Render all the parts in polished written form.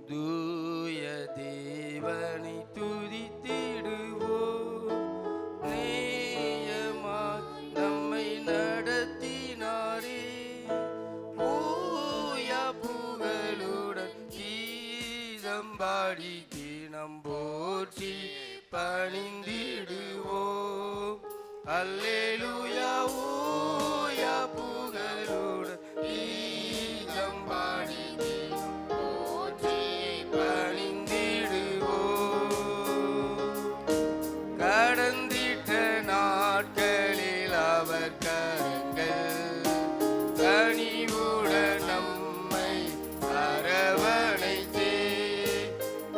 தூய தேவனை துதித்திடுவோம். நேயமாய் நம்மை நடத்தினாரே, பூயா புகழுடன் கீதம் பாடி தினம் போற்றி பணிந்திடுவோம். அல்லேலூயா ஓயா புகழுடன் கீதம் பாடி தினம் போற்றி பணிந்திடுவோம். கடந்திட்ட நாட்களில் அவர் கரங்கள் கனிவுடன் நம்மை அரவணைத்தே.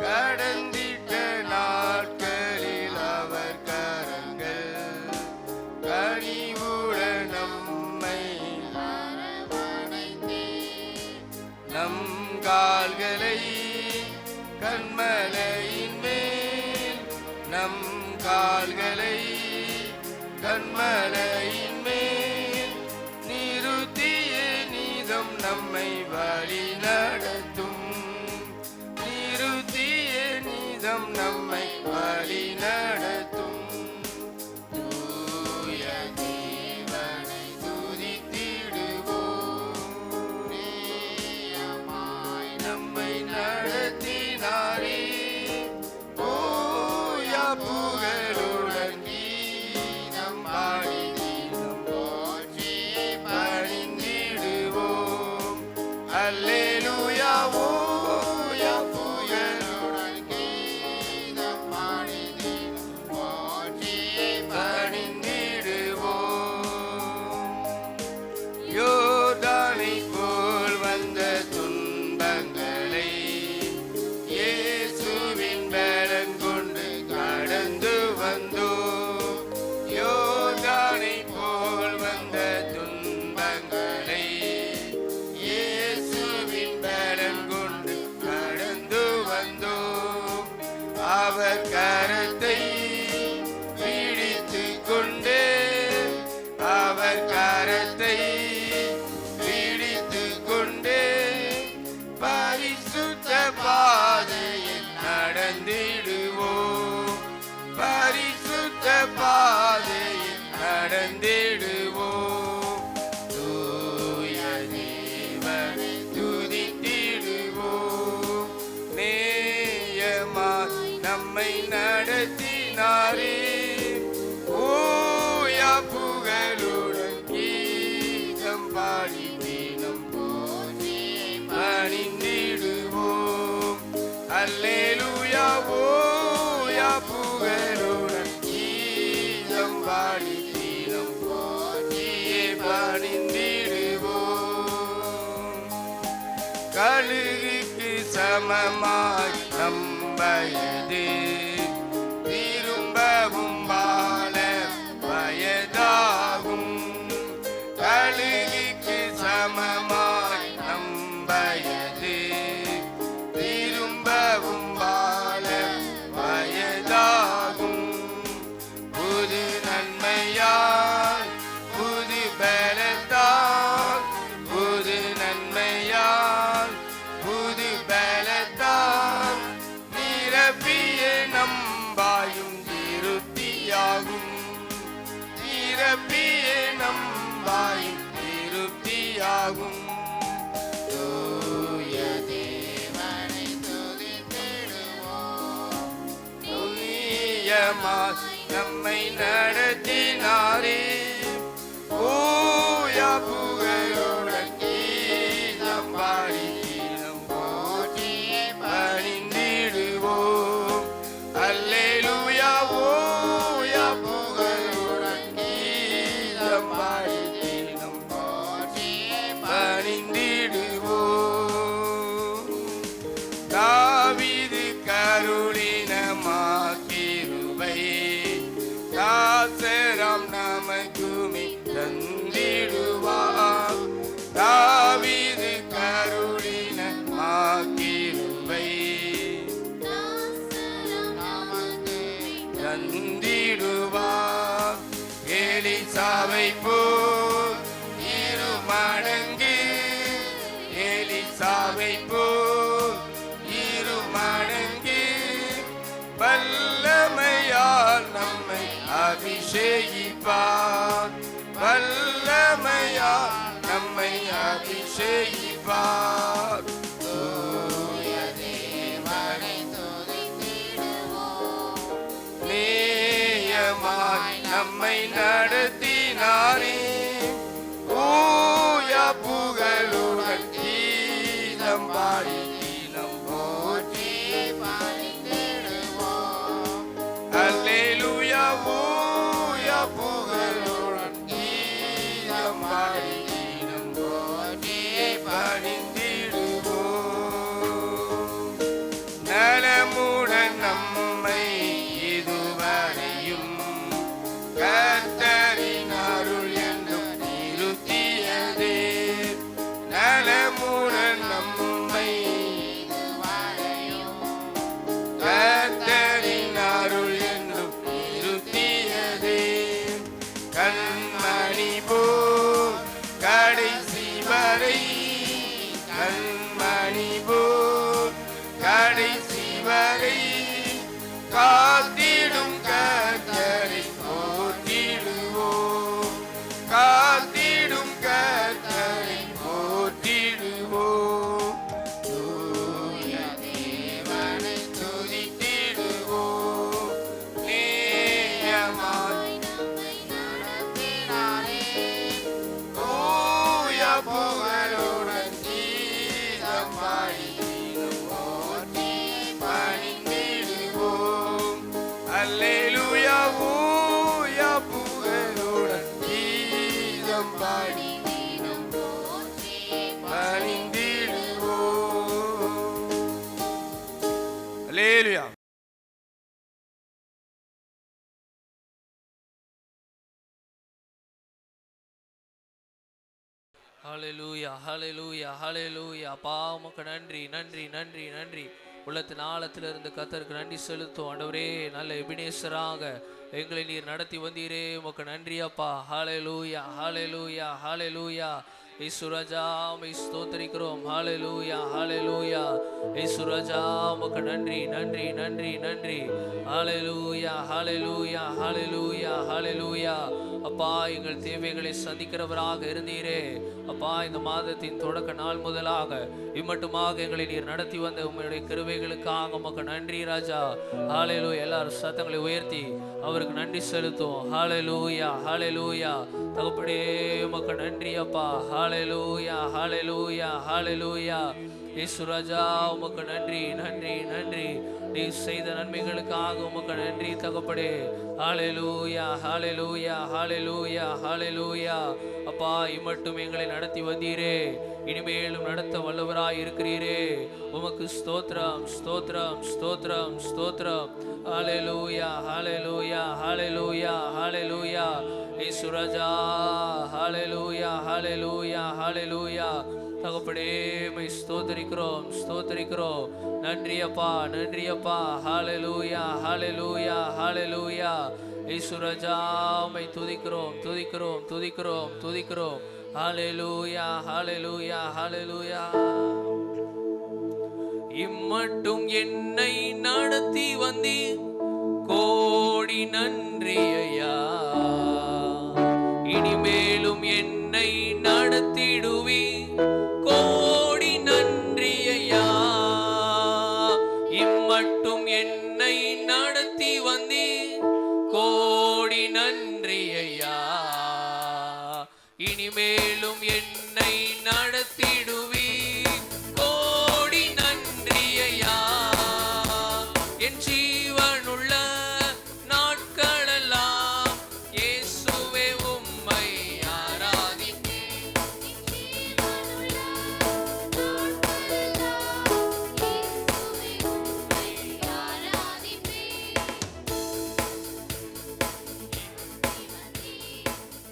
கடந்திட்ட நாட்களில் அவர் கரங்கள் கனிவுடன் நம்மை அரவணைத்தே. நம் கால்களை கண்மலையின் மேல், நம் கால்களை கண்மலையின் மேல் நிறுத்திய நீதம் நம்மை வழி நடத்தும். நிறுத்திய நீதம் நம்மை வழி நடத்தும். தூய தேவனை துதித்திடுவோம். நேயமாய் நம்மை நடத்தினாரே, ஓயா புகழுடன் கீதம் பாடி தினம் போற்றி பணிந்திடுவோம். அல்லேலூயா ஓயா புகழுடன் கீதம் பாடி தினம் போற்றி பணிந்திடுவோம். யோர்தானை போல் வந்த துன்பங்களை இயேசுவின் பலன் கொண்டு கடந்து வந்தோம். யோர்தானை போல் வந்த துன்பங்களை இயேசுவின் பலன் கொண்டு கடந்து வந்தோம். அவர் கரத்தை பிடித்துக் கொண்டு, அவர் கரத்தை பிடித்துக் கொண்டு பரிசுத்த பாதையில் நடந்திடுவோம். பரிசுத்த பாதையில் நடந்திடுவோம். தூய தேவனை துதித்திடுவோம். நேயமாய் நம்மை நடத்தினாரே, ஓயா புகழுடன் கீதம் பாடி தினம் போற்றி பணிந்திடுவோம். அல்லேலூயா ஓயா புகழுடன் கீதம் பாடி தினம் போற்றி பணிந்திடுவோம். கழுகுக்கு சமமாய் நம் வயது திரும்பவும் வாழ வயதாகும். கழுகுக்கு சமமாய் நம் வயது திரும்பவும் வாழ வயதாகும். புது நன்மையால் புது பலத்தால், புது நன்மையால் புது பலத்தால் நிரப்பிய நம்பாயும் திருப்தியாகும். நிரப்பிய நம்பாயும் திருப்தியாகும். தூய தேவனை துதித்திடுவோம். துணியமாய் நம்மை நடத்தினாரே, ஓயா புகழுடன் கீதம் பாடி தினம் போற்றி பணிந்திடுவோம். அல்லேலூயா ஓயா புகழுடன் கீதம் பாடி தினம் போற்றி பணிந்திடுவோம். தாவீது கருளினமாக்கிருபை தாசராம் நமக்குமி தந்திடுவார். அபிஷேகிப்பார், வல்லமையால் நம்மை அபிஷேகிப்பார். நேயமாய் நம்மை நடத்தினாரே, ஊய புகழுடன் கீதம் பாடி தினம் போற்றி பணிந்திடுவோம். அல்லேலூயா, ஊய புகழுடன் கீதம் பாடி தினம் போற்றி பணிந்திடுவோம். நலமுடன் நம்மை இதுவரையும் கர்த்தரின் அருள் என்றும் நிறுத்தியதே. நலமுடன் நம்மை இதுவரையும் கர்த்தரின் அருள் என்றும் நிறுத்தியதே. கண்மணி போல் கடைசி வரை, கண்மணி போல் கடைசி வரை காத்திடும் கர்த்தரை போற்றிடுவோம், காத்திடும் கர்த்தரை போற்றிடுவோம். தூய தேவனை துதித்திடுவோம், நேயமாய் நம்மை நடத்தினாரே, தூய புகழுடன் கீதம் பாடி தினம் போற்றி பணிந்திடுவோம். அல்லேலூயா, ஊய புகழுடன் கீதம் பாடி தினம் போற்றி பணிந்திடுவோம். அல்லேலூயா. ஹalleluya ஹalleluya ஹalleluya. அப்பா உமக்கு நன்றி நன்றி நன்றி நன்றி. உள்ளத்தின் ஆழத்திலிருந்து கர்த்தருக்கு நன்றி செலுத்தும் ஆண்டவரே. நல்ல எபினேசராக எங்களை நீர் நடத்தி வந்தீரே, உமக்கு நன்றி அப்பா. ஹalleluya ஹalleluya ஹalleluya. இயேசு ராஜா உம்மை ஸ்தோத்திரிக்கிறோம். ஹalleluya ஹalleluya. இயேசு ராஜா உமக்கு நன்றி நன்றி நன்றி நன்றி. ஹalleluya ஹalleluya ஹalleluya ஹalleluya. அப்பா எங்கள் தேவைகளை சந்திக்கிறவராக இருந்தீரே அப்பா. இந்த மாதத்தின் தொடக்க நாள் முதலாக இம்மட்டுமாக எங்களை நீர் நடத்தி வந்த உம்முடைய கிருபைகளுக்காக உமக்கு நன்றி ராஜா. ஹalleluya. எல்லாரும் சத்தங்களை உயர்த்தி அவருக்கு நன்றி செலுத்தும். ஹalleluya ஹalleluya. தகப்பனே உமக்கு நன்றி அப்பா. ஹalleluya ஹalleluya ஹalleluya. இயேசு ராஜா உமக்கு நன்றி நன்றி நன்றி. நீ செய்த நன்மைகளுக்காக உமக்கு நன்றி தகப்பனே. ஹalleluya ஹalleluya ஹalleluya ஹalleluya. அப்பா இம்மட்டும் எங்களை நடத்தி வந்தீரே, இனிமேலும் நடத்த வல்லவராய் இருக்கிறீரே. உமக்கு ஸ்தோத்திரம் ஸ்தோத்திரம் ஸ்தோத்திரம் ஸ்தோத்திரம். ஹalleluya ஹalleluya ஹalleluya ஹalleluya. இயேசு ராஜா ஹalleluya ஹalleluya ஹalleluya. தகப்பனே மை ஸ்தோத்திரிக்கிறோம் ஸ்தோத்திரிக்கிறோம். நன்றி அப்பா நன்றி அப்பா. ஹalleluya ஹalleluya ஹalleluya. இயேசு ராஜா மை துதிக்கிறோம் துதிக்கிறோம் துதிக்கிறோம் துதிக்கிறோம். ஹalleluya ஹalleluya ஹalleluya. இம்மட்டும் என்னை நடத்தி வந்தீர், கோடி நன்றி ஐயா. இனிமேலும் என்னை நடத்திடுவீர், கோடி நன்றி ஐயா. இம்மட்டும் என்னை நடத்தி வந்தீர், கோடி நன்றி ஐயா. இனிமேலும் என்னை நடத்திடுவீர், கோடி நன்றி ஐயா. என் ஜீவனுள்ள நாட்களெல்லாம் இயேசுவே உம்மை ஆராதிப்பேன்.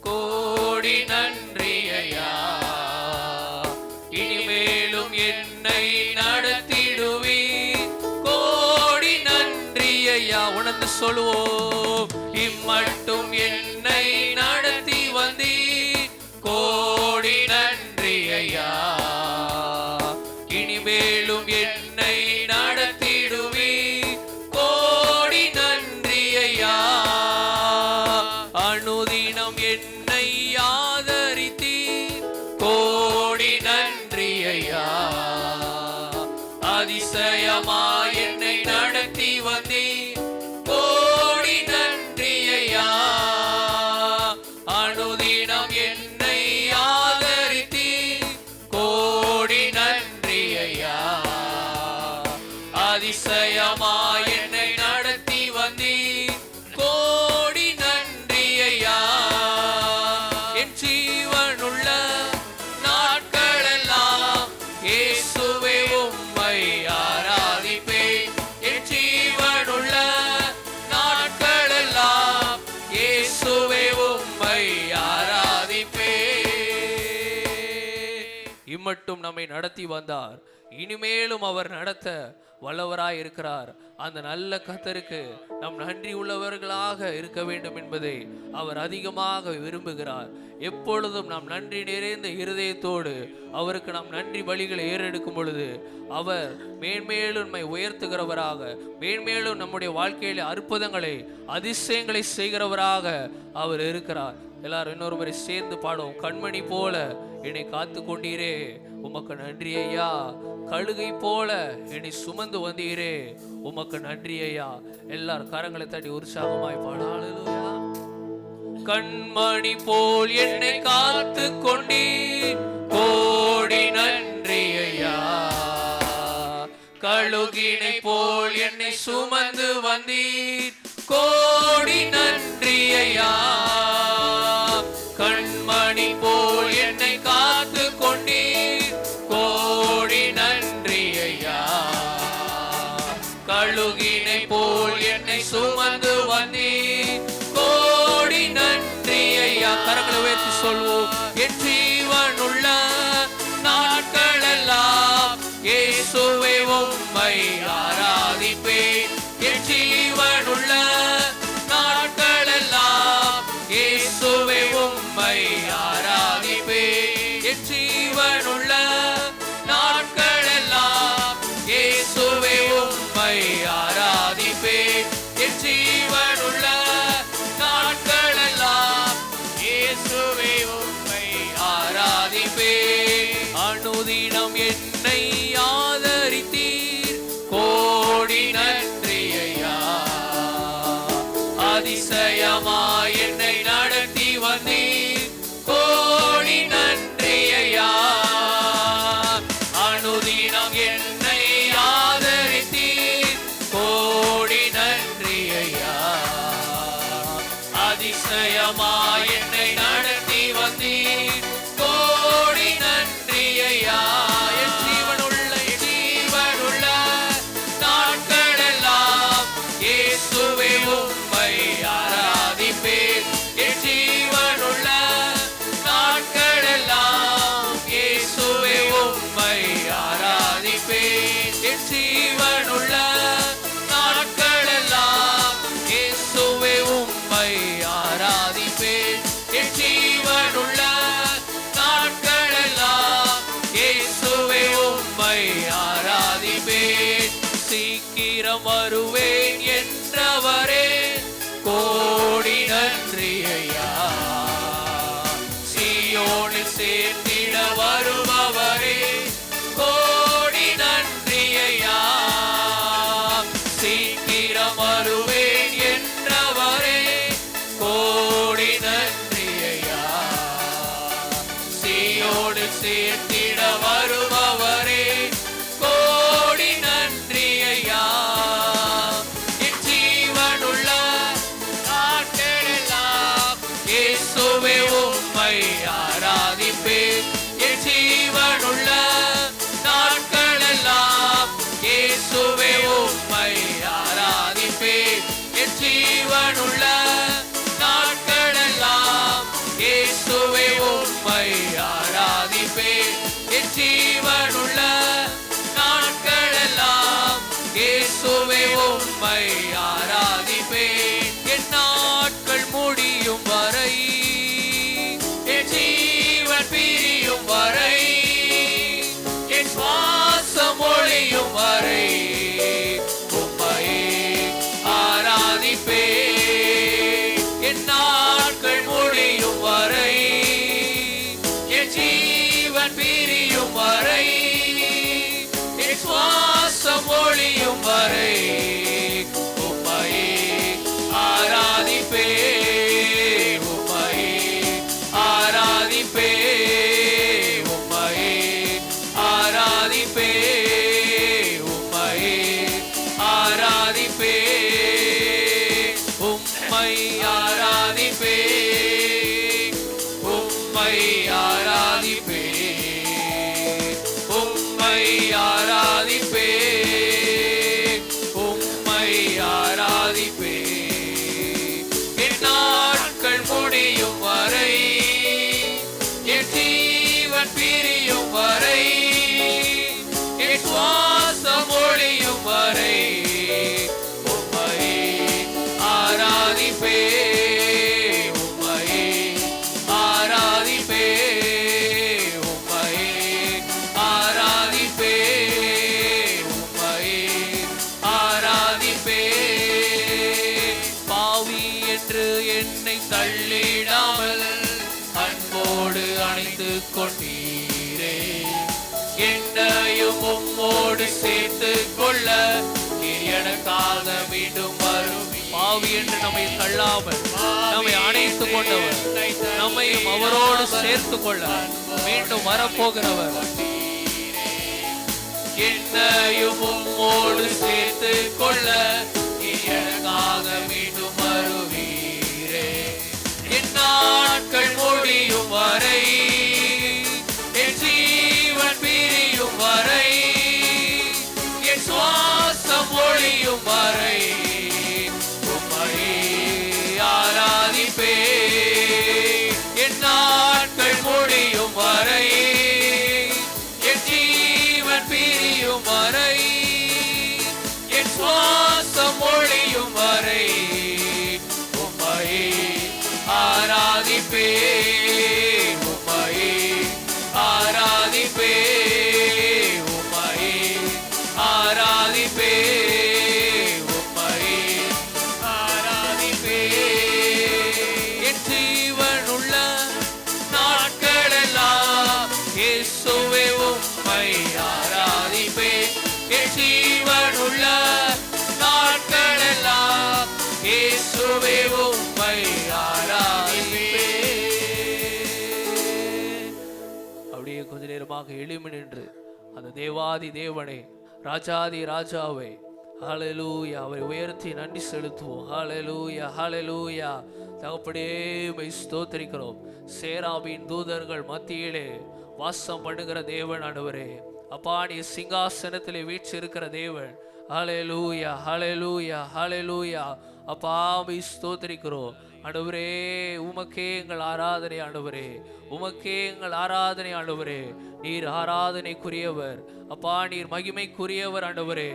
கோடி நன்றி ஐயா. இனிமேலும் என்னை நடத்திடுவீர், கோடி நன்றி ஐயா. உணர்ந்து சொல்லுவோம். இம்மட்டும் என்னை நடத்தி வந்தீர், கோடி நன்றி ஐயா. இனிமேலும் என்னை நடத்திடுவீர், கோடி நன்றி ஐயா. அதிசயமா என்னை நடத்தி வந்தீர், கோடி நன்றி ஐயா. அனுதினம் என்னை ஆதரித்தீர், கோடி நன்றி ஐயா. அதிசயமா என்னை நடத்தி வந்தீர், கோடி நன்றி ஐயா. என் ஜீவனுள்ள நாட்களெல்லாம் இயேசுவே உம்மை ஆராதிப்பேன். என் ஜீவனுள்ள நாட்களெல்லாம் இயேசுவே உம்மை ஆராதிப்பேன். இம்மட்டும் நம்மை நடத்தி வந்தார், இனிமேலும் அவர் நடத்த வல்லவராய் இருக்கிறார். அந்த நல்ல கர்த்தருக்கு நாம் நன்றி உள்ளவர்களாக இருக்க வேண்டும் என்பதை அவர் அதிகமாக விரும்புகிறார். எப்பொழுதும் நாம் நன்றி நிறைந்த இருதயத்தோடு அவருக்கு நாம் நன்றி பலிகளை ஏறெடுக்கும் பொழுது அவர் மேன்மேலும் நம்மை உயர்த்துகிறவராக, மேன்மேலும் நம்முடைய வாழ்க்கையில அற்புதங்களை அதிசயங்களை செய்கிறவராக அவர் இருக்கிறார். எல்லாரும் இன்னொரு முறை சேர்ந்து பாடுவோம். கண்மணி போல என்னை காத்து கொண்டீரே, உமக்கு நன்றி ஐயா. கழுகை போல என்னை சுமந்து வந்தீரே, உமக்கு நன்றி ஐயா. எல்லாரும் கரங்களை தட்டி உற்சாகமாய் பாடலுயா. கண்மணி போல் என்னை காத்து கொண்டீர், கோடி நன்றி ஐயா. கழுகினை போல் என்னை சுமந்து வந்தீர், கோடி நன்றி ஐயா. கண்மணி போல் என்னை காத்து கொண்டீர், கோடி நன்றி ஐயா. கழுகினை போல் என்னை சுமந்து வந்தீர், கோடி நன்றி ஐயா. கரங்களை உயர்த்தி சொல்வோம். என் ஜீவனுள்ள நாட்களெல்லாம் இயேசுவே உம்மை ஆராதிப்பேன். என் ஜீவனுள்ள நாட்களெல்லாம் இயேசுவே உம்மை ஆராதிப்பேன். என் ஜீவனுள்ள நாட்களெல்லாம் இயேசுவே உம்மை ஆராதிப்பேன். என் ஜீவனுள்ள நாட்களெல்லாம் இயேசுவே உம்மை ஆராதிப்பேன். அனுதினம் என்னை ஆதரித்தீர், கோடி நன்றி ஐயா. அதிசயமா என்னை நடத்தி வந்தீர், கோடி நன்றி ஐயா. அனுதினம் என்னை ஆதரித்தீர், கோடி நன்றி ஐயா. அதிசயமா என்னை நடத்தி வந்தீர், கோடி நன்றி ஐயா. என் ஜீவனுள்ள நாட்களெல்லாம் இயேசுவே உம்மை ஆராதிப்பேன். என் ஜீவனுள்ள நாட்களெல்லாம் இயேசுவே உம்மை ஆராதிப்பேன். என் ஜீவனுள்ள நாட்களெல்லாம் இயேசுவே உம்மை ஆராதிப்பேன். என் ஜீவனுள்ள நாட்களெல்லாம் இயேசுவே உம்மை ஆராதிப்பேன். சீக்கிரம் வருவேன் என்றவரே, கோடி நன்றி ஐயா. சீயோனில் சேர்ந்திட வருபவரே, கோடி நன்றி ஐயா. சீக்கிரம் வருவேன் என்றவரே, கோடி நன்றி ஐயா. சீயோனில் சேர்ந்திட வருபவரே, கோடி நன்றி ஐயா. என் ஜீவனுள்ள நாட்களெல்லாம் முடியும் வரை உம்மையே ஆராதிப்பே, உம்மையே ஆராதிப்பே, உம்மையே ஆராதிப்பே, உம்மையே ஆராதிப்பே, உம்மை ஆராதிப்பே, உம்மை ஆராதிப்பே, உம்மை ஆராதிப்பே, உம்மை ஆராதிப்பே. என் நாட்கள் முடியும் வரை, என் ஜீவன் பிரியும் வரை, என் சுவாசம் ஒழியும் வரை உம்மையே ஆராதிப்பே, உம்மையே ஆராதிப்பே, உம்மையே ஆராதிப்பே, உம்மையே ஆராதிப்பே. பாவி என்று என்னை தள்ளிடாமல் அன்போடு அணைத்து கொண்டீரே, என்னையும் உம்மோடு சேர்த்து கொள்ள நீர் எனக்காக மீண்டும் வரும். பாவி என்று நம்மை தள்ளாமல் நம்மை அணைத்து கொண்டவர், நம்மையும் அவரோடு சேர்த்து கொள்ள மீண்டும் வரப்போகிறவர். என்னையும் உம்மோடு சேர்த்து கொள்ள நீர் எனக்காக மீண்டும் வருவீரே. என் நாட்கள் முடியும் வரை, என் ஜீவன் பிரியும் வரை, என் சுவாசம் ஒழியும் வரை உம்மையே ஆராதிப்பே. என் நாட்கள் முடியும் வரை, என் ஜீவன் பிரியும் வரை, என் சுவாசம் ஒழியும் வரை உம்மையே ஆராதிப்பே, உம்மையே ஆராதிப்பே, உம்மையே ஆராதிப்பே, உம்மையே ஆராதிப்பே. என் ஜீவனுள்ள நாட்களெல்லாம் இயேசுவே உம்மை ஆராதிப்பே. என் ஜீவனுள்ள நாட்களெல்லாம் இயேசுவே உம்மை ஆராதிப்பே. அப்படியே கொஞ்ச நேரமாக எளிமை நின்று அந்த தேவாதி தேவனை, ராஜாதி ராஜாவை, ஹல்லேலூயா, அவரை உயர்த்தி நன்றி செலுத்துவோம். ஹல்லேலூயா, ஹல்லேலூயா. தகப்பனே உம்மை ஸ்தோத்திரிக்கிறோம். சேராபின் தூதர்கள் மத்தியிலே வாசம் பண்ணுகிற தேவன் ஆண்டவரே, அப்பா நீர் சிங்காசனத்திலே வீற்றிருக்கிற தேவன். ஹல்லேலூயா, ஹல்லேலூயா, ஹல்லேலூயா. அப்பா உம்மை ஸ்தோத்திரிக்கிறோம் ஆண்டவரே. உமக்கே எங்கள் ஆராதனை ஆண்டவரே, உமக்கே எங்கள் ஆராதனை ஆண்டவரே. நீர் ஆராதனைக்குரியவர் அப்பா, நீர் மகிமைக்குரியவர் ஆண்டவரே.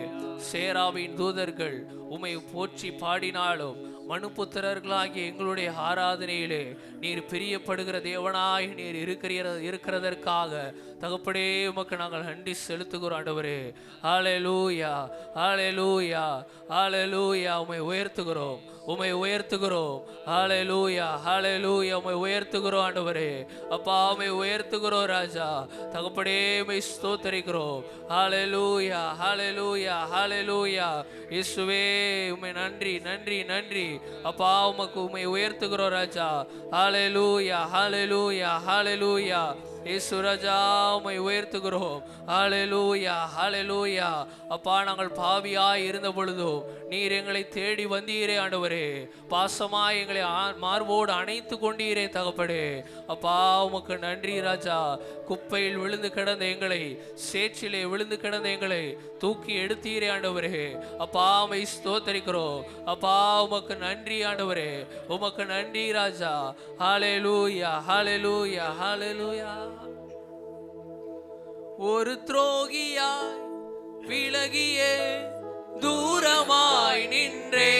சேராவின் தூதர்கள் உம்மை போற்றி பாடினாலும் மனுபுத்திரர்களாகிய எங்களுடைய ஆராதனையிலே நீர் பிரியப்படுகிற தேவனாய் நீர் இருக்கிறதற்காக தகப்பனே உமக்கு நாங்கள் நன்றி செலுத்துகிறோம் ஆண்டவரே. ஹல்லேலூயா, ஹல்லேலூயா, ஹல்லேலூயா. உம்மை உயர்த்துகிறோம், உம்மை உயர்த்துகிறோம். ஹல்லேலூயா, ஹல்லேலூயா. உம்மை உயர்த்துகிறோம் ஆண்டவரே. அப்பா உம்மை உயர்த்துகிறோம் ராஜா. தகப்பனே உம்மை ஸ்தோத்திரிக்கிறோம். ஹல்லேலூயா, ஹல்லேலூயா, ஹல்லேலூயா. இயேசுவே உம்மை நன்றி, நன்றி, நன்றி. அப்பா உமக்கு உம்மை உயர்த்துகிறோம் ராஜா. ஹல்லேலூயா, ஹல்லேலூயா, ஹல்லேலூயா. இயேசு ராஜா உம்மை உயர்த்துகிறோம். ஹல்லேலூயா, ஹல்லேலூயா. அப்பா நாங்கள் பாவியாய் இருந்த பொழுதும் நீர் எங்களை தேடி வந்தீரே ஆண்டவரே. பாசமாய் எங்களை மார்போடு அணைத்து கொண்டீரே தகப்படே. அப்பா உமக்கு நன்றி ராஜா. குப்பையில் விழுந்து கிடந்த எங்களை, சேற்றிலே விழுந்து கிடந்த எங்களை தூக்கி எடுத்தீரே ஆண்டவரே. அப்பா உம்மை ஸ்தோத்திரிக்கிறோம். அப்பா உமக்கு நன்றி ஆண்டவரே, உமக்கு நன்றி ராஜா. ஹல்லேலூயா, ஹல்லேலூயா, ஹல்லேலூயா. ஒரு துரோகியாய் விலகியே தூரமாய் நின்றே,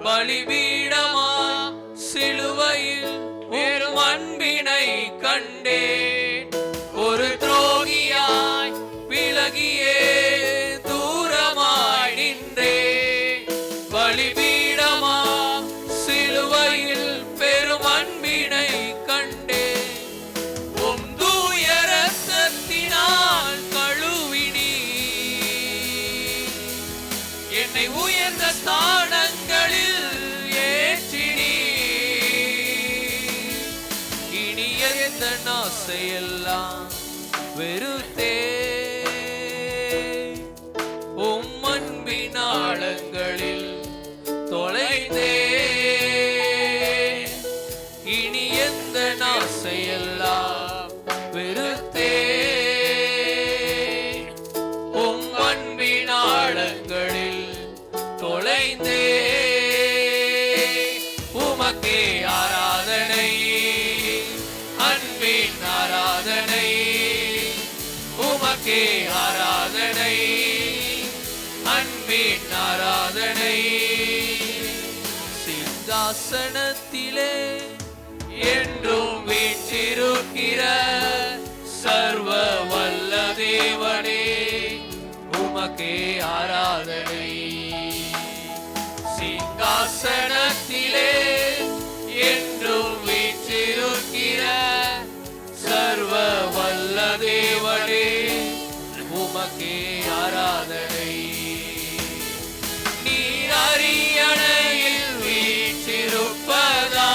பலிபீடமா சிலுவையில் வெறும் அன்பினை கண்டேன். ஒரு துரோகியாய் விலகியே தூரமாய் நின்றே, பலிபீடமா சிலுவையில் பெரும் அன்பினை கண்டேன். உம் தூய இரத்தத்தினால் கழுவினீர், என்னை உயர்ந்த ஸ்தானங்களில் ஏற்றினீ. இனி எந்த ஆசையெல்லாம் வெறுத்தே உம் அன்பின் ஆழங்களில் தொலைந்தே. இனி எந்த ஆசையெல்லாம் வெறுத்தே உம் அன்பின் ஆழங்களில் தொலைந்தே. உமக்கே ஆராதனை, அன்பின் ஆராதனை. உமக்கே ஆராதனை, அன்பின் ஆராதனை. சிங்காசனத்திலே என்றும் வீற்றிருக்கிற சர்வ வல்ல தேவனே, உமக்கே ஆராதனை. சிங்காசனத்திலே என்றும் வீற்றிருக்கிற சர்வ வல்ல தேவனே, உமக்கே ஆராதனை. நீர் அரியணையில் வீற்றிருப்பதா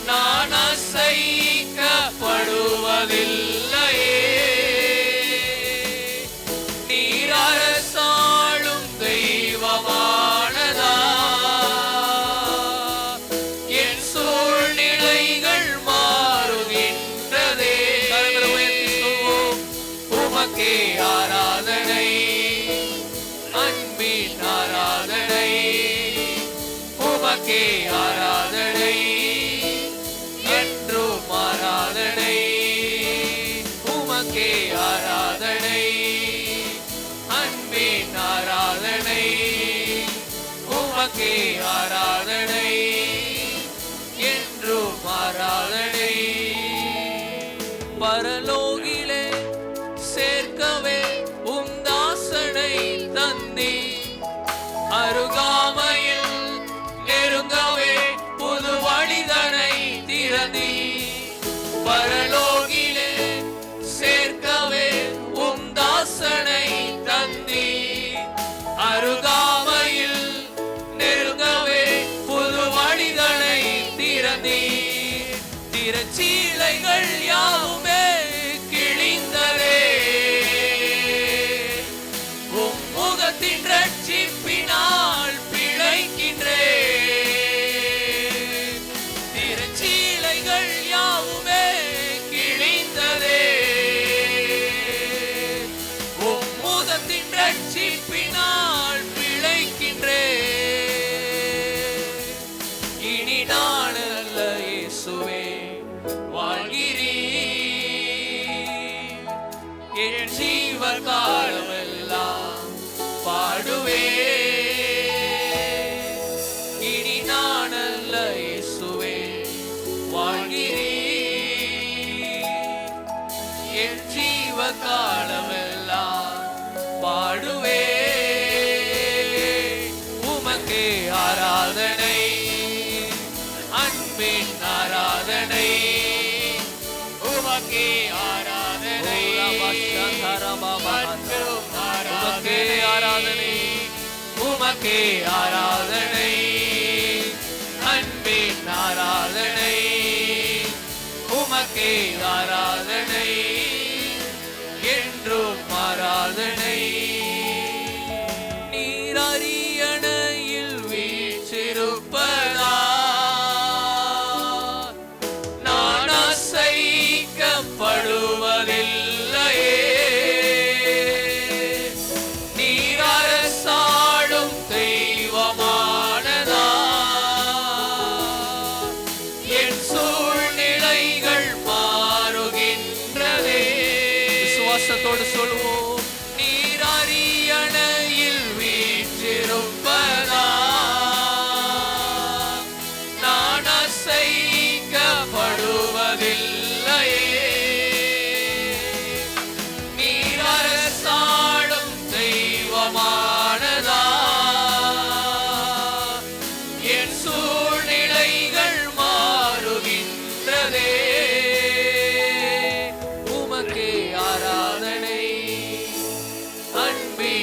நான் அசைக்கப்படுவதில்லையே. நீர் அரசாளும் தெய்வமானதா என் சூழ்நிலைகள் மாறுகின்றதே. உமக்கே ஆராதனை, அன்பின் ஆராதனை. உமக்கே ஆராதனை, என்றும் ஆராதனை. உமக்கே ஆராதனை, அன்பின் ஆராதனை. உமக்கே ஆராதனை, என்றும் ஆராதனை. பரலோகிலே சேர்க்கவே உம் தாசனை தந்தி, அருகாமையில் நெருங்கவே புது வழிதனை திறந்தி. பரலோகிலே சேர்க்கவே உம் தாசனை தந்தி, அருகாமையில் நெருங்கவே புது வழிதனை திறந்தி. திரச்சீலைகள் யாவுமே கிழிந்ததே, உம் முகத்தின் ரட்சிப்பினால் பிழைக்கின்றேன். திரச்சீலைகள் யாவுமே கிழிந்ததே, உம் முகத்தின் ரட்சிப்பினால் பிழைக்கின்றேன். இனி நான் அல்ல இயேசுவே வாழ்கிறீர், என் ஜீவ காலமெல்லாம் பாடுவே. இனி நான் அல்ல இயேசுவே வாழ்கிறீர், என் ஜீவ காலமெல்லாம் பாடுவே. உமக்கே ஆராதனை, அன்பின் ஆராதனை. உமக்கே ஆராதனை, உமக்கே ஆராதனை. உமக்கே ஆராதனை, அன்பின் ஆராதனை. உமக்கே ஆராதனை, என்றும் ஆராதனை. நீர் அரியணையில் வீற்றிருப்பதா நான் அசைக்கப்படுவதில்லையே. நீர் அரசாளும் தெய்வமானதா என் சூழ்நிலைகள் மாறுகின்றதே. விசுவாசத்தோடு சொல்வோம். நீர் அரியணையில் வீற்றிருப்பதா நான் அசைக்கப்படுவதில்லையே. நீர் அரசாளும் தெய்வமானதா என் சூழ்நிலைகள் மாறுகின்றதே. உமக்கே ஆராதனை, அன்பின்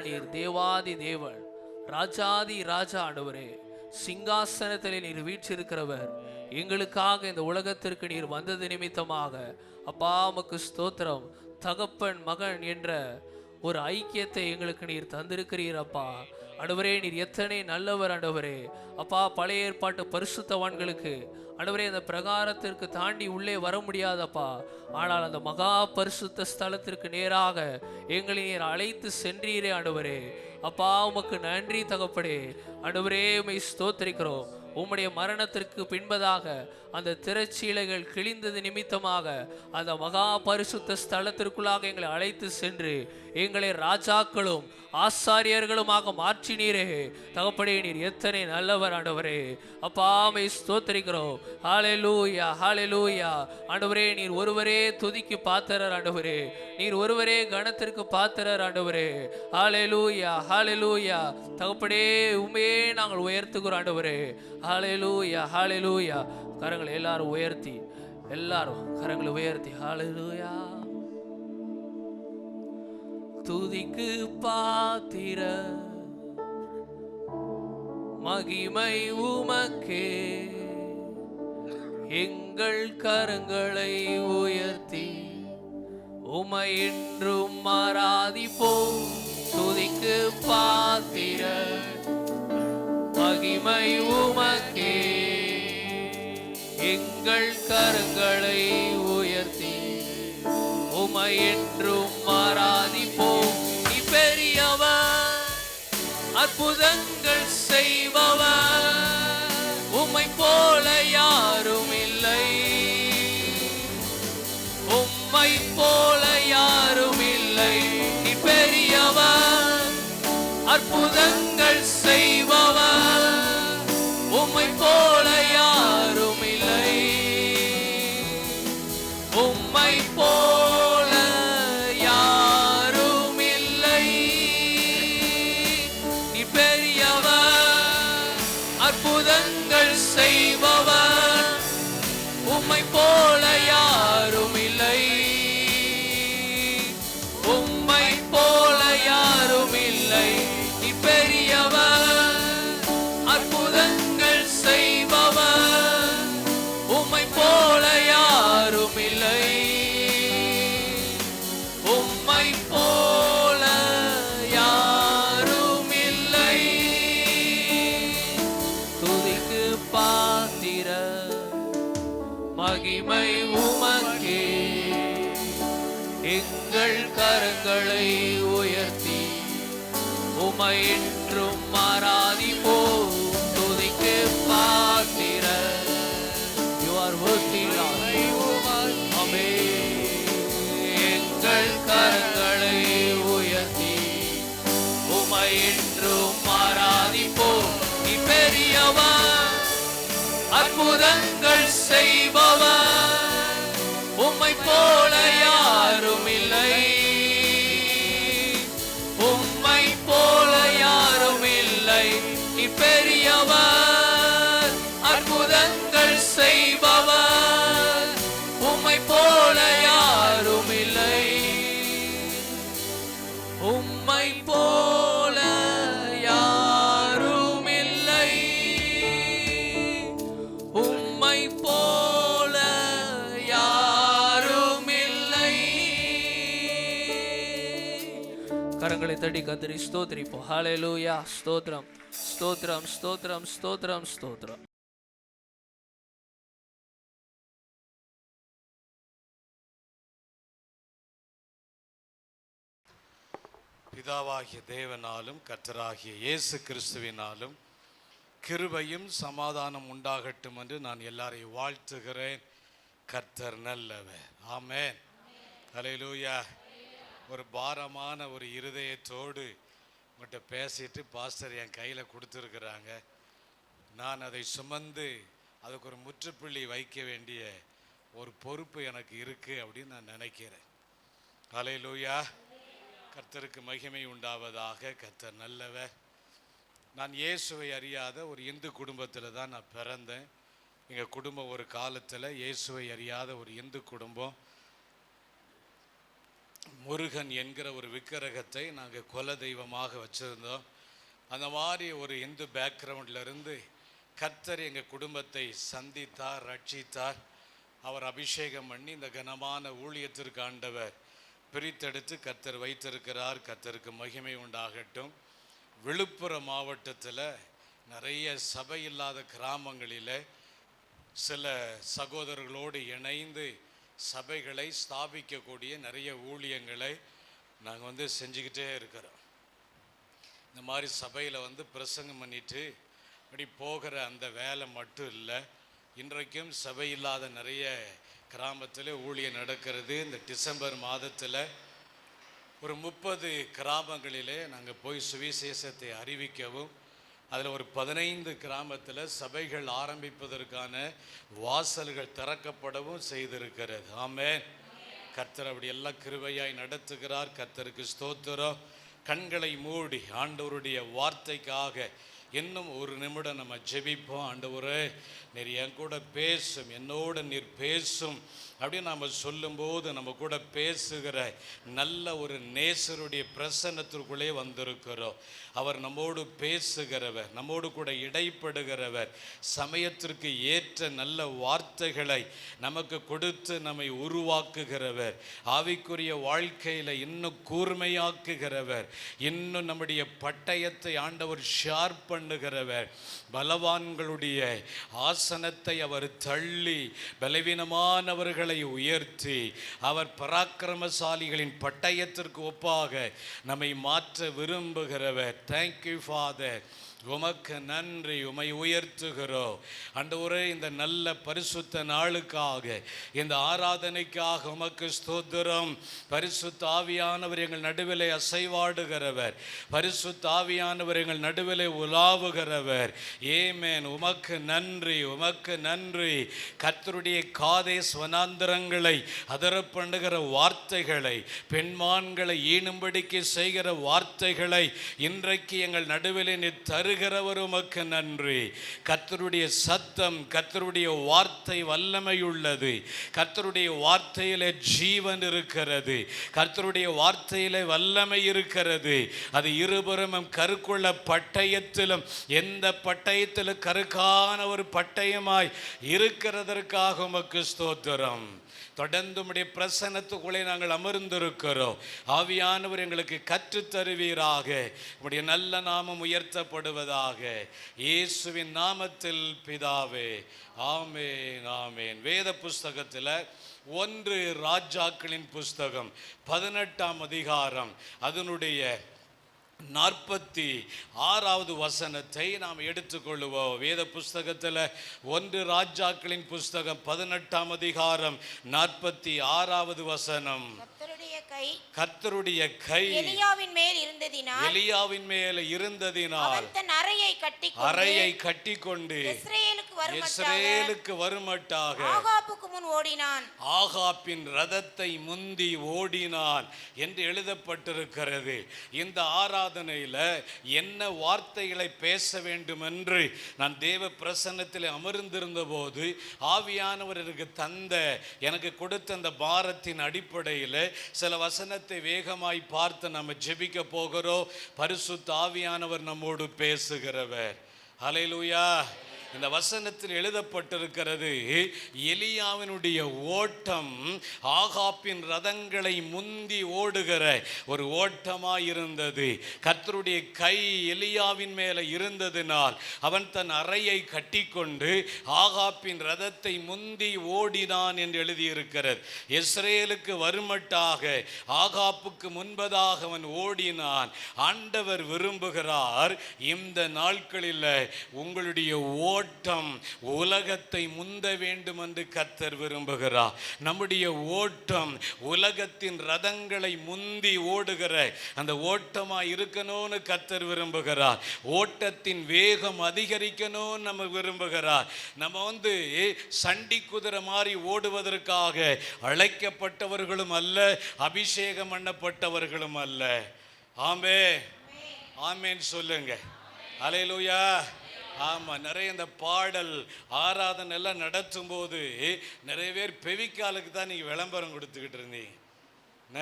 நீர் தேவாதி தேவன், ராஜாதி ராஜா ஆண்டவரே. சிங்காசனத்திலே நீர் வீற்றிருக்கிறவர். எங்களுக்காக இந்த உலகத்திற்கு நீர் வந்தது நிமித்தமாக அப்பா உமக்கு ஸ்தோத்திரம். தகப்பன் மகன் என்ற ஒரு ஐக்கியத்தை எங்களுக்கு நீர் தந்திருக்கிறீர் அப்பா. ஆண்டவரே நீர் எத்தனை நல்லவர் ஆண்டவரே. அப்பா பழைய ஏற்பாட்டு பரிசுத்தவான்களுக்கு ஆண்டவரே அந்த பிரகாரத்திற்கு தாண்டி உள்ளே வர முடியாதப்பா. ஆனால் அந்த மகா பரிசுத்த ஸ்தலத்திற்கு நேராக எங்களை நீர் அழைத்து சென்றீரே ஆண்டவரே. அப்பா உமக்கு நன்றி தகப்படே. ஆண்டவரே உம்மை ஸ்தோத்திரிக்கிறோம். உம்முடைய மரணத்திற்கு பின்பதாக அந்த திரைச்சீலைகள் கிழிந்தது நிமித்தமாக அந்த மகா பரிசுத்த ஸ்தலத்திற்குள்ளாக எங்களை அழைத்து சென்று எங்களை ராஜாக்களும் ஆசாரியர்களுமாக மாற்றினீரே தகப்படே. நீர் எத்தனை நல்லவர் ஆண்டவரே. அப்பா உம்மை ஸ்தோத்திரிக்கிறோம். ஹல்லேலூயா ஹல்லேலூயா. ஆண்டவரே நீர் ஒருவரே துதிக்கு பாத்திரர் ஆண்டவரே. நீர் ஒருவரே கணத்திற்கு பாத்திரர் ஆண்டவரே. ஹல்லேலூயா ஹல்லேலூயா. தகப்படே உம்மையே நாங்கள் உயர்த்துகிறோம் ஆண்டவரே. ஹல்லேலூயா ஹல்லேலூயா. கரங்களை எல்லாரும் உயர்த்தி, எல்லாரும் கரங்களை உயர்த்தி ஹல்லேலூயா. துதிக்கு பாத்திர மகிமை உமக்கே, எங்கள் கரங்களை உயர்த்தி உமை என்றும் ஆராதிப்போம். துதிக்கு பாத்திர மகிமை உமக்கே, எங்கள் கரங்களை உயர்த்தி உமை என்றும் ஆராதிப்போம். நீ பெரியவர், அற்புதங்கள் செய்பவர், உம்மை போல யாரும் இல்லை. உம்மை போல யாரும் இல்லை. நீ பெரியவர், அற்புதங்கள் செய்பவர், உம்மை போல யாரும் இல்லை. உம்மை போல யாரும் இல்லை. நீ பெரியவர், அற்புதங்கள் செய்பவர், உம்மை போல யாரும் இல்லை. உம்மை போல யாரும் இல்லை. நீ பெரியவர், அற்புதங்கள் செய்பவர், உம்மை போல யாரும் இல்லை. உம்மை போல யாரும் இல்லை. துதிக்கு பாத்திர மகிமை உமக்கே, எங்கள் கரங்களை உயர்த்தி உமை என்றும் ஆராதிப்போம். துதிக்கு பாத்திர You are worthy Lord. ஆமென். எங்கள் கரங்களை உயர்த்தி உமை என்றும் ஆராதிப்போம். நீ பெரியவர், அற்புதங்கள் செய்பவர், உம்மை போல யாரும் இல்லை. உம்மை போல யாரும் இல்லை. நீ பெரியவர், அற்புதங்கள் செய்பவர், உம்மை போல யாரும் இல்லை. உம்மை போல யாரும் இல்லை. உம்மை போல யாரும் இல்லை. கரங்களை தட்டி கர்த்தரை ஸ்தோத்திரிப்போம். ஹல்லேலூயா. ஸ்தோத்திரம் ஸ்தோத்திரம் ஸ்தோத்திரம் ஸ்தோத்திரம் ஸ்தோத்திரம். பிதாவாகிய தேவனாலும் கர்த்தராகிய இயேசு கிறிஸ்துவினாலும் கிருபையும் சமாதானம் உண்டாகட்டும் என்று நான் எல்லாரையும் வாழ்த்துகிறேன். கர்த்தர் நல்லவர். ஆமென். ஹல்லேலூயா. ஒரு பாரமான ஒரு இருதயத்தோடு உங்கள்கிட்ட பேசிட்டு பாஸ்டர் என் கையில் கொடுத்துருக்குறாங்க. நான் அதை சுமந்து அதுக்கு ஒரு முற்றுப்புள்ளி வைக்க வேண்டிய ஒரு பொறுப்பு எனக்கு இருக்குது அப்படின்னு நான் நினைக்கிறேன். ஹல்லேலூயா. கர்த்தருக்கு மகிமை உண்டாவதாக. கர்த்தர் நல்லவர். நான் இயேசுவை அறியாத ஒரு இந்து குடும்பத்தில் தான் நான் பிறந்தேன். எங்கள் குடும்பம் ஒரு காலத்தில் இயேசுவை அறியாத ஒரு இந்து குடும்பம். முருகன் என்கிற ஒரு விக்கிரகத்தை நாங்கள் குல தெய்வமாக வச்சுருந்தோம். அந்த மாதிரி ஒரு இந்து பேக்ரவுண்ட்லேருந்து கர்த்தர் எங்கள் குடும்பத்தை சந்தித்தார், ரட்சித்தார். அவர் அபிஷேகம் பண்ணி இந்த கனமான ஊழியத்திற்கு ஆண்டவர் பிரித்தெடுத்து கர்த்தர் வைத்திருக்கிறார். கர்த்தருக்கு மகிமை உண்டாகட்டும். விழுப்புரம் மாவட்டத்தில் நிறைய சபை இல்லாத கிராமங்களில் சில சகோதரர்களோடு இணைந்து சபைகளை ஸ்தாபிக்கக்கூடிய நிறைய ஊழியங்களை நாங்கள் செஞ்சுக்கிட்டே இருக்கிறோம். இந்த மாதிரி சபையில் பிரசங்கம் பண்ணிட்டு அப்படி போகிற அந்த வேலை மட்டும் இல்லை, இன்றைக்கும் சபை இல்லாத நிறைய கிராமத்தில் ஊழியம் நடக்கிறது. இந்த டிசம்பர் மாதத்தில் ஒரு 30 கிராமங்களிலே நாங்கள் போய் சுவிசேஷத்தை அறிவிக்கவும், அதில் ஒரு 15 கிராமத்தில் சபைகள் ஆரம்பிப்பதற்கான வாசல்கள் திறக்கப்படவும் செய்திருக்கிறது. ஆமென். கர்த்தர் அப்படி எல்லாம் கிருபையாய் நடத்துகிறார். கர்த்தருக்கு ஸ்தோத்திரம். கண்களை மூடி ஆண்டவருடைய வார்த்தைக்காக இன்னும் ஒரு நிமிடம் நம்ம ஜெபிப்போம். ஆண்டவரே, நீர் என் கூட பேசும், என்னோட நீர் பேசும் அப்படின்னு நம்ம சொல்லும்போது நம்ம கூட பேசுகிற நல்ல ஒரு நேசருடைய பிரசன்னத்திற்குள்ளே வந்திருக்கிறோம். அவர் நம்மோடு பேசுகிறவர், நம்மோடு கூட இடைப்படுகிறவர், சமயத்திற்கு ஏற்ற நல்ல வார்த்தைகளை நமக்கு கொடுத்து நம்மை உருவாக்குகிறவர், ஆவிக்குரிய வாழ்க்கையில் இன்னும் கூர்மையாக்குகிறவர், இன்னும் நம்முடைய பட்டயத்தை ஆண்டவர் ஷார்ப் பண்ணுகிறவர். பலவான்களுடைய ஆசனத்தை அவர் தள்ளி பலவீனமானவர்களை உயர்த்தி அவர் பராக்கிரமசாலிகளின் பட்டயத்திற்கு ஒப்பாக நம்மை மாற்ற விரும்புகிறவர். Thank you father. உமக்கு நன்றி, உமை உயர்த்துகிறோம் ஆண்டவரே. இந்த நல்ல பரிசுத்த நாளுக்காக, இந்த ஆராதனைக்காக உமக்கு ஸ்தோத்திரம். பரிசுத்த ஆவியானவர் எங்கள் நடுவிலே அசைவாடுகிறவர், பரிசுத்த ஆவியானவர் எங்கள் நடுவிலே உலாவுகிறவர். ஏமேன். உமக்கு நன்றி, உமக்கு நன்றி. கர்த்தருடைய காதேஸ் வனாந்தரங்களை அதர பண்ணுகிற வார்த்தைகளை, பெண்மான்களை ஈனும்படிக்கு செய்கிற வார்த்தைகளை இன்றைக்கு எங்கள் நடுவிலே நீ தருகிறவர். உமக்கு நன்றி. கர்த்தருடைய சத்தம், கர்த்தருடைய வார்த்தை வல்லமையுள்ளது. கர்த்தருடைய வார்த்தையிலே ஜீவன் இருக்கிறது. கர்த்தருடைய வார்த்தையிலே வல்லமை இருக்கிறது. அது இருபுறமும் கருக்குள்ள பட்டயத்திலும், எந்த பட்டயத்திலும் கருக்கான ஒரு பட்டயமாய் இருக்கிறதற்காக உமக்கு ஸ்தோத்திரம். தொடர்ந்து உம்முடைய பிரசன்னத்துக்குள்ளே நாங்கள் அமர்ந்திருக்கிறோம். ஆவியானவர் எங்களுக்கு கற்றுத் தருவீராக. உம்முடைய நல்ல நாமம் உயர்த்தப்படுவதாக. இயேசுவின் நாமத்தில் பிதாவே, ஆமென், ஆமென். வேத புஸ்தகத்தில் 1 ராஜாக்களின் புஸ்தகம் 18ஆம் அதிகாரம் அதனுடைய 46வது வசனத்தை நாம் எடுத்துக்கொள்ளுவோம். வேத புஸ்தகத்தில் 1 ராஜாக்களின் புஸ்தகம் 18ஆம் அதிகாரம் 46வது வசனம். கர்த்தருடைய கை எலியாவின் மேல் இருந்ததினால் அவன் தன் அறையை கட்டிக்கொண்டு இஸ்ரவேலுக்கு வருமட்டாக ஆகாபுக்கு முன் ஓடினான். ஆகாபின் ரதத்தை முந்தி ஓடினான் என்று எழுதப்பட்டிருக்கிறது. இந்த ஆராதனையில் என்ன வார்த்தைகளை பேச வேண்டும் என்று நான் தேவ பிரசன்னத்தில் அமர்ந்திருந்த போது ஆவியானவர் எனக்கு கொடுத்த அந்த பாரத்தின் அடிப்படையில் சில வசனத்தை வேகமாய் பார்த்து நம்ம ஜெபிக்க போகிறோம். பரிசுத்த ஆவியானவர் நம்மோடு பேசுகிறவர். ஹல்லேலூயா. இந்த வசனத்தில் எழுதப்பட்டிருக்கிறது, எலியாவினுடைய ஓட்டம் ஆகாபின் ரதங்களை முந்தி ஓடுகிற ஒரு ஓட்டமாயிருந்தது. கர்த்தருடைய கை எலியாவின் மேலே இருந்ததினால் அவன் தன் அறையை கட்டிக்கொண்டு ஆகாபின் ரதத்தை முந்தி ஓடினான் என்று எழுதியிருக்கிறது. இஸ்ரவேலுக்கு வருமட்டாக ஆகாப்புக்கு முன்பதாக அவன் ஓடினான். ஆண்டவர் விரும்புகிறார், இந்த நாட்களில் உங்களுடைய ஓட்டம் உலகத்தை முந்த வேண்டும் என்று கர்த்தர் விரும்புகிறார். நம்முடைய ஓட்டம் உலகத்தின் ரதங்களை முந்தி ஓடுகிற அந்த ஓட்டமாய் இருக்கணும்னு கர்த்தர் விரும்புகிறார். ஓட்டத்தின் வேகம் அதிகரிக்கணும்னு நம்ம விரும்புகிறார். நம்ம சண்டி குதிரை மாதிரி ஓடுவதற்காக அழைக்கப்பட்டவர்களும் அல்ல, அபிஷேகம் பண்ணப்பட்டவர்களும் அல்ல. ஆமென், ஆமென் சொல்லுங்க. அல்லேலூயா. ஆமாம், நிறைய இந்த பாடல் ஆராதனை எல்லாம் நடத்தும் போது நிறைய பேர் பெவிக்காலுக்கு தான் நீங்கள் விளம்பரம் கொடுத்துக்கிட்டு இருந்தீங்க.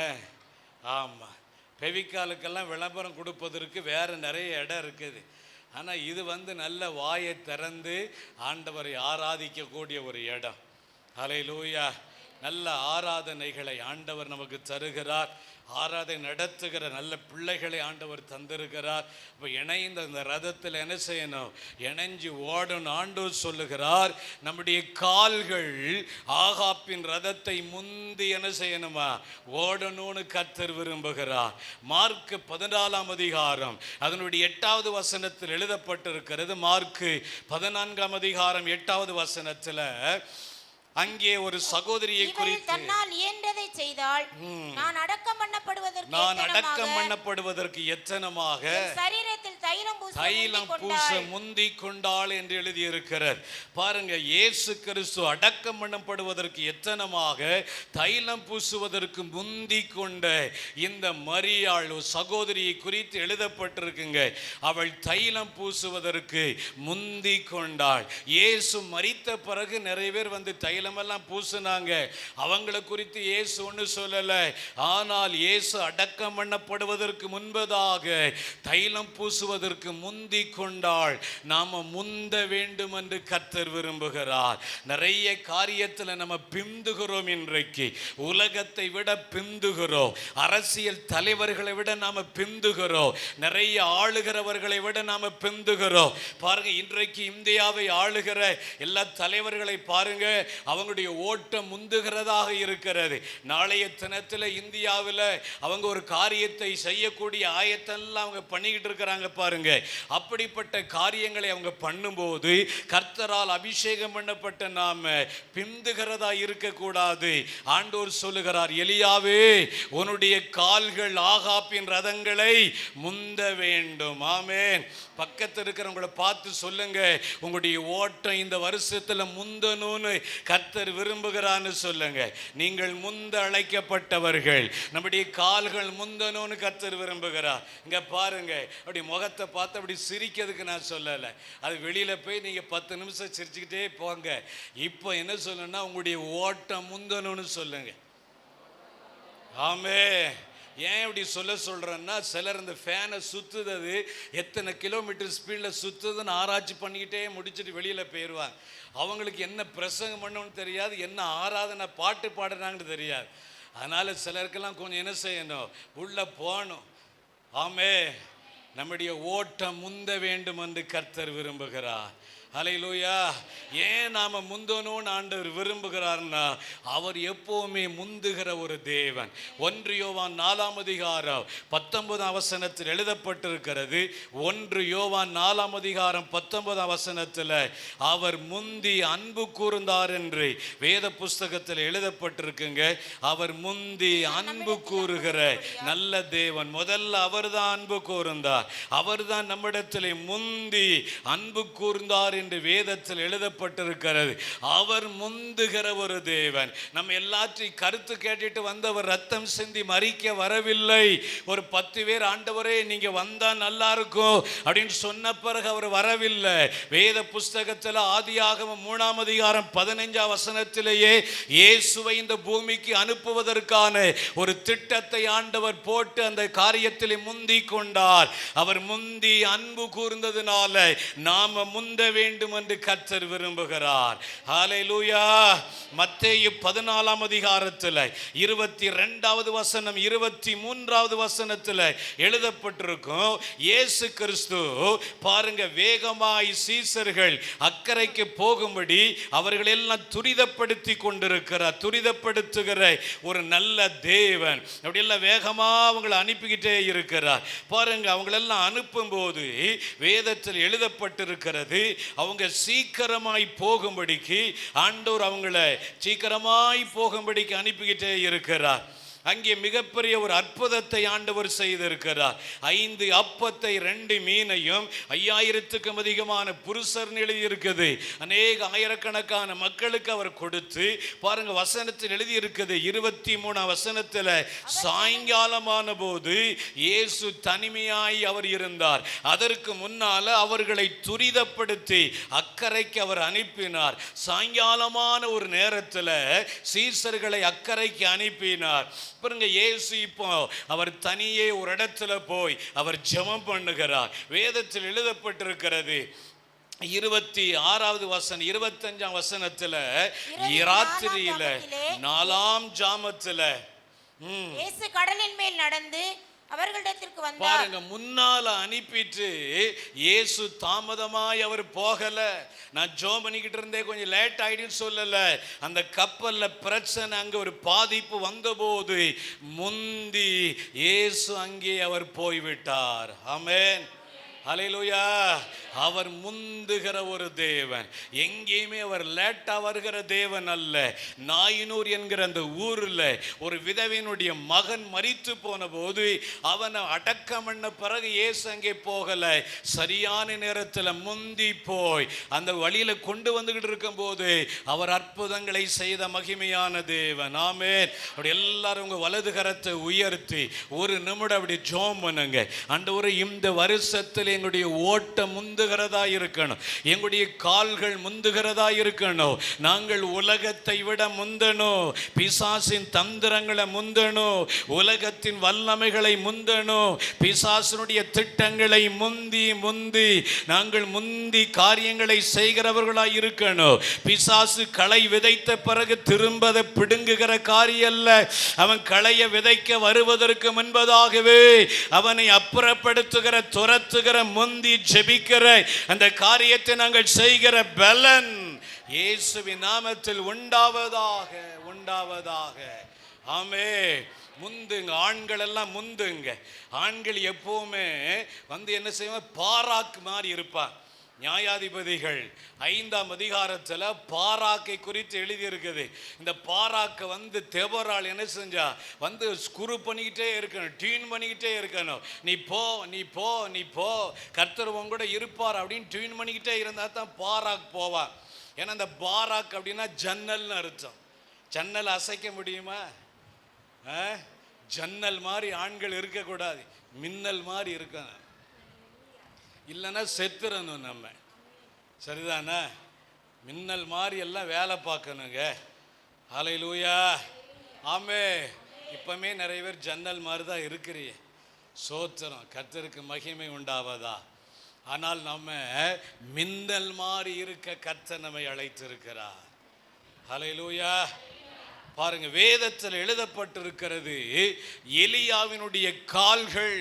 ஆமாம், பெவிக்காலுக்கெல்லாம் விளம்பரம் கொடுப்பதற்கு வேறு நிறைய இடம் இருக்குது. ஆனால் இது நல்ல வாயை திறந்து ஆண்டவரை ஆராதிக்கக்கூடிய ஒரு இடம். ஹல்லேலூயா. நல்ல ஆராதனைகளை ஆண்டவர் நமக்கு தருகிறார். ஆராதனை நடத்துகிற நல்ல பிள்ளைகளை ஆண்டவர் தந்திருக்கிறார். இப்போ இணைந்த இந்த ரதத்தில் என்ன செய்யணும்? இணைஞ்சு ஓடணும். ஆண்டவர் சொல்லுகிறார், நம்முடைய கால்கள் ஆகாப்பின் ரதத்தை முந்தி என்ன செய்யணுமா? ஓடணும்னு கர்த்தர் விரும்புகிறார். மார்க் 14ஆம் அதிகாரம் அதனுடைய 8வது வசனத்தில் எழுதப்பட்டிருக்கிறது. மார்க் 14ஆம் அதிகாரம் 8வது வசனத்தில் அங்கே ஒரு சகோதரியை குறித்து, தன்னால் இயன்றதை செய்தால் நான் அடக்கம் பண்ணப்படுவதற்கு எத்தனமாக சரீரத்தில் தைலம் பூச முந்தி கொண்டாள் என்று எழுதியிருக்கிறார். பாருங்க, இயேசு கிறிஸ்து அடக்கம் பண்ணப்படுவதற்கு எத்தனமாக தைலம் பூசுவதற்கு முந்தி கொண்ட இந்த மரியாள் சகோதரியை குறித்து எழுதப்பட்டிருக்குங்க. அவள் தைலம் பூசுவதற்கு முந்தி கொண்டாள். இயேசு மரித்த பிறகு நிறைய பேர் தைலமெல்லாம் பூசினாங்க. அவங்களை குறித்து இயேசு ஒன்று சொல்லல. ஆனால் இயேசு அடக்கம் பண்ணப்படுவதற்கு முன்பதாக தைலம் பூசுவதற்கு முந்தி கொண்டாள். நாம முந்த வேண்டும் என்று கர்த்தர் விரும்புகிறார். நிறைய காரியத்தில் நம்ம பிந்துகிறோம். இன்றைக்கு உலகத்தை விட பிந்துகிறோம். அரசியல் தலைவர்களை விட நாம பிந்துகிறோம். நிறைய ஆளுகிறவர்களை விட நாம பிந்துகிறோம். பாருங்க, இன்றைக்கு இந்தியாவை ஆளுகிற எல்லா தலைவர்களை பாருங்க, அவங்களுடைய ஓட்டம் முந்துகிறதாக இருக்கிறது. நாளைய தினத்தில் இந்தியாவில் அவங்க ஒரு காரியத்தை செய்யக்கூடிய ஆயத்தெல்லாம் அவங்க பண்ணிக்கிட்டு இருக்கிறாங்க. பாருங்க, அப்படிப்பட்ட காரியங்களை அவங்க பண்ணும்போது கர்த்தரால் அபிஷேகம் பண்ணப்பட்ட நாம பிந்துகிறதா இருக்கக்கூடாது. ஆண்டவர் சொல்லுகிறார், எலியாவே, உன்னுடைய கால்கள் ஆகாப்பின் ரதங்களை முந்த வேண்டும். ஆமென். பக்கத்தில் இருக்கிறவங்களை பார்த்து சொல்லுங்க, உங்களுடைய ஓட்டம் இந்த வருஷத்துல முந்தணும்னு கர்த்தர் விரும்புகிறான்னு சொல்லுங்க. நீங்கள் முந்த அழைக்கப்பட்டவர்கள். நம்முடைய கால்கள் முந்தணும்னு கர்த்தர் விரும்புகிறார். இங்க பாருங்க, அப்படி முகத்தை பார்த்து அப்படி சிரிக்கிறதுக்கு நான் சொல்லலை. அது வெளியில போய் நீங்க 10 நிமிஷம் சிரிச்சுக்கிட்டே போங்க. இப்போ என்ன சொல்லணும்னா, உங்களுடைய ஓட்டம் முந்தணும்னு சொல்லுங்க. ஆமே. ஏன் இப்படி சொல்கிறேன்னா, சிலர் இந்த ஃபேனை சுற்றுறது எத்தனை கிலோமீட்டர் ஸ்பீடில் சுற்றுதுன்னு ஆராய்ச்சி பண்ணிக்கிட்டே முடிச்சுட்டு வெளியில் போயிடுவாங்க. அவங்களுக்கு என்ன பிரசங்கம் பண்ணணும்னு தெரியாது, என்ன ஆராதனை பாட்டு பாடுறாங்கன்னு தெரியாது. அதனால் சிலருக்கெல்லாம் கொஞ்சம் என்ன செய்யணும்? உள்ளே போகணும். ஆமே. நம்முடைய ஓட்டம் முந்த வேண்டும் என்று கர்த்தர் விரும்புகிறார். ஹல்லேலூயா. ஏன் நாம முந்தணும்னு ஆண்டவர் விரும்புகிறார்னா, அவர் எப்பவுமே முந்துகிற ஒரு தேவன். 1 யோவான் 4ஆம் அதிகாரம் 19ஆம் வசனத்தில் எழுதப்பட்டிருக்கிறது. 1 யோவான் 4ஆம் அதிகாரம் 19ஆம் வசனத்தில் அவர் முந்தி அன்பு கூர்ந்தார் என்று வேத புஸ்தகத்தில் எழுதப்பட்டிருக்குங்க. அவர் முந்தி அன்பு கூறுகிற நல்ல தேவன். முதல்ல அவர் தான் அன்பு கூர்ந்தார். அவர் தான் நம்மிடத்தில் முந்தி அன்பு கூர்ந்தார் என்று வேதத்தில் எழுதப்பட்டிருக்கிறது. அவர் முந்துகிற ஒரு தேவன். நம்ம எல்லாத்தையும் கருத்து கேட்டுட்டு வந்தவர் ரத்தம் சிந்தி மரிக்க வரவில்லை. ஒரு 10 பேர் ஆண்டவரே நீங்க வந்தா நல்லா இருக்கும் அப்படின்னு சொன்ன பிறகு அவர் வரவில்லை. வேத புஸ்தகத்தில் ஆதியாகமம் 3ஆம் அதிகாரம் 15ஆம் வசனத்திலேயே இயேசுவை இந்த பூமிக்கு அனுப்புவதற்கான ஒரு திட்டத்தை ஆண்டவர் போட்டு அந்த காரியத்தில் முந்தி கொண்டார். அவர் முந்தி அன்பு கூர்ந்ததுனால நாம முந்த வேண்டும் என்று கர்த்தர் விரும்புகிறார். ஹல்லேலூயா. மத்தேயு 14ஆம் அதிகாரத்தில் 22வது வசனம் 23வது வசனத்தில் எழுதப்பட்டிருக்கும். இயேசு கிறிஸ்து பாருங்க, வேகமாய் சீசர்கள் அக்கறைக்கு போகும்படி அவர்கள் எல்லாம் துரிதப்படுத்தி கொண்டிருக்கிறார். துரிதப்படுத்துகிற ஒரு நல்ல தேவன். அப்படி எல்லாம் வேகமா அவங்களை அனுப்பிக்கிட்டே இருக்கிறார். பாருங்க, அவங்களெல்லாம் அனுப்பும் போது வேதத்தில் எழுதப்பட்டிருக்கிறது, அவங்க சீக்கிரமாய் போகும்படிக்கு ஆண்டவர் அவங்களை சீக்கிரமாய் போகும்படிக்கு அனுப்பிக்கிட்டே இருக்கிறார். அங்கே மிகப்பெரிய ஒரு அற்புதத்தை ஆண்டவர் செய்திருக்கிறார். 5 அப்பத்தை 2 மீனையும் 5000க்கும் அதிகமான புருஷர் எழுதியிருக்குது. அநேக ஆயிரக்கணக்கான மக்களுக்கு அவர் கொடுத்து, பாருங்க வசனத்தில் எழுதி இருக்குது 23ஆம் வசனத்தில், சாயங்காலமான போது இயேசு தனிமையாய் அவர் இருந்தார். அதற்கு முன்னால அவர்களை துரிதப்படுத்தி அக்கறைக்கு அவர் அனுப்பினார். சாயங்காலமான ஒரு நேரத்தில் சீசர்களை அக்கறைக்கு அனுப்பினார். பாருங்க, இயேசு இப்போ அவர் தனியே ஒரு இடத்துல போய் அவர் ஜெபம் பண்ணுகிறார். வேதத்தில் எழுதப்பட்டிருக்கிறது 26வது வசனம் 25ஆம் வசனத்துல, ராத்திரியில 4ஆம் ஜாமத்துல இயேசு கடலின் மேல் நடந்து அவர்களிடத்திற்கு வந்தார். பாருங்க, முன்னால அனுப்பிட்டு இயேசு தாமதமாய் அவர் போகல. நான் ஜெபம் பண்ணிக்கிட்டு இருந்தேன், கொஞ்சம் லேட் ஆயிடுன்னு சொல்லல. அந்த கப்பல்ல பிரச்சனை, அங்க ஒரு பாதிப்பு வந்தபோது முந்தி இயேசு அங்கே அவர் போய்விட்டார். ஆமென், ஹல்லேலூயா. அவர் முந்துகிற ஒரு தேவன், எங்கேயுமே அவர் லேட்டா வருகிற தேவன் அல்ல. நாயினூர் என்கிற அந்த ஊரில் ஒரு விதவையினுடைய மகன் மரித்து போன போது அவனை அடக்கம் பண்ண பிறகு இயேசு அங்கே போகல, சரியான நேரத்தில் முந்தி போய் அந்த வழியில கொண்டு வந்துகிட்டு இருக்கும் போது அவர் அற்புதங்களை செய்த மகிமையான தேவன். ஆமென். அப்படி எல்லாரும் உங்க வலது கரத்தை உயர்த்தி ஒரு நிமிடம் அப்படி ஜெபம் பண்ணுங்க. ஆண்டவரே, இந்த வருஷத்தில் எங்களுடைய ஓட்டம் முந்துகிறதா இருக்கணும், எங்களுடைய கால்கள் முந்துகிறதா இருக்கணும். நாங்கள் உலகத்தை விட முந்தணும், பிசாசின் தந்திரங்களை முந்தணும், உலகத்தின் வல்லமைகளை முந்தணும், பிசாசினுடைய திட்டங்களை முந்தி முந்தி நாங்கள் முந்தி காரியங்களை செய்கிறவர்களாய் இருக்கணும். பிசாசு களை விதைத்த பிறகு திரும்ப அதை பிடுங்குகிற காரியம் அல்ல. அவன் களைய விதைக்க வருவதற்கு முன்பதாகவே அவனை அப்புறப்படுத்துகிற, துரத்துகிற, முந்தி ஜெபிக்கிற அந்த காரியத்தை நாங்கள் செய்கிற பலன் இயேசுவின் நாமத்தில் உண்டாவதாக, உண்டாவதாக. ஆமென். முந்துங்க, ஆண்கள் எல்லாம் முந்துங்க. ஆண்கள் எப்பவுமே என்ன செய்வாங்க, பாராக்கு மாதிரி இருப்பாங்க. நியாயாதிபதிகள் 5ஆம் அதிகாரத்தில் பாராக்கை குறித்து எழுதியிருக்குது. இந்த பாராக்கை தெபொராள் என்ன செஞ்சா, ஸ்குரு பண்ணிக்கிட்டே இருக்கணும், டியூன் பண்ணிக்கிட்டே இருக்கணும். நீ போ, நீ போ, நீ போ, கர்த்தர் உன் கூட இருப்பார் அப்படின்னு டியூன் பண்ணிக்கிட்டே இருந்தால் தான் பாராக் போவான். ஏன்னா அந்த பாராக் அப்படின்னா ஜன்னல்னு அர்த்தம். ஜன்னல் அசைக்க முடியுமா? ஜன்னல் மாதிரி ஆண்கள் இருக்கக்கூடாது, மின்னல் மாதிரி இருக்கணும், இல்லைன்னா செத்துறணும் நம்ம. சரிதானே? மின்னல் மாதிரி எல்லாம் வேலை பார்க்கணுங்க. ஹல்லேலூயா. ஆமென். இப்பமே நிறைய பேர் ஜன்னல் மாதிரி தான் இருக்கிறீங்க. சோத்திரம், கர்த்தருக்கு மகிமை உண்டாவதா. ஆனால் நம்ம மின்னல் மாதிரி இருக்க கர்த்தர் நம்மை அழைத்திருக்கிறார். ஹல்லேலூயா. பாருங்க, வேதத்தில் எழுதப்பட்டிருக்கிறது, எலியாவினுடைய கால்கள்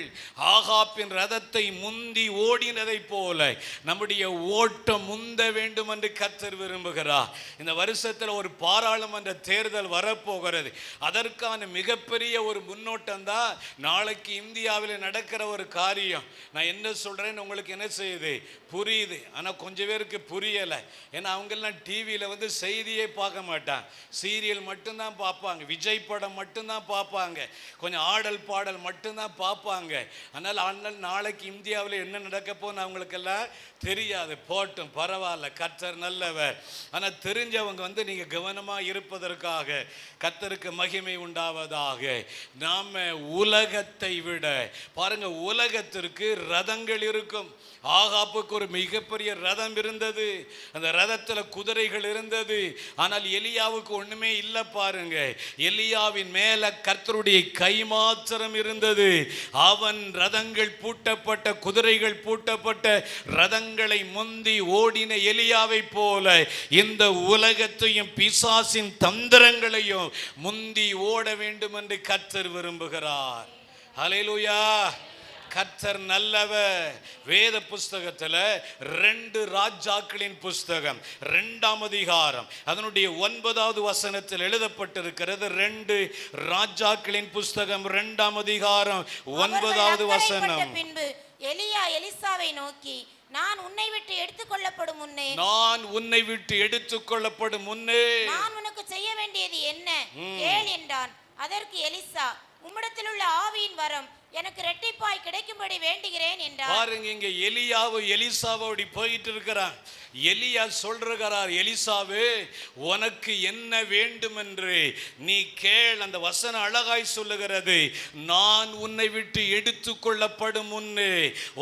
ஆகாப்பின் ரதத்தை முந்தி ஓடினதை போல நம்முடைய ஓட்டம் முந்த வேண்டும் என்று கர்த்தர் விரும்புகிறார். இந்த வருஷத்தில் ஒரு பாராளுமன்ற தேர்தல் வரப்போகிறது. அதற்கான மிகப்பெரிய ஒரு முன்னோட்டம் தான் நாளைக்கு இந்தியாவில் நடக்கிற ஒரு காரியம். நான் என்ன சொல்றேன்னு உங்களுக்கு என்ன செய்யுது, புரியுது. ஆனால் கொஞ்சம் பேருக்கு புரியலை. ஏன்னா அவங்கெல்லாம் டிவியில் செய்தியே பார்க்க மாட்டாங்க, சீரியல் மட்டும்தான் பார்ப்பாங்க, விஜய் படம் மட்டும்தான் பார்ப்பாங்க, கொஞ்சம் ஆடல் பாடல் மட்டும்தான் பார்ப்பாங்க. அதனால் நாளைக்கு இந்தியாவில் என்ன நடக்க போன்னு அவங்களுக்கெல்லாம் தெரியாது. போட்டும், பரவாயில்ல, கர்த்தர் நல்லவர். ஆனால் தெரிஞ்சவங்க நீங்கள் கவனமாக இருப்பதற்காக கர்த்தருக்கு மகிமை உண்டாவதாக. நாம் உலகத்தை விட, பாருங்க, உலகத்திற்கு ரதங்கள் இருக்கும். ஆகாப்புக்கு ஒரு மிகப்பெரிய ரதம் இருந்தது, அந்த ரதத்தில் குதிரைகள் இருந்தது. ஆனால் எலியாவுக்கு ஒண்ணுமே இல்லை. பாருங்க, எலியாவின் மேல கர்த்தருடைய கை மாத்திரம் இருந்தது. அவன் ரதங்கள் பூட்டப்பட்ட, குதிரைகள் பூட்டப்பட்ட ரதங்களை முந்தி ஓடின எலியாவை போல இந்த உலகத்தையும் பிசாசின் தந்திரங்களையும் முந்தி ஓட வேண்டும் என்று கர்த்தர் விரும்புகிறார். ஹல்லேலூயா. கர்த்தர் நல்லவர். வேத புஸ்தகத்தில் 2 ராஜாக்களின் புஸ்தகம் 2ஆம் அதிகாரம் அதனுடைய 9வது வசனத்தில் எழுதப்பட்டிருக்கிறது. 2 ராஜாக்களின் புஸ்தகம் 2ஆம் அதிகாரம் 9வது வசனம். பின்பு எலியா எலிசாவை நோக்கி, நான் உன்னை விட்டு எடுத்துக்கொள்ளப்படும் முன்னே, நான் உன்னை விட்டு எடுத்துக்கொள்ளப்படும் முன்னே நான் உனக்கு செய்ய வேண்டியது என்ன கேள் என்றான். அதற்கு எலிசா, உம்மிடத்தில் உள்ள ஆவியின் வரம் எனக்கு இரட்டிப்பாய் கிடைக்கும்படி வேண்டுகிறேன் என்றார். பாருங்க, இங்க எலிசாவோடி போயிட்டு இருக்கிறான். எலியா சொல்றார், எலிசாவே உனக்கு என்ன வேண்டும் என்று நீ கேள். அந்த வசனம் அழகாய் சொல்லுகிறது, நான் உன்னை விட்டு எடுத்து கொள்ளப்படும் முன்னே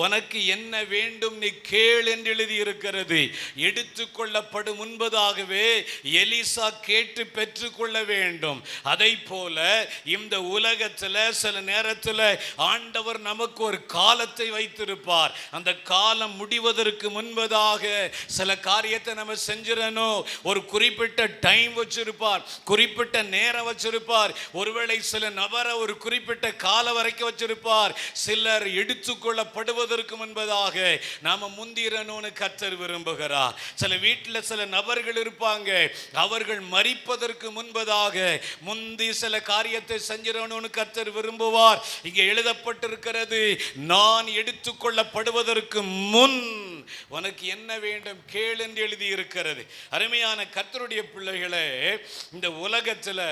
உனக்கு என்ன வேண்டும் நீ கேள் என்று எழுதி இருக்கிறது. எடுத்து கொள்ளப்படும் முன்பதாகவே எலிசா கேட்டு பெற்றுக்கொள்ள வேண்டும். அதை போல இந்த உலகத்தில் சில நேரத்தில் ஆண்டவர் நமக்கு ஒரு காலத்தை வைத்திருப்பார். அந்த காலம் முடிவதற்கு முன்பதாக சில காரியத்தை நம்ம செஞ்சிடணும். ஒரு குறிப்பிட்ட டைம் வச்சிருப்பார், குறிப்பிட்ட நேரம் வச்சிருப்பார். ஒருவேளை சில நபரை ஒரு குறிப்பிட்ட கால வரைக்கும் வச்சிருப்பார். சிலர் எடுத்துக்கொள்ளப்படுவதற்கு முன்பதாக நாம முந்திரணும்னு கர்த்தர் விரும்புகிறார். சில வீட்டில் சில நபர்கள் இருப்பாங்க, அவர்கள் மரிப்பதற்கு முன்பதாக முந்தி சில காரியத்தை செஞ்சிடணும்னு கர்த்தர் விரும்புவார். இங்கே எழுதப்பட்டிருக்கிறது, நான் எடுத்துக்கொள்ளப்படுவதற்கு முன் உனக்கு என்ன வேண்டும் கேள் என்று எழுதி இருக்கிறது. அருமையான கர்த்தருடைய பிள்ளைகளே, இந்த உலகத்தில்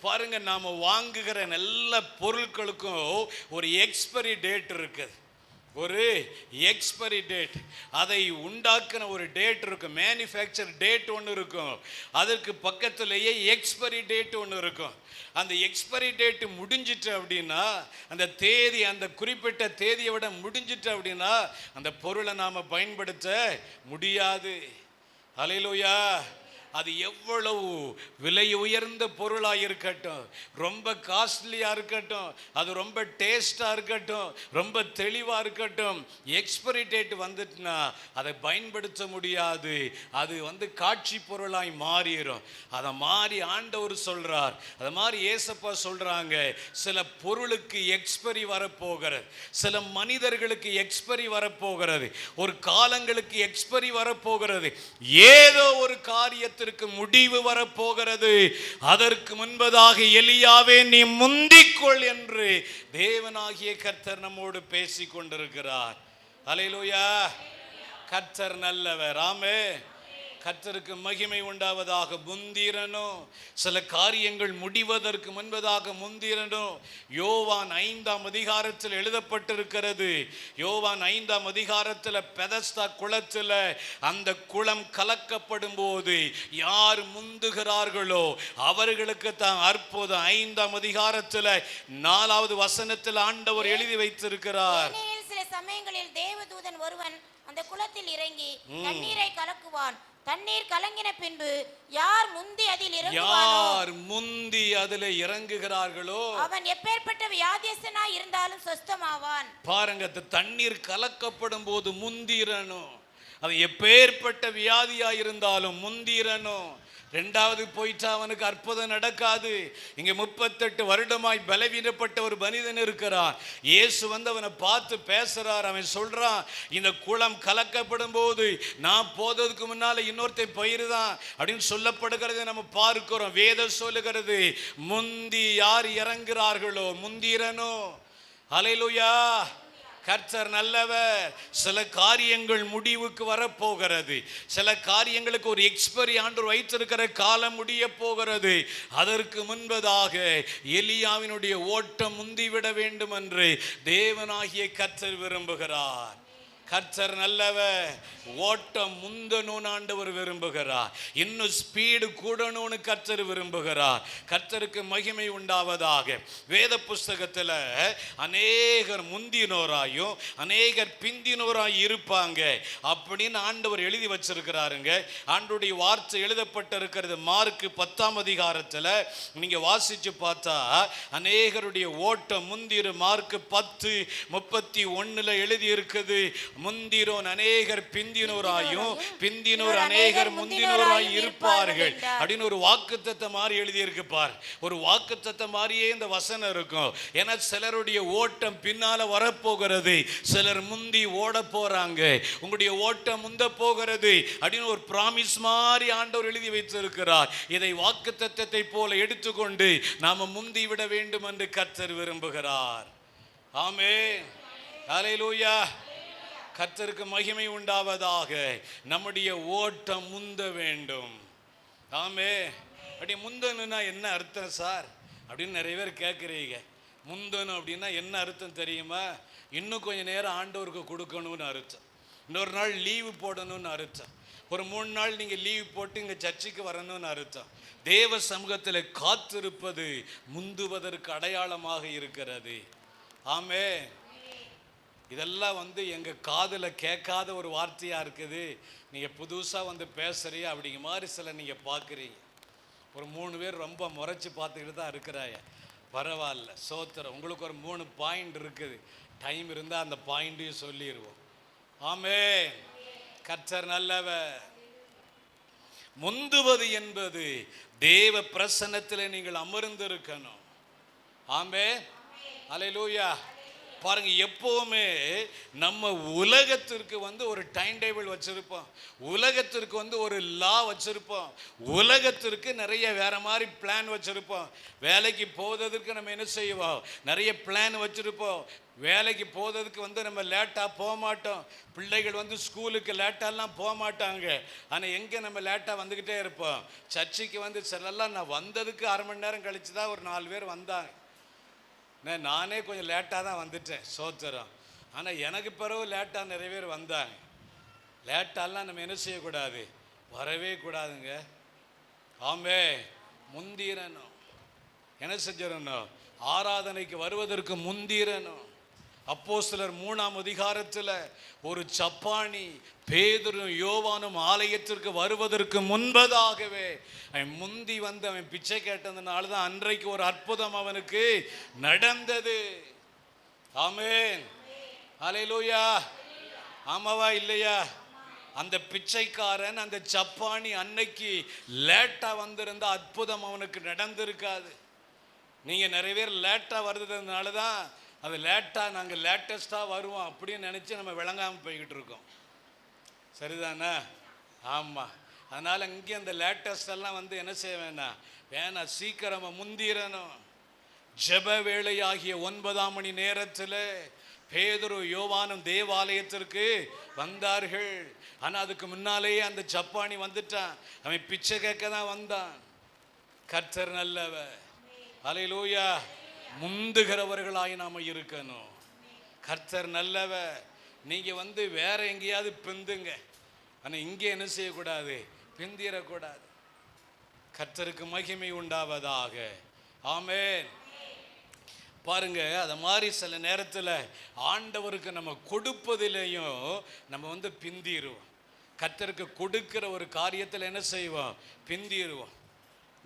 பாருங்க, நாம வாங்குகிற நல்ல பொருட்களுக்கும் ஒரு எக்ஸ்பைரி டேட் இருக்குது. ஒரு எக்ஸ்பைரி டேட், அதை உண்டாக்குன ஒரு டேட் இருக்கும். மேனுஃபேக்சர் டேட் ஒன்று இருக்கும், அதற்கு பக்கத்திலேயே எக்ஸ்பைரி டேட் ஒன்று இருக்கும். அந்த எக்ஸ்பைரி டேட் முடிஞ்சிட்டு அப்படின்னா, அந்த தேதி, அந்த குறிப்பிட்ட தேதியை விட முடிஞ்சிட்டு அப்படின்னா அந்த பொருளை நாம் பயன்படுத்த முடியாது. ஹல்லேலூயா. அது எவ்வளவு விலை உயர்ந்த பொருளாக இருக்கட்டும், ரொம்ப காஸ்ட்லியாக இருக்கட்டும், அது ரொம்ப டேஸ்டாக இருக்கட்டும், ரொம்ப தெளிவாக இருக்கட்டும், எக்ஸ்பைரி டேட் வந்துட்டுனா அதை பயன்படுத்த முடியாது. அது காட்சி பொருளாய் மாறிடும். அதை மாறி ஆண்டவர் சொல்கிறார், அதை மாதிரி ஏசப்பா சொல்கிறாங்க, சில பொருளுக்கு எக்ஸ்பைரி வரப்போகிறது, சில மனிதர்களுக்கு எக்ஸ்பைரி வரப்போகிறது, ஒரு காலங்களுக்கு எக்ஸ்பைரி வரப்போகிறது, ஏதோ ஒரு காரியத்தில் முடிவு வரப்போகிறது. அதற்கு முன்பதாக எலியாவே நீ முந்திக்கொள் என்று தேவனாகிய கர்த்தர் நம்மோடு பேசிக் கொண்டிருக்கிறார். ஹல்லேலூயா. கர்த்தர் நல்லவர். ஆமென். கர்த்தருக்கு மகிமை உண்டாவதாக. முந்திரணும், சில காரியங்கள் முடிவதற்கு முன்பதாக முந்திரணும். யோவான் 5ஆம் அதிகாரத்தில் எழுதப்பட்டிருக்கிறது. யோவான் 5ஆம் அதிகாரத்தில் பெதஸ்தா குளத்தில் அந்த குளம் கலக்கப்படும் போது யார் முந்துகிறார்களோ அவர்களுக்கு தான் அற்புதம். 5ஆம் அதிகாரத்தில் 4வது வசனத்தில் ஆண்டவர் எழுதி வைத்திருக்கிறார். சில சமயங்களில் தேவதூதன் ஒருவன் அந்த குளத்தில் இறங்கி தண்ணீரை கலக்குவான். தண்ணீர் கலங்கின பின்பு யார் முந்தி அதில் இறங்குகிறார்களோ அவன் எப்பேற்பட்ட வியாதியஸ்தனாய் இருந்தாலும் சொஸ்தமாவான். பாருங்க, தண்ணீர் கலக்கப்படும் போது முந்திரணும். அது எப்பேற்பட்ட வியாதியா இருந்தாலும் முந்திரணும். ரெண்டாவது போயிட்டா அவனுக்கு அற்புதம் நடக்காது. இங்க 38 வருடமாய் பலவீனப்பட்ட ஒரு மனிதன் இருக்கிறான். இயேசு அவனை பார்த்து பேசுறார். அவன் சொல்றான், இந்த குளம் கலக்கப்படும் போது நான் போததுக்கு முன்னால இன்னொருத்தன் போயிருதான் அப்படின்னு சொல்லப்படுகிறத நம்ம பார்க்கிறோம். வேதம் சொல்லுகிறது, முந்தி யார் இறங்குகிறார்களோ முந்திரணும். ஹல்லேலூயா. கர்த்தர் நல்லவர். சில காரியங்கள் முடிவுக்கு வரப்போகிறது. சில காரியங்களுக்கு ஒரு எக்ஸ்பைரி ஆண்டவர் வைத்திருக்கிற காலம் முடிய போகிறது. அதற்கு முன்பதாக எலியாவினுடைய ஓட்டம் முந்திவிட வேண்டும் என்று தேவனாகிய கர்த்தர் விரும்புகிறார். கர்த்தர் நல்லவர். ஓட்டம் முந்தணும்னு ஆண்டவர் விரும்புகிறார். இன்னும் ஸ்பீடு கூடணும்னு கர்த்தர் விரும்புகிறார். கர்த்தருக்கு மகிமை உண்டாவதாக. வேத புஸ்தகத்தில் அநேகர் முந்தினோராயும் அநேகர் பிந்தினோராய் இருப்பாங்க அப்படின்னு ஆண்டவர் எழுதி வச்சிருக்கிறாருங்க. ஆண்டவருடைய வார்த்தை எழுதப்பட்டிருக்கிறது. மார்க் 10ஆம் அதிகாரத்தில் நீங்க வாசிச்சு பார்த்தா அநேகருடைய ஓட்டம் முந்திரும். மார்க் 10:31 எழுதி இருக்குது, முந்திரோன் அநேகர் பிந்தினோராயும் பிந்தினோர் அநேகர் முந்தினோராய் இருப்பார்கள் அப்படின்னு ஒரு வாக்குத்தத்தம் மாதிரி எழுதி இருக்கு பார். ஒரு வாக்குத்தத்தம் மாதிரியே இந்த வசனம் இருக்கும். ஏன்னா சிலருடைய ஓட்டம் பின்னால வரப்போகிறது, சிலர் முந்தி ஓட போறாங்க. உங்களுடைய ஓட்டம் முந்த போகிறது அப்படின்னு ஒரு பிராமிஸ் மாதிரி ஆண்டவர் எழுதி வைத்திருக்கிறார். இதை வாக்குத்தத்தத்தை போல எடுத்துக்கொண்டு நாம முந்தி விட வேண்டும் என்று கர்த்தர் விரும்புகிறார். ஆமென். ஹல்லேலூயா. கர்த்தருக்கு மகிமை உண்டாவதாக. நம்முடைய ஓட்டம் முந்த வேண்டும். ஆமென். அப்படி முந்தணும்னா என்ன அர்த்தம் சார் அப்படின்னு நிறைய பேர் கேட்குறீங்க. முந்தணும் அப்படின்னா என்ன அர்த்தம் தெரியுமா? இன்னும் கொஞ்சம் நேரம் ஆண்டவருக்கு கொடுக்கணும்னு அர்த்தம். இன்னொரு நாள் லீவு போடணும்னு அர்த்தம். ஒரு 3 நாள் நீங்கள் லீவ் போட்டு இங்கே சர்ச்சுக்கு வரணும்னு அர்த்தம். தேவ சமூகத்தில் காத்திருப்பது முந்துவதற்கு அடையாளமாக இருக்கிறது. ஆமே. இதெல்லாம் எங்கள் காதில் கேட்காத ஒரு வார்த்தையாக இருக்குது. நீங்கள் புதுசாக பேசுகிறீங்க அப்படிங்கிற மாதிரி சில நீங்கள் பார்க்குறீங்க. ஒரு 3 பேர் ரொம்ப முறைச்சி பார்த்துக்கிட்டு தான் இருக்கிறாய. பரவாயில்ல, சோத்திரம். உங்களுக்கு ஒரு 3 பாயிண்ட் இருக்குது. டைம் இருந்தால் அந்த பாயிண்ட்டையும் சொல்லிடுவோம். ஆமே. கர்த்தர் நல்லவர். முந்துவது என்பது தேவ பிரசன்னத்தில் நீங்கள் அமர்ந்திருக்கணும். ஆமே. அல்லேலூயா. பாருங்க, எப்பவுமே நம்ம உலகத்திற்கு ஒரு டைம் டேபிள் வச்சிருப்போம். உலகத்திற்கு ஒரு லா வச்சிருப்போம். உலகத்திற்கு நிறைய வேற மாதிரி பிளான் வச்சிருப்போம். வேலைக்கு போவதற்கு நம்ம என்ன செய்வோம்? நிறைய பிளான் வச்சிருப்போம். வேலைக்கு போவதற்கு நம்ம லேட்டாக போக மாட்டோம். பிள்ளைகள் ஸ்கூலுக்கு லேட்டாலாம் போக மாட்டாங்க. ஆனால் எங்கே நம்ம லேட்டாக வந்துக்கிட்டே இருப்போம். சர்ச்சுக்கு சிலெல்லாம் நான் வந்ததுக்கு 1/2 மணி நேரம் கழிச்சு தான் ஒரு 4 பேர் வந்தாங்க. நானே கொஞ்சம் லேட்டாக தான் வந்துட்டேன், சோத்திரம். ஆனால் எனக்கு பிறகு லேட்டாக நிறைய பேர் வந்தாங்க. லேட்டாலாம் நம்ம என்ன செய்யக்கூடாது? வரவே கூடாதுங்க. ஆமே. முந்திரணும். என்ன செஞ்சிடணும்? ஆராதனைக்கு வருவதற்கு முந்திரணும். அப்போஸ்தலர் 3ஆம் அதிகாரத்தில் ஒரு சப்பானி பேதுரும் யோவானும் ஆலயத்திற்கு வருவதற்கு முன்பதாகவே அவன் முந்தி அவன் பிச்சை கேட்டதுனால தான் அன்றைக்கு ஒரு அற்புதம் அவனுக்கு நடந்தது. ஆமென். அல்லேலூயா. ஆமாவா இல்லையா? அந்த பிச்சைக்காரன், அந்த சப்பானி அன்னைக்கு லேட்டாக வந்திருந்த அற்புதம் அவனுக்கு நடந்திருக்காது. நீங்கள் நிறைய பேர் லேட்டாக வருதுனால தான் அது லேட்டாக, நாங்கள் லேட்டஸ்ட்டாக வருவோம் அப்படின்னு நினச்சி நம்ம விளங்காமல் போய்கிட்டு இருக்கோம். சரிதானே? ஆமாம். அதனால் இங்கே அந்த லேட்டஸ்டெல்லாம் என்ன செய்ய வேணாம், சீக்கிரமாக முந்திரணும். ஜெப வேளையாகிய 9ஆம் மணி நேரத்தில் பேதுரு யோவானும் தேவாலயத்திற்கு வந்தார்கள். ஆனால் அதுக்கு முன்னாலேயே அந்த சப்பானி வந்துட்டான். அவன் பிச்சை கேட்க தான் வந்தான். கர்த்தர் நல்லவர். அல்லேலூயா. முந்துகிறவர்களாய் நாம் இருக்கணும். கர்த்தர் நல்லவர். நீங்கள் வேற எங்கேயாவது பிந்துங்க, ஆனால் இங்கே என்ன செய்யக்கூடாது? பிந்திரக்கூடாது. கர்த்தருக்கு மகிமை உண்டாவதாக. ஆமென். பாருங்க, அதை மாதிரி சில நேரத்தில் ஆண்டவருக்கு நம்ம கொடுப்பதிலேயும் நம்ம பிந்திடுவோம். கர்த்தருக்கு கொடுக்கிற ஒரு காரியத்தில் என்ன செய்வோம்? பிந்திடுவோம்.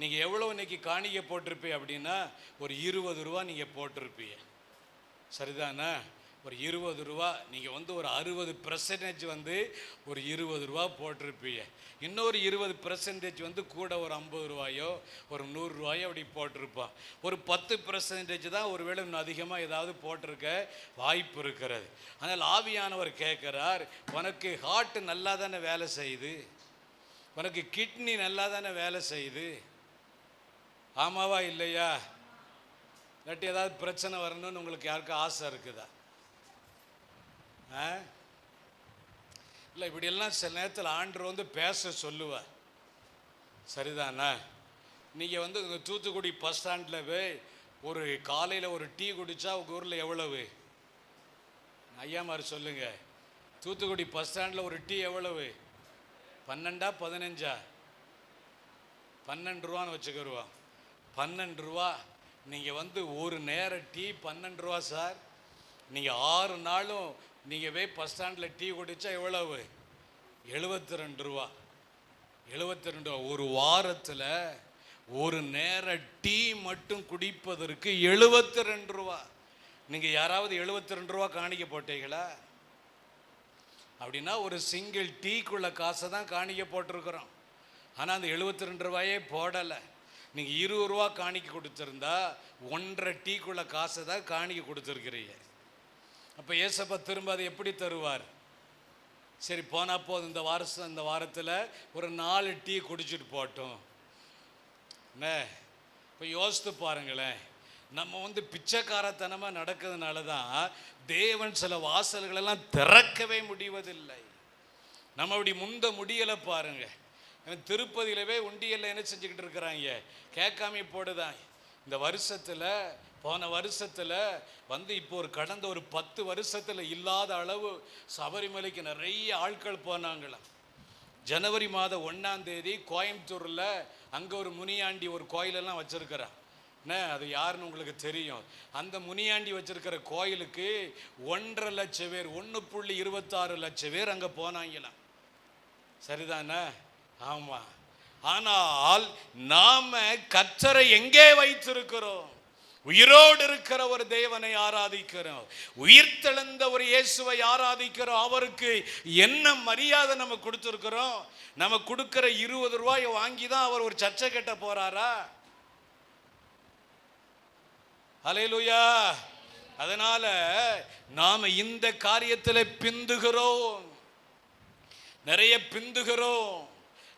நீங்கள் எவ்வளோ இன்னைக்கு காணிக்கை போட்டிருப்பீங்க அப்படின்னா ஒரு 20 ரூபா நீங்கள் போட்டிருப்பீங்க. சரிதானே? ஒரு 20 ரூபா. நீங்கள் ஒரு 60% ஒரு 20 ரூபா போட்டிருப்பீங்க. இன்னொரு 20% கூட ஒரு 50 ரூபாயோ ஒரு 100 ரூபாயோ அப்படி போட்டிருப்பான். ஒரு 10% தான் ஒருவேளை இன்னும் அதிகமாக ஏதாவது போட்டிருக்க வாய்ப்பு இருக்கிறது. ஆனால் ஆவியானவர் கேட்குறார், உனக்கு ஹார்ட் நல்லா தானே வேலை செய்யுது, உனக்கு கிட்னி நல்லா தானே வேலை செய்யுது. ஆமாவா இல்லையா? இல்லாட்டி ஏதாவது பிரச்சனை வரணும்னு உங்களுக்கு யாருக்கும் ஆசை இருக்குதா? இல்லை, இப்படியெல்லாம் சில நேரத்தில் ஆண்டவர் பேச சொல்லுவார். சரிதானா? நீங்கள் தூத்துக்குடி பஸ் ஸ்டாண்டில் போய் ஒரு காலையில் ஒரு டீ குடித்தா உங்கள் ஊரில் எவ்வளவு? ஐயா மாதிரி சொல்லுங்கள். தூத்துக்குடி பஸ் ஸ்டாண்டில் ஒரு டீ எவ்வளவு? 12 15? 12 ரூபான்னு வச்சுக்கிடுவோம். 12 ரூபா. நீங்கள் ஒரு நேர டீ 12 ரூபா சார். நீங்கள் 6 நாளும் நீங்கள் போய் பஸ் ஸ்டாண்டில் டீ குடித்தா எவ்வளவு? 72 ரூபா. 72 ரூபா. ஒரு வாரத்தில் ஒரு நேர டீ மட்டும் குடிப்பதற்கு 72 ரூபா. நீங்கள் யாராவது 72 ரூபா காணிக்க போட்டீங்களா? அப்படின்னா ஒரு சிங்கிள் டீக்குள்ள காசை தான் காணிக்க போட்டிருக்கிறோம். ஆனால் அந்த 72 ரூபாயே போடலை. நீங்கள் 20 ரூபா காணிக்க கொடுத்துருந்தா 1.5 டீக்குள்ள காசை தான் காணிக்க கொடுத்துருக்கிறீங்க. அப்போ ஏசப்பா திரும்ப அதை எப்படி தருவார்? சரி, போனால் போதும், இந்த வாரத்தில் ஒரு 4 டீ குடிச்சிட்டு போட்டோம். என்ன இப்போ யோசித்து பாருங்களேன். நம்ம பிச்சைக்காரத்தனமாக நடக்கிறதுனால தான் தேவன் சில வாசல்களெல்லாம் திறக்கவே முடிவதில்லை. நம்ம அப்படி முந்த முடியலை பாருங்க. திருப்பதியிலவே உண்டியல்ல என்ன செஞ்சுக்கிட்டு இருக்கிறாங்க? கேட்காம போடுதான். இந்த வருஷத்தில் போன வருஷத்துல இப்போ கடந்த ஒரு 10 வருஷத்துல இல்லாத அளவு சபரிமலைக்கு நிறைய ஆட்கள் போனாங்களாம். ஜனவரி மாதம் 1ஆம் தேதி கோயம்புத்தூர்ல அங்க ஒரு முனியாண்டி ஒரு கோயிலெல்லாம் வச்சிருக்கிறான். அது யாருன்னு உங்களுக்கு தெரியும். அந்த முனியாண்டி வச்சிருக்கிற கோயிலுக்கு 1.5 லட்சம் பேர், 1.26 லட்சம் பேர் அங்க போனாங்களாம். சரிதானே? ஆமா. ஆனால் நாம கர்த்தரை எங்கே வைத்திருக்கிறோம்? உயிரோடு இருக்கிற ஒரு தேவனை ஆராதிக்கிறோம், உயிர்த்தெழுந்த ஒரு இயேசுவை ஆராதிக்கிறோம். அவருக்கு என்ன மரியாதை நம்ம கொடுத்திருக்கிறோம்? நம்ம கொடுக்கிற 20 ரூபாயை வாங்கி தான் அவர் ஒரு சர்ச்சை கட்ட போறாரா? ஹல்லேலூயா. அதனால நாம இந்த காரியத்தில் பிந்துகிறோம், நிறைய பிந்துகிறோம்.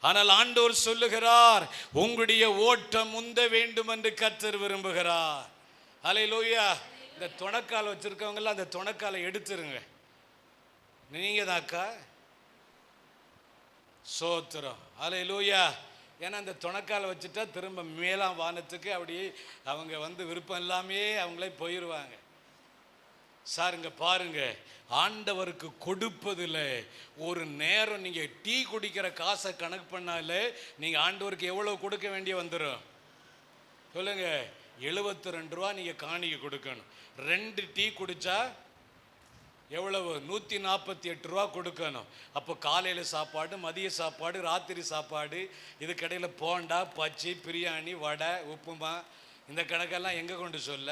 ஆனால் ஆண்டவர் சொல்லுகிறார், உங்களுடைய ஓட்டம் முந்த வேண்டும் என்று கர்த்தர் விரும்புகிறார். ஹல்லேலூயா. இந்த துணக்கால் வச்சிருக்கவங்க அந்த துணக்காலை எடுத்துருங்க. நீங்க தாக்கா சோத்திரம். ஹல்லேலூயா. ஏன்னா அந்த துணக்காலை வச்சுட்டா திரும்ப மேலாம் வானத்துக்கு அப்படி அவங்க விருப்பம் எல்லாமே அவங்களே போயிடுவாங்க. சார் இங்க பாருங்க, ஆண்டவருக்கு கொடுப்பதில் ஒரு நேரம் நீங்க டீ குடிக்கிற காசை கணக்கு பண்ணாலே நீங்க ஆண்டவருக்கு எவ்வளவு கொடுக்க வேண்டிய வந்துடும் சொல்லுங்க? 72 ரூபா நீங்க காணிக்கை கொடுக்கணும். 2 டீ குடிச்சா எவ்வளவு? 148 ரூபா கொடுக்கணும். அப்போ காலையில் சாப்பாடு, மதிய சாப்பாடு, ராத்திரி சாப்பாடு, இதுக்கடையில் போண்டா, பச்சி, பிரியாணி, வடை, உப்புமா, இந்த கணக்கெல்லாம் எங்கே கொண்டு சொல்ல?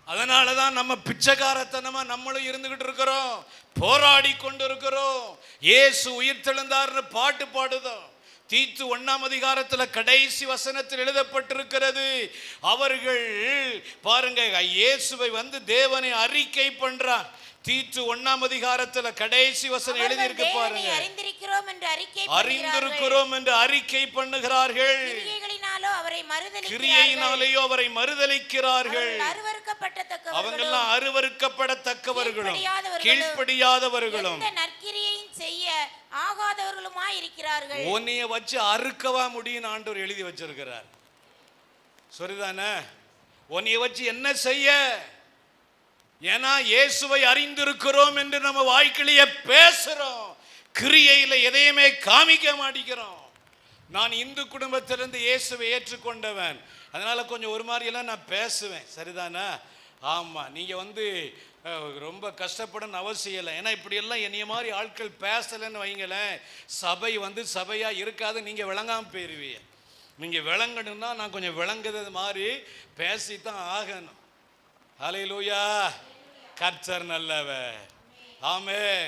அதனால தான் நம்ம பிச்சைக்காரத்தனமா நம்மளும் இருந்துகிட்டு இருக்கிறோம், போராடி கொண்டு இருக்கிறோம். இயேசு உயிர்த்தெழுந்தார்னு பாட்டு பாடுதோம். தீத்து 1ஆம் அதிகாரத்தில் கடைசி வசனத்தில் எழுதப்பட்டிருக்கிறது, அவர்கள் பாருங்க இயேசுவை தேவனை அறிக்கை பண்றான். தீத்து 1ஆம் அதிகாரத்தில் கடைசி வசனம் எழுதி இருக்கு பாருங்க, அறிந்திருக்கிறோம் என்று அறிக்கை பண்ணுகிறார்கள், கிரியையினாலேயோ அவரை மறுதலிக்கிறார்கள். அவங்கெல்லாம் அருவருக்கப்படத்தக்கவர்களும் கீழ்ப்படியாதவர்களும் செய்ய ஆகாதவர்களுமாய் இருக்கிறார்கள். உன்னைய வச்சு அறுக்கவா முடியும் ஆண்டவர் எழுதி வச்சிருக்கிறார். சரிதானே? உன்னைய வச்சு என்ன செய்ய? ஏன்னா இயேசுவை அறிந்திருக்கிறோம் என்று நம்ம வாய்க்கிலேயே பேசுறோம், கிரியையில எதையுமே காமிக்க மாட்டேங்கிறோம். நான் இந்து குடும்பத்திலிருந்து இயேசுவை ஏற்றுக்கொண்டவன், அதனால கொஞ்சம் ஒரு மாதிரி எல்லாம் நான் பேசுவேன். சரிதானே? ஆமா. நீங்க ரொம்ப கஷ்டப்படணும்னு அவசியம் இல்லை. ஏன்னா இப்படியெல்லாம் என்னைய மாதிரி ஆட்கள் பேசலைன்னு வைங்களேன், சபை சபையா இருக்காது, நீங்க விளங்காம போயிருவீங்க. நீங்க விளங்கணும்னா நான் கொஞ்சம் விளங்குறது மாதிரி பேசித்தான் ஆகணும். ஹல்லேலூயா. கர்த்தர் நல்லவர். ஆமென்.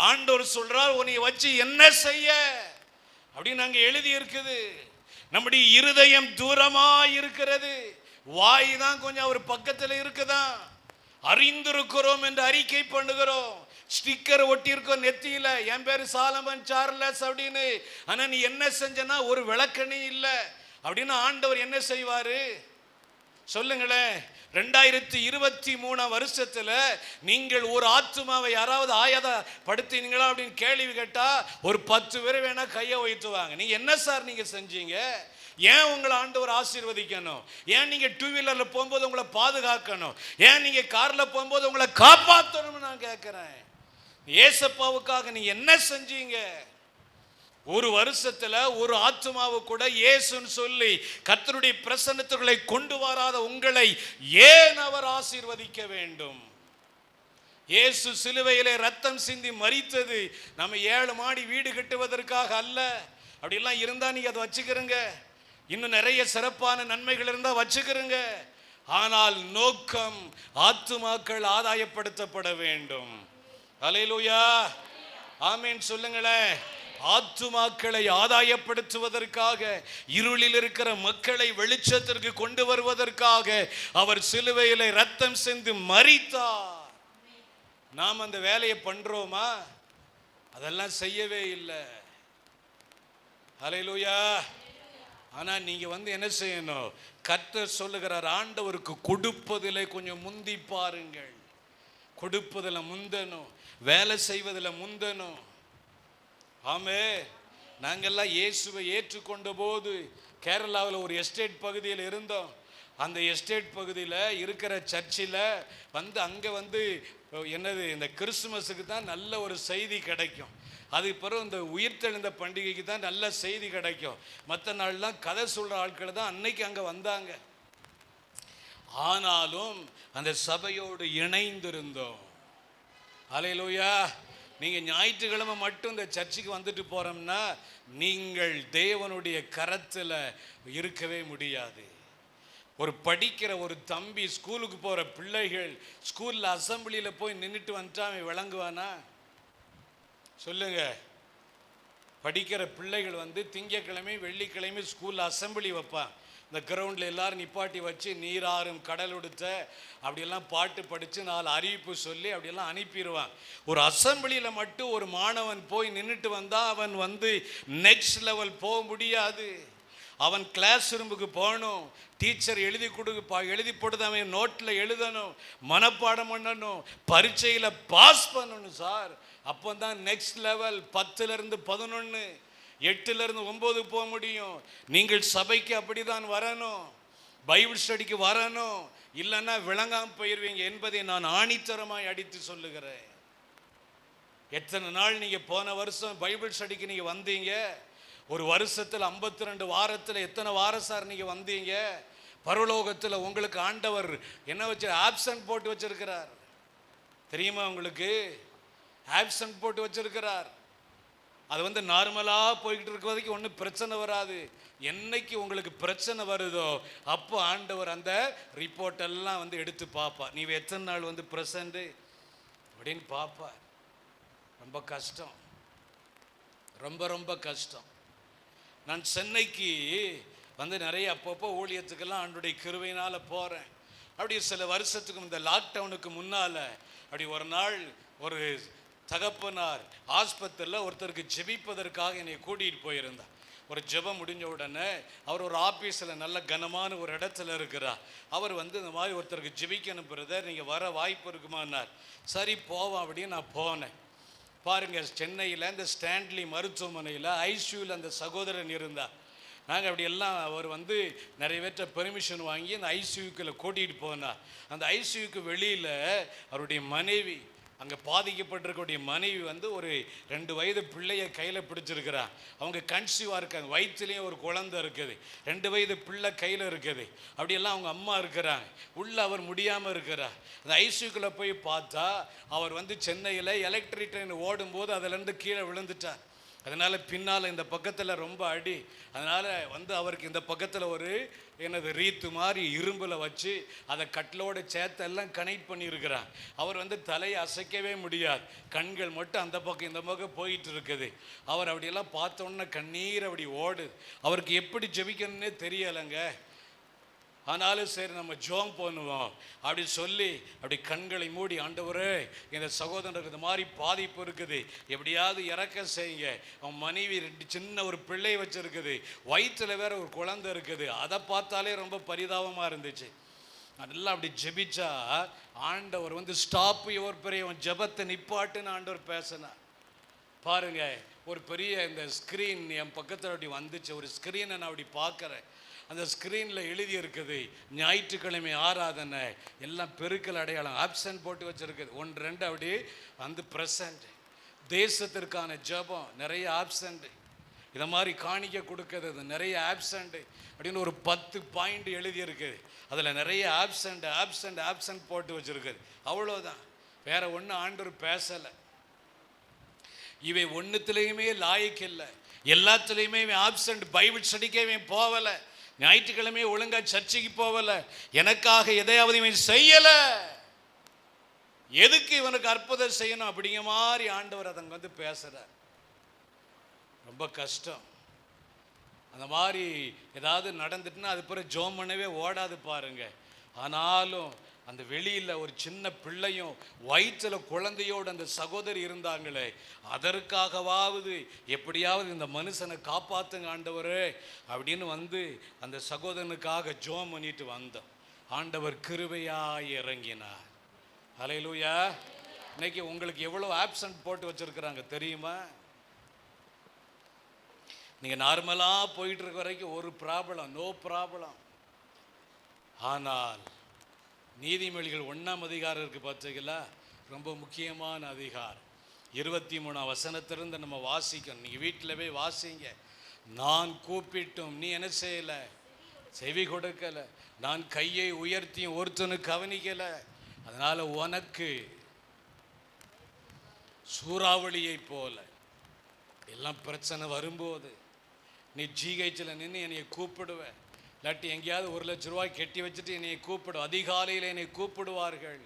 ஆண்டவர் சொல்றார், உன்னை வச்சு என்ன செய்ய அப்படின்னு அங்க எழுதி இருக்குது. நம்முடைய இருதயம் தூரமா இருக்கிறது, வாய் தான் கொஞ்சம் அவர் பக்கத்தில் இருக்குதான். அறிந்திருக்கிறோம் என்று அறிக்கை பண்ணுகிறோம், ஸ்டிக்கர் ஒட்டி இருக்கோம் நெத்தியில, என் பேரு சாலமன் சார்லஸ் அப்படின்னு. ஆனா நீ என்ன செஞ்சனா ஒரு விளக்கணி இல்லை அப்படின்னு ஆண்டவர் என்ன செய்வாரு சொல்லுங்களேன்? 2023 வருஷத்துல நீங்கள் ஒரு ஆத்துமாவை யாராவது ஆயத்தப்படுத்தினீங்களா அப்படின்னு கேள்வி கேட்டா ஒரு 10 பேர் வேணா கையை வைத்துவாங்க. நீங்க என்ன சார் நீங்க செஞ்சீங்க? ஏன் உங்களை ஆண்டவர் ஆசீர்வதிக்கணும்? ஏன் நீங்க 2 வீலர்ல போகும்போது உங்களை பாதுகாக்கணும்? ஏன் நீங்க கார்ல போகும்போது உங்களை காப்பாற்றணும்னு நான் கேட்கிறேன். ஏசப்பாவுக்காக நீங்க என்ன செஞ்சீங்க? ஒரு வருஷத்துல ஒரு ஆத்துமாவு கூட இயேசுன்னு சொல்லி கர்த்தருடைய பிரசன்னத்துகளை கொண்டு வராத உங்களை ஏன் அவர் ஆசீர்வதிக்க வேண்டும்? இயேசு சிலுவையிலே ரத்தம் சிந்தி மரித்தது நம்ம 7 மாடி வீடு கட்டுவதற்காக அல்ல. அப்படிலாம் இருந்தா நீங்க அதை வச்சுக்கிறங்க, இன்னும் நிறைய சிறப்பான நன்மைகள் இருந்தா வச்சுக்கிறங்க. ஆனால் நோக்கம் ஆத்துமாக்கள் ஆதாயப்படுத்தப்பட வேண்டும். ஹல்லேலூயா. ஆமென் சொல்லுங்களேன். ஆத்துமாக்களை ஆதாயப்படுத்துவதற்காக, இருளில் இருக்கிற மக்களை வெளிச்சத்திற்கு கொண்டு வருவதற்காக அவர் சிலுவையிலே ரத்தம் சிந்தி மரித்தார். நாம் அந்த வேலையை பண்றோமா? அதெல்லாம் செய்யவே இல்லை. ஹல்லேலூயா. ஆனா நீங்க என்ன செய்யணும்? கர்த்தர் சொல்லுகிறார், ஆண்டவருக்கு கொடுப்பதிலே கொஞ்சம் முந்தி பாருங்கள். கொடுப்பதில் முந்தணும், வேலை செய்வதில் முந்தணும். ஆமே. நாங்கெல்லாம் இயேசுவை ஏற்றுக்கொண்ட போது கேரளாவில் ஒரு எஸ்டேட் பகுதியில் இருந்தோம். அந்த எஸ்டேட் பகுதியில் இருக்கிற சர்ச்சில் வந்து அங்கே வந்து என்னது இந்த கிறிஸ்துமஸுக்கு தான் நல்ல ஒரு செய்தி கிடைக்கும். அதுக்கு பிறகு இந்த உயிர்த்தெழுந்த பண்டிகைக்கு தான் நல்ல செய்தி கிடைக்கும். மற்ற நாள்லாம் கதை சொல்கிற ஆட்கள் தான் அன்னைக்கு அங்கே வந்தாங்க. ஆனாலும் அந்த சபையோடு இணைந்திருந்தோம். அல்லேலூயா. நீங்கள் ஞாயிற்றுக்கிழமை மட்டும் இந்த சர்ச்சுக்கு வந்துட்டு போகிறோம்னா நீங்கள் தேவனுடைய கரத்தில் இருக்கவே முடியாது. ஒரு படிக்கிற ஒரு தம்பி, ஸ்கூலுக்கு போகிற பிள்ளைகள் ஸ்கூலில் அசம்பிளியில் போய் நின்றுட்டு வந்துட்டா அவன் விளங்குவானா? சொல்லுங்க. படிக்கிற பிள்ளைகள் வந்து திங்கக்கிழமை வெள்ளிக்கிழமை ஸ்கூலில் அசம்பிளி வைப்பான். இந்த கிரவுண்டில் எல்லாரும் நிப்பாட்டி வச்சு நீராறும் கடல் உடுத்த அப்படியெல்லாம் பாட்டு படித்து 4 அறிவிப்பு சொல்லி அப்படியெல்லாம் அனுப்பிடுவான். ஒரு அசம்பிளியில் மட்டும் ஒரு மாணவன் போய் நின்றுட்டு வந்தால் அவன் வந்து நெக்ஸ்ட் லெவல் போக முடியாது. அவன் கிளாஸ் ரூமுக்கு போகணும், டீச்சர் எழுதி போடுது, அவன் நோட்டில் எழுதணும், மனப்பாடம் பண்ணணும், பரீட்சையில் பாஸ் பண்ணணும் சார். அப்போ தான் நெக்ஸ்ட் லெவல். 10லேருந்து 11, 8லேருந்து 9 போக முடியும். நீங்கள் சபைக்கு அப்படி தான் வரணும், பைபிள் ஸ்டடிக்கு வரணும், இல்லைன்னா விளங்காமல் போயிடுவீங்க என்பதை நான் ஆணித்தரமாய் அடித்து சொல்லுகிறேன். எத்தனை நாள் நீங்கள் போன வருஷம் பைபிள் ஸ்டடிக்கு நீங்கள் வந்தீங்க? ஒரு வருஷத்தில் 52 வாரத்தில் எத்தனை வாரம் சார் நீங்கள் வந்தீங்க? பரலோகத்தில் உங்களுக்கு ஆண்டவர் என்ன வச்சு ஆப்சன்ட் போட்டு வச்சிருக்கிறார் தெரியுமா? உங்களுக்கு ஆப்சன்ட் போட்டு வச்சிருக்கிறார். அது வந்து நார்மலாக போய்கிட்டு இருக்க வரைக்கும் ஒன்றும் பிரச்சனை வராது. என்னைக்கு உங்களுக்கு பிரச்சனை வருதோ அப்போ ஆண்டவர் அந்த ரிப்போர்ட்டெல்லாம் வந்து எடுத்து பார்ப்பா. நீ எத்தனை நாள் வந்து ப்ரெசண்ட்டு அப்படின்னு பார்ப்பா. ரொம்ப கஷ்டம், ரொம்ப ரொம்ப கஷ்டம். நான் சென்னைக்கு வந்து நிறைய அப்பப்போ ஊழியத்துக்கெல்லாம் ஆண்டுடைய கிருபையினால் போகிறேன். அப்படி சில வருஷத்துக்கு இந்த லாக்டவுனுக்கு முன்னால் அப்படி ஒரு நாள் ஒரு தகப்பனார் ஆஸ்பத்திரியில் ஒருத்தருக்கு ஜெபிப்பதற்காக என்னை கூட்டிகிட்டு போயிருந்தார். ஒரு ஜெபம் முடிஞ்ச உடனே அவர் ஒரு ஆஃபீஸில் நல்ல கனமான ஒரு இடத்துல இருக்கிறார். அவர் வந்து இந்த மாதிரி ஒருத்தருக்கு ஜெபிக்கணும் பிரதர், நீங்கள் வர வாய்ப்பு இருக்குமான்னார். சரி போவோம் அப்படின்னு நான் போனேன். பாருங்கள், சென்னையில் இந்த ஸ்டான்லி மருத்துவமனையில் ஐசியூவில் அந்த சகோதரன் இருந்தார். நாங்கள் அப்படியெல்லாம் அவர் வந்து நிறைய பேர்ட்ட பெர்மிஷன் வாங்கி அந்த ஐசியூக்குள்ளே கூட்டிகிட்டு போனார். அந்த ஐசியூக்கு வெளியில் அவருடைய மனைவி, அங்கே பாதிக்கப்பட்டிருக்கக்கூடிய மனைவி வந்து ஒரு 2 வயது பிள்ளையை கையில் பிடிச்சிருக்கிறான். அவங்க கன்சீவாக இருக்காங்க, வயிற்றுலேயும் ஒரு குழந்தை இருக்குது, 2 வயது பிள்ளை கையில் இருக்குது. அப்படியெல்லாம் அவங்க அம்மா இருக்கிறாங்க. உள்ளே அவர் முடியாமல் இருக்கிறார். அந்த ஐசியூக்குள்ளே போய் பார்த்தா அவர் வந்து சென்னையில் எலக்ட்ரிக் ட்ரெயின் ஓடும்போது அதிலேருந்து கீழே விழுந்துட்டார். அதனால் பின்னால் இந்த பக்கத்தில் ரொம்ப அடி. அதனால் வந்து அவருக்கு இந்த பக்கத்தில் ஒரு ரீத்து மாதிரி இரும்பில் வச்சு அதை கட்டிலோட சேத்தெல்லாம் கனெக்ட் பண்ணியிருக்கிறான். அவர் வந்து தலையை அசைக்கவே முடியாது, கண்கள் மட்டும் அந்த பக்கம் இந்த பக்கம் போயிட்டு இருக்குது. அவர் அப்படியெல்லாம் பார்த்தோன்னே கண்ணீர் அப்படி ஓடுது. அவருக்கு எப்படி ஜெபிக்கணுன்னே தெரியலைங்க. ஆனாலும் சரி நம்ம ஜோம் பண்ணுவோம் அப்படி சொல்லி அப்படி கண்களை மூடி, ஆண்டவரே இந்த சகோதரனுக்கு இந்த மாதிரி பாதிப்பு இருக்குது, எப்படியாவது இறக்க செய்யுங்க. அவன் மனைவி 2 சின்ன ஒரு பிள்ளை வச்சுருக்குது, வயிற்றில் வேற ஒரு குழந்தை இருக்குது. அதை பார்த்தாலே ரொம்ப பரிதாபமாக இருந்துச்சு. அதெல்லாம் அப்படி ஜெபிச்சா ஆண்டவர் வந்து ஸ்டாப் யுவர் ப்ரேயர், அவன் ஜெபத்தை நிப்பாட்டுன்னு ஆண்டவர் பேசினார். பாருங்க, ஒரு பெரிய இந்த ஸ்க்ரீன் என் பக்கத்தில் அப்படி வந்துச்சு. ஒரு ஸ்க்ரீனை நான் அப்படி பார்க்குறேன். அந்த ஸ்க்ரீனில் எழுதி இருக்குது ஞாயிற்றுக்கிழமை ஆராதனை, எல்லாம் பெருக்கல் அடையாளம் ஆப்சன்ட் போட்டு வச்சுருக்குது. 1 2 அப்படி வந்து ப்ரெசண்ட். தேசத்திற்கான ஜெபம் நிறைய ஆப்சண்ட்டு. இதை மாதிரி காணிக்க கொடுக்கறது நிறைய ஆப்சண்ட்டு அப்படின்னு ஒரு 10 பாயிண்ட் எழுதியிருக்குது. அதில் நிறைய ஆப்சண்ட் போட்டு வச்சுருக்குது. அவ்வளோதான், வேற ஒன்றும் ஆண்டவர் பேசலை. இவை ஒன்றுத்துலேயுமே லாய்க்கு இல்லை, எல்லாத்துலேயுமே இவன் ஆப்சண்ட். பைபிள் ஸ்டடிக்கே இவன் போகலை, ஞாயிற்றுக்கிழமையே ஒழுங்கா சர்ச்சைக்கு போகலை, எனக்காக எதையாவது இவன் செய்யலை, எதுக்கு இவனுக்கு அற்புதம் செய்யணும் அப்படிங்கிற மாதிரி ஆண்டவர் அதை வந்து பேசுகிறார். ரொம்ப கஷ்டம். அந்த மாதிரி ஏதாவது நடந்துட்டுன்னா அது பிறகு ஜோம் பண்ணவே ஓடாது பாருங்க. ஆனாலும் அந்த வெளியில் ஒரு சின்ன பிள்ளையும் வயிற்றில் குழந்தையோடு அந்த சகோதரி இருந்தாங்களே, அதற்காகவாவது எப்படியாவது இந்த மனுஷனை காப்பாற்றுங்க ஆண்டவரே அப்படின்னு வந்து அந்த சகோதரனுக்காக ஜோம் பண்ணிட்டு வந்தோம். ஆண்டவர் கிருபையாய் இறங்கினார். ஹல்லேலூயா. இன்னைக்கு உங்களுக்கு எவ்வளோ ஆப்சண்ட் போட்டு வச்சிருக்கிறாங்க தெரியுமா? நீங்கள் நார்மலாக போயிட்டு இருக்க வரைக்கும் ஒரு ப்ராப்ளம், நோ ப்ராப்ளம். ஆனால் நீதிமொழிகள் 1ஆம் அதிகாரம் இருக்குது பார்த்தீங்களா, ரொம்ப முக்கியமான அதிகாரம். 23ஆம் வசனத்திலிருந்து நம்ம வாசிக்கணும். நீங்கள் வீட்டில் போய் வாசிங்க. நான் கூப்பிட்டும் நீ என்ன செய்யலை, செவி கொடுக்கலை. நான் கையை உயர்த்தியும் ஒருத்தனுக்கு கவனிக்கலை. அதனால் உனக்கு சூறாவளியை போல எல்லாம் பிரச்சனை வரும்போது நீ ஜிஹெச்சில் நின்று என்னை கூப்பிடுவேன். இல்லாட்டி எங்கேயாவது 1 லட்ச ரூபாய் கெட்டி வச்சுட்டு என்னை கூப்பிடும். அதிகாலையில் என்னை கூப்பிடுவார்கள்,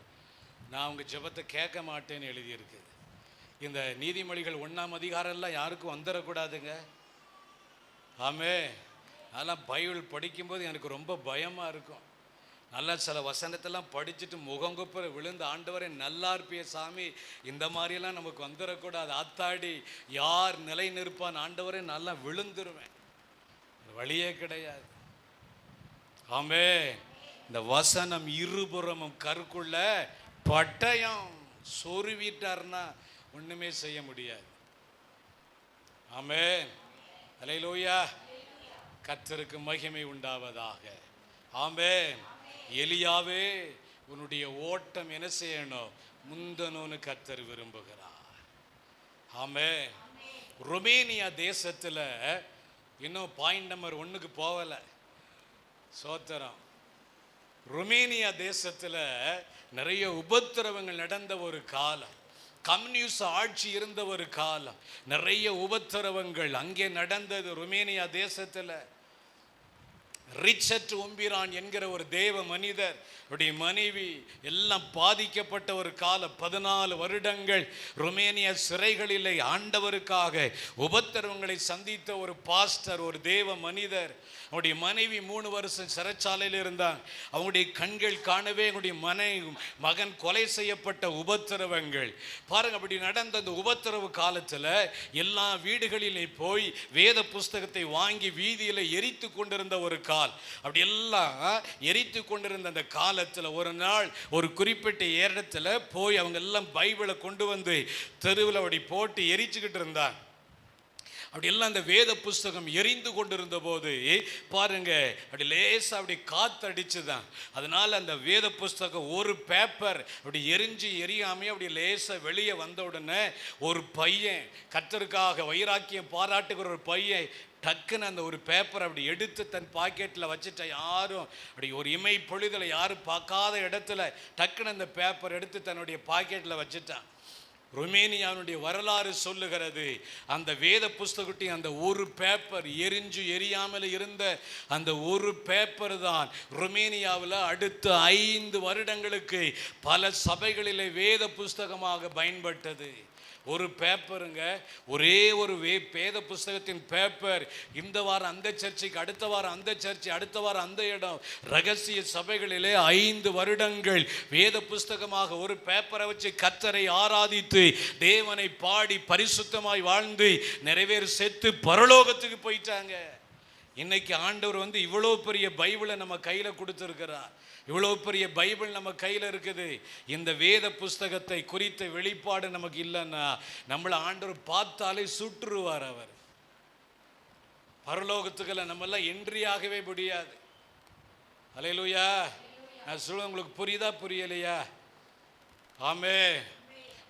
நான் அவங்க ஜெபத்தை கேட்க மாட்டேன்னு எழுதியிருக்கு. இந்த நீதிமொழிகள் 1ஆம் அதிகாரம்லாம் யாருக்கும் வந்துடக்கூடாதுங்க. ஆமே. அதெல்லாம் பைபிள் படிக்கும்போது எனக்கு ரொம்ப பயமாக இருக்கும். நல்லா சில வசனத்தெல்லாம் படிச்சுட்டு முகங்குப்புற விழுந்து, ஆண்டவரே நல்லா இருப்பிய சாமி, இந்த மாதிரியெல்லாம் நமக்கு வந்துடக்கூடாது. ஆத்தாடி யார் நிலை நிற்பான் ஆண்டவரே, நல்லா விழுந்துருவேன், வழியே கிடையாது. ஆமே. இந்த வசனம் இருபுறமும் கருக்குள்ள பட்டயம், சொருவிட்டார்னா ஒண்ணுமே செய்ய முடியாது. ஆமே. அல்லேலூயா. கர்த்தருக்கு மகிமை உண்டாவதாக. ஆமே. எலியாவே, உன்னுடைய ஓட்டம் என்ன செய்யணும், முந்தணும்னு கர்த்தர் விரும்புகிறார். ஆமே. ருமேனியா தேசத்தில் இன்னும் பாயிண்ட் நம்பர் 1க்கு போகலை. சோத்திரம். ருமேனியா தேசத்தில் நிறைய உபத்திரவங்கள் நடந்த ஒரு காலம், கம்யூனிஸ்ட் ஆட்சி இருந்த ஒரு காலம், நிறைய உபத்திரவங்கள் அங்கே நடந்தது ருமேனியா தேசத்தில். ரிச்சர்ட் உம்பிரான் என்கிற ஒரு தேவ மனிதர், அவருடைய மனைவி எல்லாம் பாதிக்கப்பட்ட ஒரு காலம். 14 வருடங்கள் ருமேனியா சிறைகளிலே ஆண்டவருக்காக உபத்திரவங்களை சந்தித்த ஒரு பாஸ்டர், ஒரு தேவ மனிதர். அவருடைய மனைவி 3 வருஷம் சிறைச்சாலையில் இருந்தாங்க. அவங்களுடைய கண்கள் காணவே அவங்களுடைய மகன் கொலை செய்யப்பட்ட உபத்திரவங்கள் பாருங்க. அப்படி நடந்த அந்த உபத்திரவு காலத்தில் எல்லா வீடுகளிலே போய் வேத புஸ்தகத்தை வாங்கி வீதியில் எரித்து கொண்டிருந்த ஒரு காலம். அப்படி எல்லாம் எரித்து கொண்டிருந்த அந்த காலத்தில் ஒரு நாள் ஒரு குறிப்பிட்ட இடத்துல போய் அவங்க எல்லாம் பைபிளை கொண்டு வந்து தெருவில் அப்படி போட்டு எரிச்சுக்கிட்டு இருந்தாங்க. அப்படி எல்லாம் அந்த வேத புஸ்தகம் எரிந்து கொண்டிருந்த போது பாருங்க, அப்படி லேசா அப்படி காத்தடிச்சுதான். அதனால அந்த வேத புஸ்தகம் ஒரு பேப்பர் அப்படி எரியாமே அப்படி லேசா வெளியே வந்த உடனே ஒரு பையன், கர்த்தருக்காக வைராக்கியம் பாராட்டுகிற ஒரு பையன், டக்குன்னு அந்த ஒரு பேப்பர் அப்படி எடுத்து தன் பாக்கெட்டில் வச்சுட்ட. யாரும் அப்படி ஒரு இமை பொழுதில் யாரும் பார்க்காத இடத்துல டக்குன்னு அந்த பேப்பர் எடுத்து தன்னுடைய பாக்கெட்டில் வச்சுட்டான். ருமேனியாவுடைய வரலாறு சொல்லுகிறது, அந்த வேத புஸ்தகத்தை அந்த ஒரு பேப்பர் எரியாமல் இருந்த அந்த ஒரு பேப்பர் தான் ருமேனியாவில் அடுத்த 5 வருடங்களுக்கு பல சபைகளிலே வேத புஸ்தகமாக பயன்பட்டது. ஒரு பேப்பருங்க, ஒரே ஒரு வேத புஸ்தகத்தின் பேப்பர். இந்த வாரம் அந்த சர்ச்சைக்கு, அடுத்த வாரம் அந்த சர்ச்சை, அடுத்த வாரம் அந்த இடம், ரகசிய சபைகளிலே 5 வருடங்கள் வேத புஸ்தகமாக ஒரு பேப்பரை வச்சு கர்த்தரை ஆராதித்து தேவனை பாடி பரிசுத்தமாய் வாழ்ந்து நிறைவேறு செத்து பரலோகத்துக்கு போயிட்டாங்க. இன்னைக்கு ஆண்டவர் இவ்வளோ பெரிய பைபிளை நம்ம கையில் கொடுத்துருக்கிறார். இவ்வளோ பெரிய பைபிள் நம்ம கையில் இருக்குது. இந்த வேத புஸ்தகத்தை குறித்த வெளிப்பாடு நமக்கு இல்லைன்னா நம்மளை ஆண்டவர் பார்த்தாலே சுற்றுவார். அவர் பரலோகத்துக்குள்ள நம்மெல்லாம் என்ட்ரியாகவே முடியாது. அல்லேலூயா. நான் சொல்ல உங்களுக்கு புரியுதா புரியலையா? ஆமே.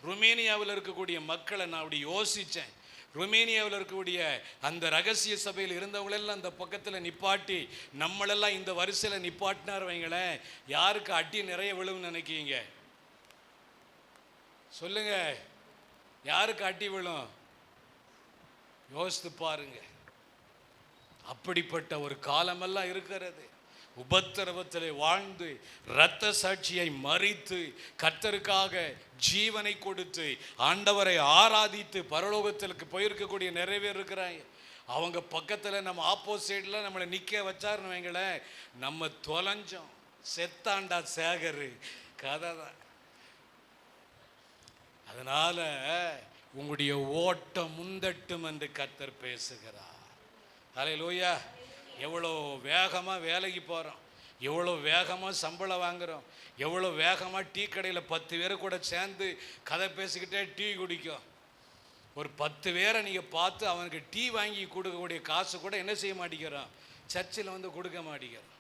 ருமேனியாவில் இருக்கக்கூடிய மக்களை நான் அப்படி யோசித்தேன். ருமேனியாவில் இருக்கக்கூடிய அந்த ரகசிய சபையில் இருந்தவங்களெல்லாம் அந்த பக்கத்தில் நிப்பாட்டி நம்மளெல்லாம் இந்த வரிசையில் நிப்பாட்டினார் வைங்களேன், யாருக்கு அடி நிறைய விழுவும் நினைக்கிங்க? சொல்லுங்க, யாருக்கு அடி விழும்? யோசித்து பாருங்க. அப்படிப்பட்ட ஒரு காலமெல்லாம் இருக்கிறது. உபத்திரவத்திலே வாழ்ந்து இரத்த சாட்சியை மறித்து கர்த்தருக்காக ஜீவனை கொடுத்து ஆண்டவரை ஆராதித்து பரலோகத்திற்கு போயிருக்கக்கூடிய நிறைய பேர் இருக்கிறாங்க. அவங்க பக்கத்தில் நம்ம ஆப்போசிட்டில் நம்மளை நிற்க வச்சாருன்னு வைங்களேன், நம்ம தொலைஞ்சோம், செத்தாண்டா சேகரு கதை தான். அதனால உங்களுடைய ஓட்டம் முந்தட்டும் என்று கர்த்தர் பேசுகிறார். அல்லேலூயா. எவ்வளோ வேகமாக வேலைக்கு போகிறோம், எவ்வளோ வேகமாக சம்பளம் வாங்குகிறோம், எவ்வளோ வேகமாக டீ கடையில் 10 பேர் கூட சேர்ந்து கதை பேசிக்கிட்டே டீ குடிக்கும். ஒரு 10 பேரை நீங்கள் பார்த்து அவனுக்கு டீ வாங்கி கொடுக்கக்கூடிய காசு கூட என்ன செய்ய மாட்டேங்கிறான், சர்ச்சில் வந்து கொடுக்க மாட்டேங்கிறான்.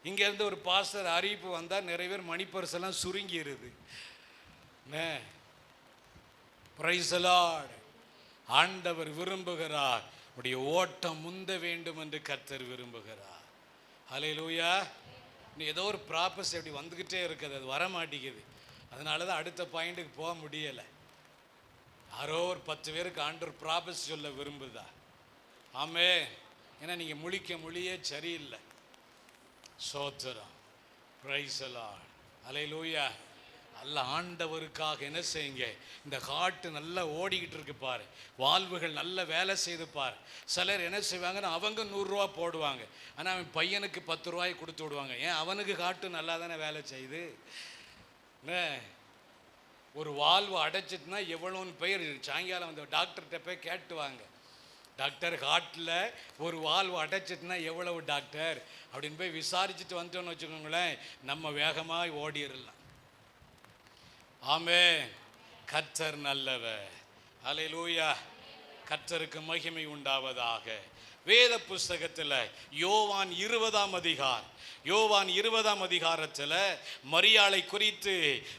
இங்கேருந்து ஒரு பாஸ்டர் அறிவிப்பு வந்தால் நிறைய பேர் மணிப்பரிசெல்லாம் சுருங்கிடுது. Price the Lord. ஆண்டவர் விரும்புகிறார் உடைய ஓட்டம் முந்த வேண்டும் என்று கர்த்தர் விரும்புகிறார். ஹல்லேலூயா. நீ ஏதோ ஒரு ப்ராப்பஸ் எப்படி வந்துக்கிட்டே இருக்குது, அது வர மாட்டேங்குது. அதனால தான் அடுத்த பாயிண்ட்டுக்கு போக முடியலை. யாரோ ஒரு 10 பேருக்கு ஆண்டவர் ப்ராப்பஸ் சொல்ல விரும்புதா? ஆமே. ஏன்னா நீங்கள் மொழியே சரியில்லை. சோத்திரம். Praise the Lord. ஹல்லேலூயா. அல்ல ஆண்டவருக்காக என்ன செய்யுங்க, இந்த ஹார்ட் நல்லா ஓடிக்கிட்டு இருக்கு பாரு, வால்வுகள் நல்ல வேலை செய்து பாரு. சிலர் என்ன செய்வாங்கன்னா அவங்க 100 ரூபா போடுவாங்க, ஆனால் அவன் பையனுக்கு 10 ரூபாய் கொடுத்து விடுவாங்க. ஏன்? அவனுக்கு ஹார்ட்டு நல்லா தானே வேலை செய்யுது. ஒரு வால்வு அடைச்சிட்டுனா எவ்வளோன்னு பேர் சாயங்காலம் வந்து டாக்டர்கிட்ட போய் கேட்டுவாங்க, டாக்டர் ஹார்ட்டில் ஒரு வால்வு அடைச்சிட்டுனா எவ்வளவு டாக்டர் அப்படின்னு போய் விசாரிச்சுட்டு வந்துட்டோன்னு வச்சுக்கோங்களேன், நம்ம வேகமாக ஓடிடலாம். ஆமென். கர்த்தர் நல்லவர். ஹல்லேலூயா. கர்த்தருக்கு மகிமை உண்டாவதாக. வேத புஸ்தகத்தில் யோவான் 20ஆம் அதிகாரத்தில் மரியாளை குறித்து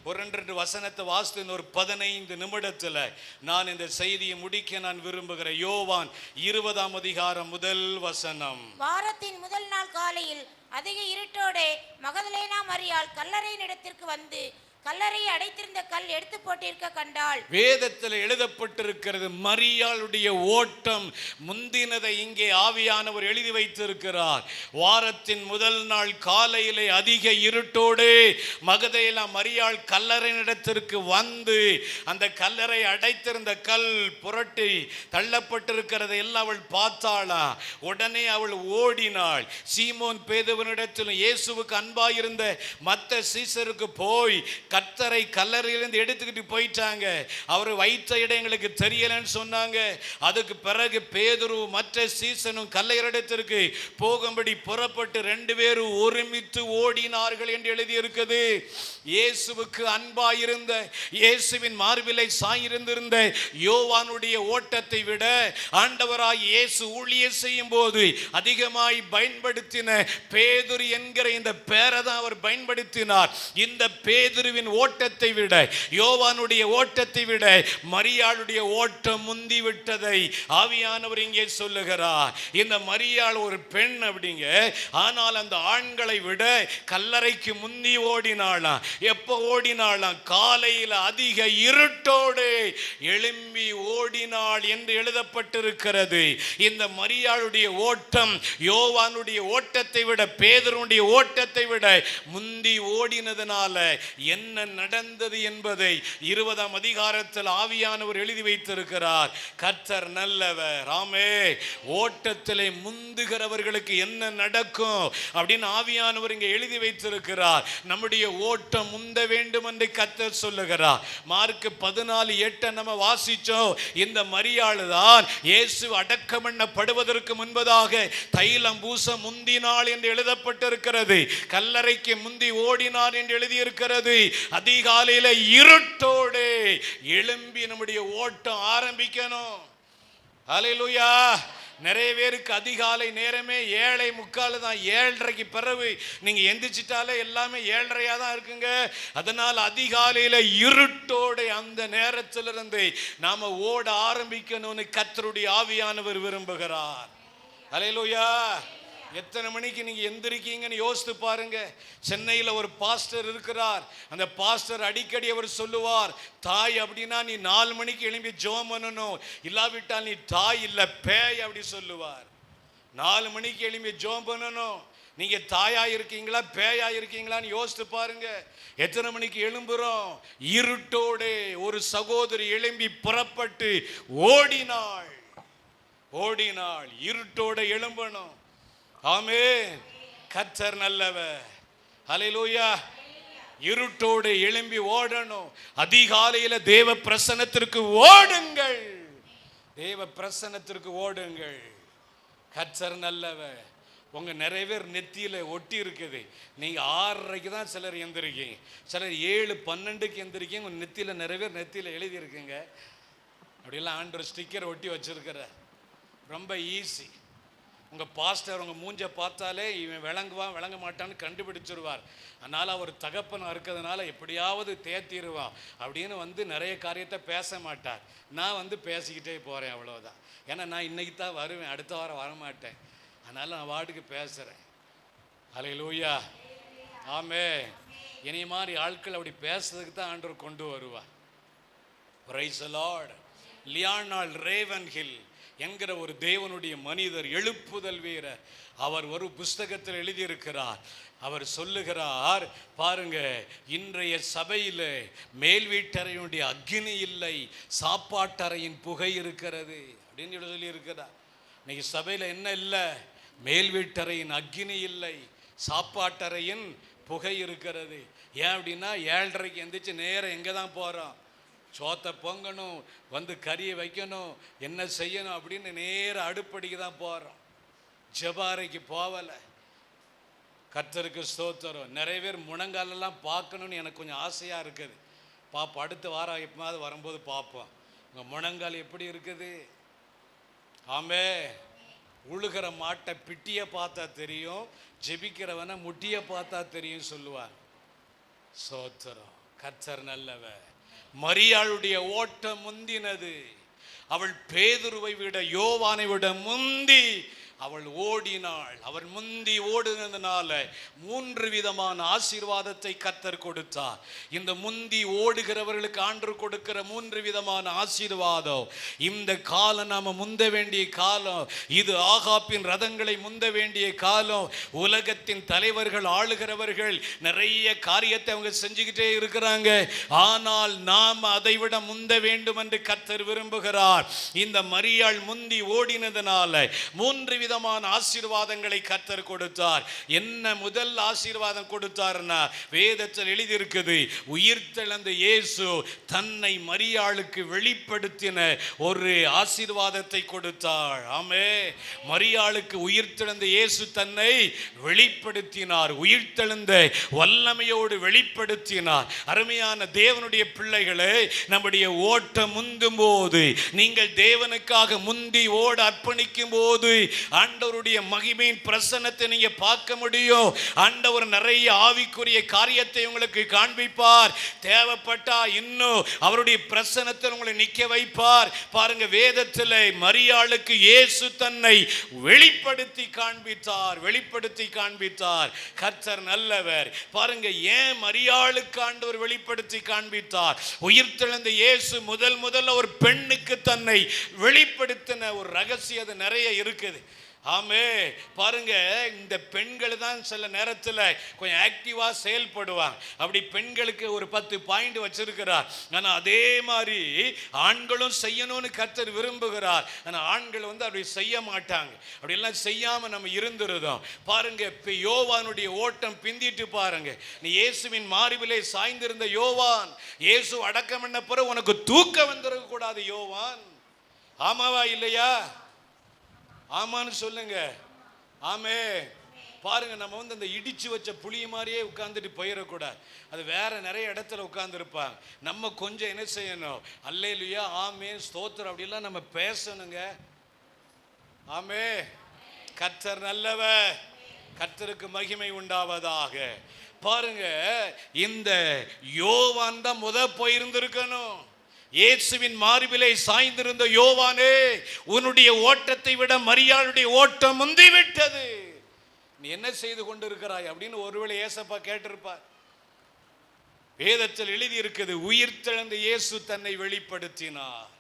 ஒரு 2 வசனத்தை வாசித்து ஒரு 15 நிமிடத்தில் நான் இந்த செய்தியை முடிக்க நான் விரும்புகிறேன். யோவான் 20ஆம் அதிகாரம் முதல் வசனம். வாரத்தின் முதல் நாள் காலையில் அதிக இருட்டோடு மகதலேனா மரியாள் கல்லறையின் இடத்திற்கு வந்து கல்லறையை அடைத்திருந்த கல் எடுத்து போட்டிருக்க கண்டாள். வேதத்தில் எழுதப்பட்டிருக்கிறது, மரியாளுடைய ஓட்டம் முந்தினதை இங்கே ஆவியானவர் எழுதி வைத்திருக்கிறார். வாரத்தின் முதல் நாள் காலையிலே அதிக இருட்டோடு மகதலேனா மரியாள் கல்லறையின் இடத்திற்கு வந்து அந்த கல்லறை அடைத்திருந்த கல் புரட்டி தள்ளப்பட்டிருக்கிறதை எல்லாம் அவள் பார்த்தாளா. உடனே அவள் ஓடினாள். சீமோன் பேதுருவினிடத்திலும் இயேசுவுக்கு அன்பாயிருந்த மற்ற சீசருக்கு போய் கர்த்தரை கல்லறையிலிருந்து எடுத்துக்கிட்டு போயிட்டாங்க. அவர் வைத்த இடம் எங்களுக்கு தெரியலன்னு சொன்னாங்க. அதுக்கு பிறகு பேதுரு மற்ற சீசனும் கல்லறையிடத்திற்கு போகும்படி புறப்பட்டு 2 பேரும் ஒருமித்து ஓடினார்கள் என்று எழுதியிருக்குது. இயேசுவுக்கு அன்பாயிருந்த, இயேசுவின் மார்பிலை சாயிருந்திருந்த யோவானுடைய ஓட்டத்தை விட ஆண்டவராய் இயேசு ஊழியம் செய்யும் போது அதிகமாய் பயன்படுத்தின பேதுரு என்கிற இந்த பெயரை தான் அவர் பயன்படுத்தினார். இந்த பேதுருவின் ஓட்டத்தை விட, யோவானுடைய ஓட்டத்தை விட மரியாளுடைய ஓட்டம் முந்தி விட்டதை ஆவியானவர் இங்கே சொல்லுகிறார். இந்த மரியாள் ஒரு பெண் அப்படிங்க, ஆனால் அந்த ஆண்களை விட கல்லறைக்கு முந்தி ஓடினாளாம். எப்போ ஓடினாளாம்? காலையில் அதிக இருட்டோடு எழும்பி ஓடினாள் என்று எழுதப்பட்டிருக்கிறது. இந்த மரியாளுடைய ஓட்டம் யோவானுடைய ஓட்டத்தை விட, பேதுருடைய ஓட்டத்தை விட முந்தி ஓடினதனால என்ன நடந்தது என்பதை 20ஆம் அதிகாரத்தில் ஆவியானவர் எழுதி வைத்திருக்கிறார். கர்த்தர் நல்லவர். ஆமே. ஓட்டத்திலே முந்துகிறவர்களுக்கு என்ன நடக்கும் அப்படின்னு ஆவியானவர் இங்கே எழுதி வைத்திருக்கிறார். நம்முடைய ஓட்டம் முந்த வேண்டும் என்று கர்த்தர் சொல்லுகிறார். மார்க் 14:8 நம்ம வாசிச்சோம். இந்த மரியாள் தான் இயேசு அடக்கம் பண்ணப்படுவதற்கு முன்பதாக தைலம் பூச முந்தினாள் என்று எழுதப்பட்டிருக்கிறது. கல்லறைக்கு முந்தி ஓடினார் என்று எழுதியிருக்கிறது. அதிகாலையில இருட்டோடு எழும்பி நம்முடைய ஓட்டம் ஆரம்பிக்கணும். ஹல்லேலூயா. நிறைய பேருக்கு அதிகாலை நேரமே 7:45 தான். 7:30க்கு பிறகு நீங்க எந்திரிச்சிட்டாலே எல்லாமே 7:30 தான் இருக்குங்க. அதனால் அதிகாலையில இருட்டோடு அந்த நேரத்திலிருந்து நாம ஓட ஆரம்பிக்கணும்னு கர்த்தருடைய ஆவியானவர் விரும்புகிறார். ஹல்லேலூயா. எத்தனை மணிக்கு நீங்க எந்திரிக்கீங்கன்னு யோசித்து பாருங்க. சென்னையில் ஒரு பாஸ்டர் இருக்கிறார். அந்த பாஸ்டர் அடிக்கடி அவர் சொல்லுவார், தாய் அப்படின்னா நீ 4 மணிக்கு எழும்பி ஜெபம் பண்ணணும், இல்லாவிட்டால் நீ தாய் இல்லை பேய் அப்படி சொல்லுவார். 4 மணிக்கு எழும்பி ஜெபம் பண்ணணும். நீங்க தாயா இருக்கீங்களா பேயா இருக்கீங்களான்னு யோசித்து பாருங்க. எத்தனை மணிக்கு எழும்புறோம்? இருட்டோடு ஒரு சகோதரி எழும்பி புறப்பட்டு ஓடினாள். இருட்டோடு எழும்பணும். ஆமென். கர்த்தர் நல்லவர். ஹல்லேலூயா. இருட்டோடு எழும்பி ஓடணும். அதிகாலையில தேவ பிரசன்னத்திற்கு ஓடுங்கள். தேவ பிரசன்னத்திற்கு ஓடுங்கள். கர்த்தர் நல்லவர். உங்க நிறைய பேர் நெத்தியில ஒட்டி இருக்குது. நீங்க 6:30க்கு தான் சிலர் எந்திரிக்கீங்க, சிலர் 7:12க்கு எந்திரிக்கீங்க. உங்க நெத்தியில நிறைய பேர் நெத்தியில எழுதி இருக்குங்க. அப்படியெல்லாம் ஆண்டவர் ஸ்டிக்கரை ஒட்டி வச்சிருக்கிற. ரொம்ப ஈஸி. உங்கள் பாஸ்டர் உங்கள் மூஞ்சை பார்த்தாலே இவன் விளங்குவான் விளங்க மாட்டான்னு கண்டுபிடிச்சிருவார். அதனால் அவர் தகப்பனாக இருக்கிறதுனால எப்படியாவது தேத்திடுவான் அப்படின்னு நிறைய காரியத்தை பேச மாட்டார். நான் பேசிக்கிட்டே போகிறேன், அவ்வளோதான். ஏன்னா நான் இன்னைக்கு தான் வருவேன், அடுத்த வாரம் வரமாட்டேன். அதனால் நான் வாட்டுக்கு பேசுகிறேன். அல்லேலூயா, ஆமென். இனி மாதிரி ஆட்கள் அப்படி பேசுறதுக்கு தான் ஆண்டவர் கொண்டு வருவார். Price the Lord. லியானால்ட் ரேவன்ஹில் என்கிற ஒரு தேவனுடைய மனிதர், எழுப்புதல் வீரர், அவர் ஒரு புஸ்தகத்தில் எழுதியிருக்கிறார். அவர் சொல்லுகிறார், பாருங்க, இன்றைய சபையில் மேல் வீட்டறையினுடைய அக்கினி இல்லை, சாப்பாட்டறையின் புகை இருக்கிறது அப்படின்னு சொல்லியிருக்கிறார். இன்னைக்கு சபையில் என்ன இல்லை? மேல் வீட்டறையின் அக்கினி இல்லை, சாப்பாட்டறையின் புகை இருக்கிறது. ஏன் அப்படின்னா 7:30 எந்திரிச்சு நேரம் எங்கே தான் போகிறோம்? சோத்தை பொங்கணும், கறியை வைக்கணும், என்ன செய்யணும் அப்படின்னு நேரம் அடுப்படிக்கு தான் போகிறோம். ஜெபாரைக்கு போகலை. கர்த்தருக்கு ஸ்தோத்திரம். நிறைய பேர் முழங்காலெல்லாம் பார்க்கணுன்னு எனக்கு கொஞ்சம் ஆசையாக இருக்குது. பார்ப்போம், அடுத்த வாரம் எப்போது வரும்போது பார்ப்போம் உங்கள் முழங்கால் எப்படி இருக்குது. ஆமே. உழுகிற மாட்டை பிட்டியை பார்த்தா தெரியும், ஜெபிக்கிறவனை முட்டியை பார்த்தா தெரியும் சொல்லுவார். ஸ்தோத்திரம். கர்த்தர் நல்லவர். மரியாளுடைய ஓட்டம் முந்தினது. அவள் பேதுருவை விட, யோவானை விட முந்தி அவள் ஓடினாள். அவள் முந்தி ஓடுனதுனால 3 விதமான ஆசீர்வாதத்தை கர்த்தர் கொடுத்தார். இந்த முந்தி ஓடுகிறவர்களுக்கு ஆண்டவர் கொடுக்கிற 3 விதமான ஆசீர்வாதம். இந்த காலம் நாம முந்த வேண்டிய காலம். இது ஆகாப்பின் ரதங்களை முந்த வேண்டிய காலம். உலகத்தின் தலைவர்கள், ஆளுகிறவர்கள் நிறைய காரியத்தை அவங்க செஞ்சுக்கிட்டே இருக்கிறாங்க. ஆனால் நாம் அதை விட முந்த வேண்டும் என்று கர்த்தர் விரும்புகிறார். இந்த மரியாள் முந்தி ஓடினதுனால 3 விதமான ஆசீர்வாதங்களை கர்த்தர் கொடுத்தார். என்ன முதல் ஆசீர்வாதம் கொடுத்தார்னா, வேதத்தில் எழுதி இருக்குது, உயிர்த்தெழுந்த இயேசு தன்னை மரியாளுக்கு வெளிப்படுத்தின ஒரு ஆசீர்வாதத்தை கொடுத்தார். ஆமே. மரியாளுக்கு உயிர்த்தெழுந்த இயேசு தன்னை வெளிப்படுத்தினார். உயிர்த்தெழுந்த வல்லமையோடு வெளிப்படுத்தினார். அருமையான தேவனுடைய பிள்ளைகளே, நம்முடைய ஓட்டம் முந்தும் போது, நீங்கள் தேவனுக்காக முந்தி ஓட அர்ப்பணிக்கும் போது ஆண்டவருடைய மகிமையின் பிரசன்னத்தை நீங்க பார்க்க முடியும். ஆண்டவர் நிறைய ஆவிக்குரிய காரியத்தை உங்களுக்கு காண்பிப்பார். தேவைப்பட்டா இன்னும் அவருடைய பிரசன்னத்தில் உங்களை நிக்க வைப்பார். பாருங்க, வேதத்தில் மரியாளுக்கு இயேசு தன்னை வெளிப்படுத்தி காண்பித்தார். கர்த்தர் நல்லவர். பாருங்க, ஏன் மரியாளுக்கு ஆண்டவர் வெளிப்படுத்தி காண்பித்தார்? உயிர்த்தெழுந்த இயேசு முதல்ல ஒரு பெண்ணுக்கு தன்னை வெளிப்படுத்தின ஒரு ரகசியம் நிறைய இருக்குது. ஆமே. பாருங்க, இந்த பெண்கள் தான் சில நேரத்தில் கொஞ்சம் ஆக்டிவா செயல்படுவாங்க. அப்படி பெண்களுக்கு ஒரு 10 பாயிண்ட் வச்சிருக்கிறார். ஆனால் அதே மாதிரி ஆண்களும் செய்யணும்னு கர்த்தர் விரும்புகிறார். ஆனால் ஆண்கள் அப்படி செய்ய மாட்டாங்க. அப்படி எல்லாம் செய்யாம நம்ம இருந்துருதோம். பாருங்க, இப்போ யோவானுடைய ஓட்டம் பிந்திட்டு பாருங்க. நீ இயேசுவின் மார்பிலே சாய்ந்திருந்த யோவான், இயேசு அடக்கம் பண்ண பிறகு உனக்கு தூக்கம் வந்துருக்க கூடாது யோவான். ஆமாவா இல்லையா? ஆமான்னு சொல்லுங்க. ஆமே. பாருங்க, நம்ம அந்த இடிச்சு வச்ச புளி மாதிரியே உட்கார்ந்துட்டு போயிடக்கூடாது. அது வேற நிறைய இடத்துல உட்கார்ந்துருப்பாங்க. நம்ம கொஞ்சம் என்ன செய்யணும்? அல்லேலூயா, ஆமே, ஸ்தோத்திரம் அப்படிலாம் நம்ம பேசணுங்க. ஆமே. கர்த்தர் நல்லவர். கர்த்தருக்கு மகிமை உண்டாவதாக. பாருங்க, இந்த யோவான் தான் போயிருந்திருக்கணும். இயேசுவின் மார்பிலே சாய்ந்திருந்த யோவானே, உன்னுடைய ஓட்டத்தை விட மரியாளுடைய ஓட்டம் முந்திவிட்டது. நீ என்ன செய்து கொண்டிருக்கிறாய் அப்படின்னு ஒருவேளை ஏசப்பா கேட்டிருப்பார். வேதத்தில் எழுதி இருக்குது, உயிர்த்தெழுந்த இயேசு தன்னை வெளிப்படுத்தினார்.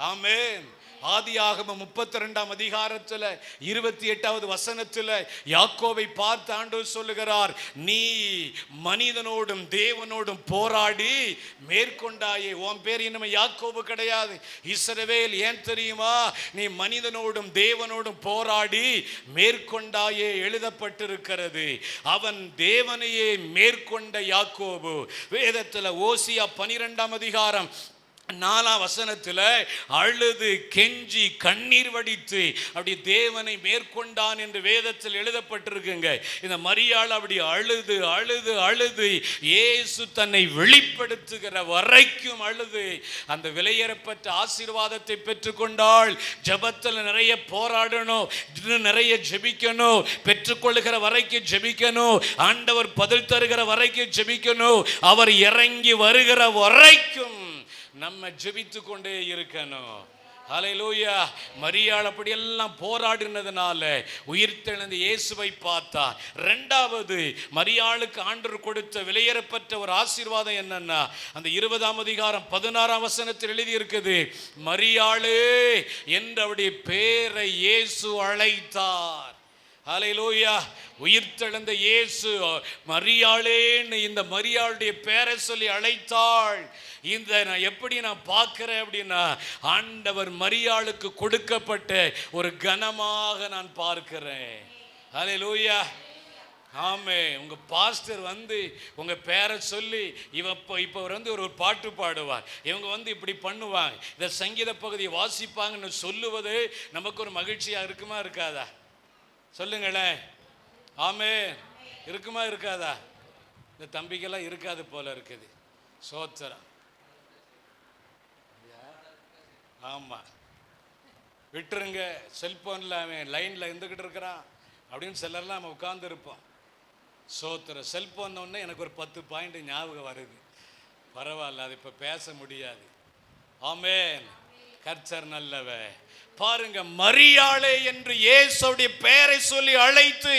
ஆமென். ஆதியாகமம் 32ஆம் அதிகாரத்தில் 28வது வசனத்தில் யாக்கோபை பார்த்து ஆண்டவர் சொல்லுகிறார், நீ மனிதனோடும் தேவனோடும் போராடி மேற்கொண்டாயே. உன் பேர் இனிமே யாக்கோபு கிடையாது, இஸ்ரவேல். ஏன் தெரியுமா? நீ மனிதனோடும் தேவனோடும் போராடி மேற்கொண்டாயே எழுதப்பட்டிருக்கிறது. அவன் தேவனையே மேற்கொண்ட யாக்கோபு. வேதத்தில் ஓசியா 12ஆம் அதிகாரம் 4ஆம் வசனத்தில் அழுது கெஞ்சி கண்ணீர் வடித்து அப்படி தேவனை மேற்கொண்டான் என்று வேதத்தில் எழுதப்பட்டிருக்குங்க. இந்த மரியாள் அப்படி அழுது அழுது அழுது இயேசு தன்னை வெளிப்படுத்துகிற வரைக்கும் அழுது அந்த விலையேறப்பட்ட ஆசீர்வாதத்தை பெற்றுக்கொண்டாள். ஜெபத்தில் நிறைய போராடணும், நிறைய ஜெபிக்கணும், பெற்றுக்கொள்ளுகிற வரைக்கும் ஜெபிக்கணும், ஆண்டவர் பதில் தருகிற வரைக்கும் ஜெபிக்கணும், அவர் இறங்கி வருகிற வரைக்கும் நம்ம ஜெபித்து கொண்டே இருக்கணும். ஹல்லேலூயா. மரியாள் அப்படியெல்லாம் போராடினதுனால உயிர்த்தெழுந்த இயேசுவை பார்த்தார். 2வது மரியாளுக்கு ஆண்டவர் கொடுத்த விலையேறப்பட்ட ஒரு ஆசீர்வாதம் என்னன்னா, அந்த 20ஆம் அதிகாரம் 16ஆம் வசனத்தில் எழுதி இருக்குது, மரியாளே என்று அவருடைய பேரை இயேசு அழைத்தார். ஹல்லேலூயா. உயிர்த்தெழுந்த இயேசு மரியாளேன்னு இந்த மரியாளுடைய பேரை சொல்லி அழைத்தாள். இந்த நான் எப்படி நான் பார்க்கிறேன் அப்படின்னா, ஆண்டவர் மரியாளுக்கு கொடுக்கப்பட்ட ஒரு கனமாக நான் பார்க்கிறேன். ஹல்லேலூயா. ஆமே. உங்க பாஸ்டர் வந்து உங்க பேரை சொல்லி இப்போ வந்து ஒரு பாட்டு பாடுவார், இவங்க இப்படி பண்ணுவாங்க, இந்த சங்கீத பகுதியை வாசிப்பாங்கன்னு சொல்லுவது நமக்கு ஒரு மகிழ்ச்சியா இருக்குமா இருக்காதா? சொல்லுங்களேன். ஆமே. இருக்குமா இருக்காதா? இந்த தம்பிக்கெல்லாம் இருக்காது போல இருக்குது. சோத்திரம். ஆமாம், விட்டுருங்க. செல்ஃபோனில் அவன் லைனில் இருந்துக்கிட்டு இருக்கிறான் அப்படின்னு சிலர்லாம் நம்ம உட்கார்ந்துருப்போம். சோத்திரம். செல்ஃபோன் ஒன்று எனக்கு ஒரு 10 பாயிண்ட் ஞாபகம் வருது. பரவாயில்ல, அது இப்போ பேச முடியாது. ஆமென். கர்த்தர் நல்லவர். பாருங்க, மரியாளே என்று இயேசுவுடைய பெயரை சொல்லி அழைத்து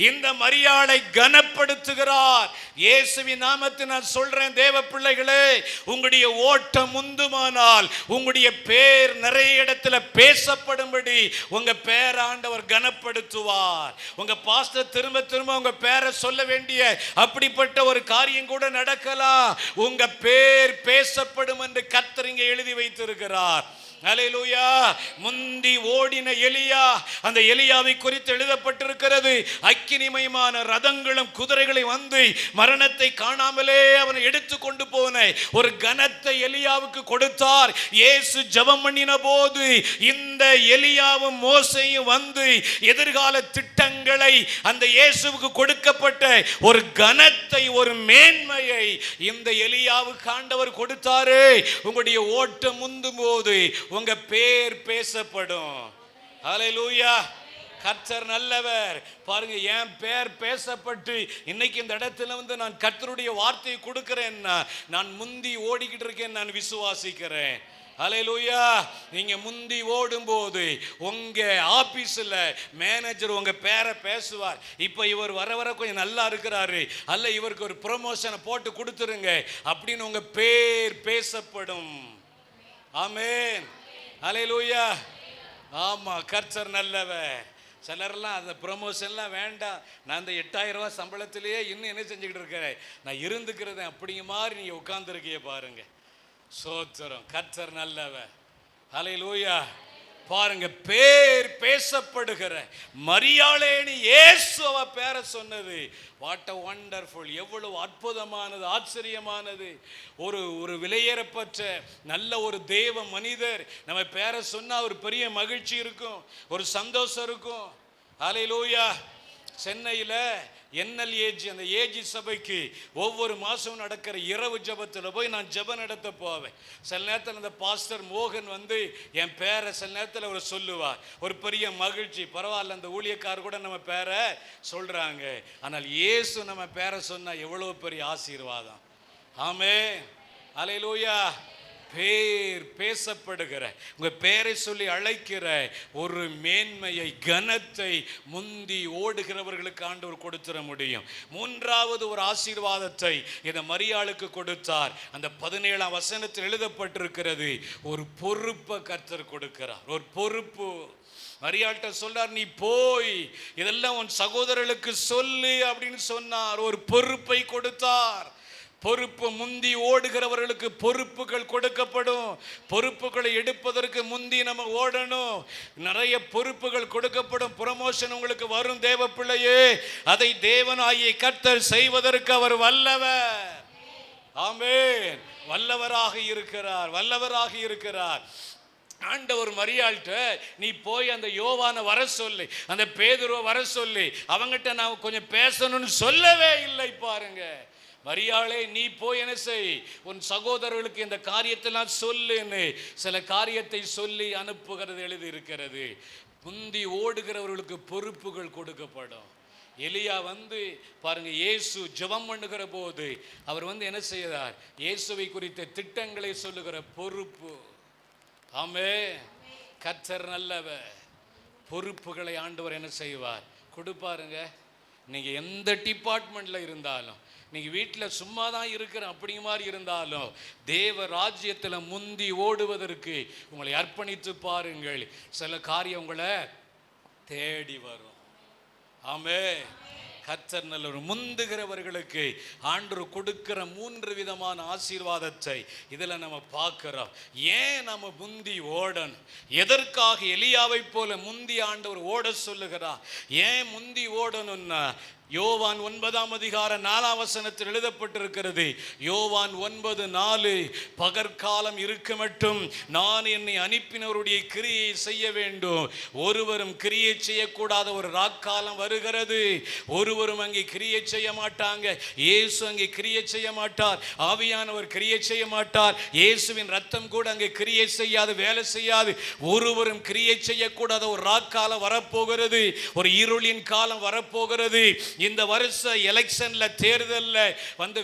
இந்த மரியாளை கனப்படுத்துகிறார். இயேசுவின் நாமத்தில் நான் சொல்றேன், தேவ பிள்ளைகளே, உங்களுடைய ஓட்டம் முந்துமானால் உங்களுடைய பேர் நிறைய இடத்துல பேசப்படும்படி உங்க பேர் ஆண்டவர் கனப்படுத்துவார். உங்க பாஸ்டர் திரும்ப திரும்ப உங்க பேரை சொல்ல வேண்டிய அப்படிப்பட்ட ஒரு காரியம் கூட நடக்கலாம். உங்க பேர் பேசப்படும் என்று கர்த்தர் இங்கே எழுதி வைத்திருக்கிறார். ஹல்லேலூயா. முந்தி ஓடின எலியா, அந்த எலியாவை குறித்து எழுதப்பட்டிருக்கிறது, அக்கினிமயமான ரதங்களும் குதிரைகளை வந்து மரணத்தை காணாமலே அவனை எடுத்து கொண்டு போன ஒரு கனத்தை எலியாவுக்கு கொடுத்தார். இயேசு ஜெபம் பண்ணின போது இந்த எலியாவும் மோசேயும் வந்து எதிர்கால திட்டங்களை அந்த இயேசுவுக்கு கொடுக்கப்பட்ட ஒரு கனத்தை, ஒரு மேன்மையை இந்த எலியாவுக்கு ஆண்டவர் கொடுத்தாரு. உங்களுடைய ஓட்டம் முந்தும் போது உங்க பேர் பேசப்படும். ஹல்லேலூயா. கர்த்தர் நல்லவர். பாருங்க, என் பேர் பேசப்பட்டு இன்னைக்கு இந்த இடத்துல வந்து நான் கர்த்தருடைய வார்த்தையை கொடுக்கிறேன்னா நான் முந்தி ஓடிக்கிட்டு இருக்கேன், நான் விசுவாசிக்கிறேன். ஹல்லேலூயா. நீங்க முந்தி ஓடும்போது உங்க ஆபீஸ்ல மேனேஜர் உங்க பேரை பேசுவார். இப்போ இவர் வர வர கொஞ்சம் நல்லா இருக்கிறாரு, அல்ல இவருக்கு ஒரு ப்ரொமோஷனை போட்டு கொடுத்துருங்க அப்படின்னு உங்க பேர் பேசப்படும். ஆமென். ஹல்லேலூயா. ஆமா, கர்த்தர் நல்லவர். சிலர்லாம் அந்த ப்ரொமோஷன்லாம் வேண்டாம், நான் அந்த 8000 ரூபாய் சம்பளத்திலேயே இன்னும் என்ன செஞ்சுக்கிட்டு இருக்கிறேன், நான் இருந்துக்கிறேன் அப்படிங்க மாதிரி நீங்கள் உட்கார்ந்துருக்கிய பாருங்க. சோத்திரம். கர்த்தர் நல்லவர். ஹல்லேலூயா. பாருங்க, பேர் பேசப்படுகிற மரியாளேன்னு இயேசு அவ பேரை சொன்னது. What a wonderful. எவ்வளவு அற்புதமானது, ஆச்சரியமானது. ஒரு விலையேறப்பட்ட நல்ல ஒரு தேவ மனிதர் நம்ம பேரை சொன்னா ஒரு பெரிய மகிழ்ச்சி இருக்கும், ஒரு சந்தோஷம் இருக்கும். ஹல்லேலூயா. சென்னையில் NLAG அந்த ஏஜி சபைக்கு ஒவ்வொரு மாதம் நடக்கிற இரவு ஜபத்தில் போய் நான் ஜபம் நடத்த போவேன். சில நேரத்தில் அந்த பாஸ்டர் மோகன் வந்து என் பேரை சில நேரத்தில் அவர் சொல்லுவார். ஒரு பெரிய மகிழ்ச்சி. பரவாயில்ல, அந்த ஊழியக்காரர் கூட நம்ம பேரை சொல்கிறாங்க. ஆனால் இயேசு நம்ம பேரை சொன்னால் எவ்வளோ பெரிய ஆசீர்வாதம். ஆமென். ஹல்லேலூயா. பேர் பேசப்படுகிற, உங்க பேரை சொல்லி அழைக்கிற ஒரு மேன்மையை, கனத்தை முந்தி ஓடுகிறவர்களுக்கு ஆண்டவர் கொடுத்துட முடியும். 3வது ஒரு ஆசீர்வாதத்தை இந்த மரியாளுக்கு கொடுத்தார். அந்த 17ஆம் வசனத்தில் எழுதப்பட்டிருக்கிறது, ஒரு பொறுப்பை கர்த்தர் கொடுக்கிறார். ஒரு பொறுப்பு. மரியாள்கிட்ட சொல்றார், நீ போய் இதெல்லாம் உன் சகோதரர்களுக்கு சொல்லு அப்படின்னு சொன்னார். ஒரு பொறுப்பை கொடுத்தார். பொறுப்பு. முந்தி ஓடுகிறவர்களுக்கு பொறுப்புகள் கொடுக்கப்படும். பொறுப்புகளை எடுப்பதற்கு முந்தி நம்ம ஓடணும். நிறைய பொறுப்புகள் கொடுக்கப்படும். ப்ரமோஷன் உங்களுக்கு வரும் தேவ பிள்ளையே. அதை தேவனாகிய கர்த்தர் செய்வதற்கு அவர் வல்லவர். ஆமென். வல்லவராக இருக்கிறார், வல்லவராக இருக்கிறார். ஆண்டவர் மரியாள்கிட்ட நீ போய் அந்த யோவானை வர சொல்லி, அந்த பேதுருவை வர சொல்லி, அவங்ககிட்ட நான் கொஞ்சம் பேசணும்னு சொல்லவே இல்லை. பாருங்க, மரியாளே நீ போய் என்ன செய், உன் சகோதரர்களுக்கு இந்த காரியத்தெல்லாம் சொல்லுன்னு சில காரியத்தை சொல்லி அனுப்புகிறது எழுதி இருக்கிறது. முந்தி ஓடுகிறவர்களுக்கு பொறுப்புகள் கொடுக்கப்படும். எலியா பாருங்க, இயேசு ஜெபம் பண்ணுகிற போது அவர் என்ன செய்தார், இயேசுவை குறித்த திட்டங்களை சொல்லுகிற பொறுப்பு. ஆமே, கர்த்தர் நல்லவர். பொறுப்புகளை ஆண்டவர் என்ன செய்வார், கொடுப்பாருங்க. நீங்க எந்த டிபார்ட்மெண்ட்ல இருந்தாலும், நீங்க வீட்டில் சும்மா தான் இருக்கிற அப்படிங்கிற மாதிரி இருந்தாலும், தேவ ராஜ்யத்தில் முந்தி ஓடுவதற்கு உங்களை அர்ப்பணித்து பாருங்கள். சில காரியம் உங்களை தேடி வரும். ஆமே, கர்த்தர் நல்லவர். முந்துகிறவர்களுக்கு ஆண்டவர் கொடுக்கிற 3 விதமான ஆசீர்வாதத்தை இதில் நம்ம பார்க்கிறோம். ஏன் நம்ம முந்தி ஓடணும்? எதற்காக எலியாவை போல முந்தி ஆண்டவர் ஓட சொல்லுகிறார்? ஏன் முந்தி ஓடணும்னா, யோவான் 9:4 எழுதப்பட்டிருக்கிறது. யோவான் 9:4, பகற்காலம் இருக்க மட்டும் நான் என்னை அனுப்பினவருடைய கிரியை செய்ய வேண்டும். ஒருவரும் கிரியை செய்யக்கூடாத ஒரு ராக்காலம் வருகிறது. ஒருவரும் அங்கே கிரியை செய்ய மாட்டாங்க. இயேசு அங்கே கிரியை செய்ய மாட்டார். ஆவியானவர் கிரியை செய்ய மாட்டார். இயேசுவின் ரத்தம் கூட அங்கே கிரியை செய்யாது, வேலை செய்யாது. ஒருவரும் கிரியை செய்யக்கூடாத ஒரு ராக்காலம் வரப்போகிறது. ஒரு இருளின் காலம் வரப்போகிறது. இந்த வருஷ எலெக்ஷன்ல, தேர்தல்ல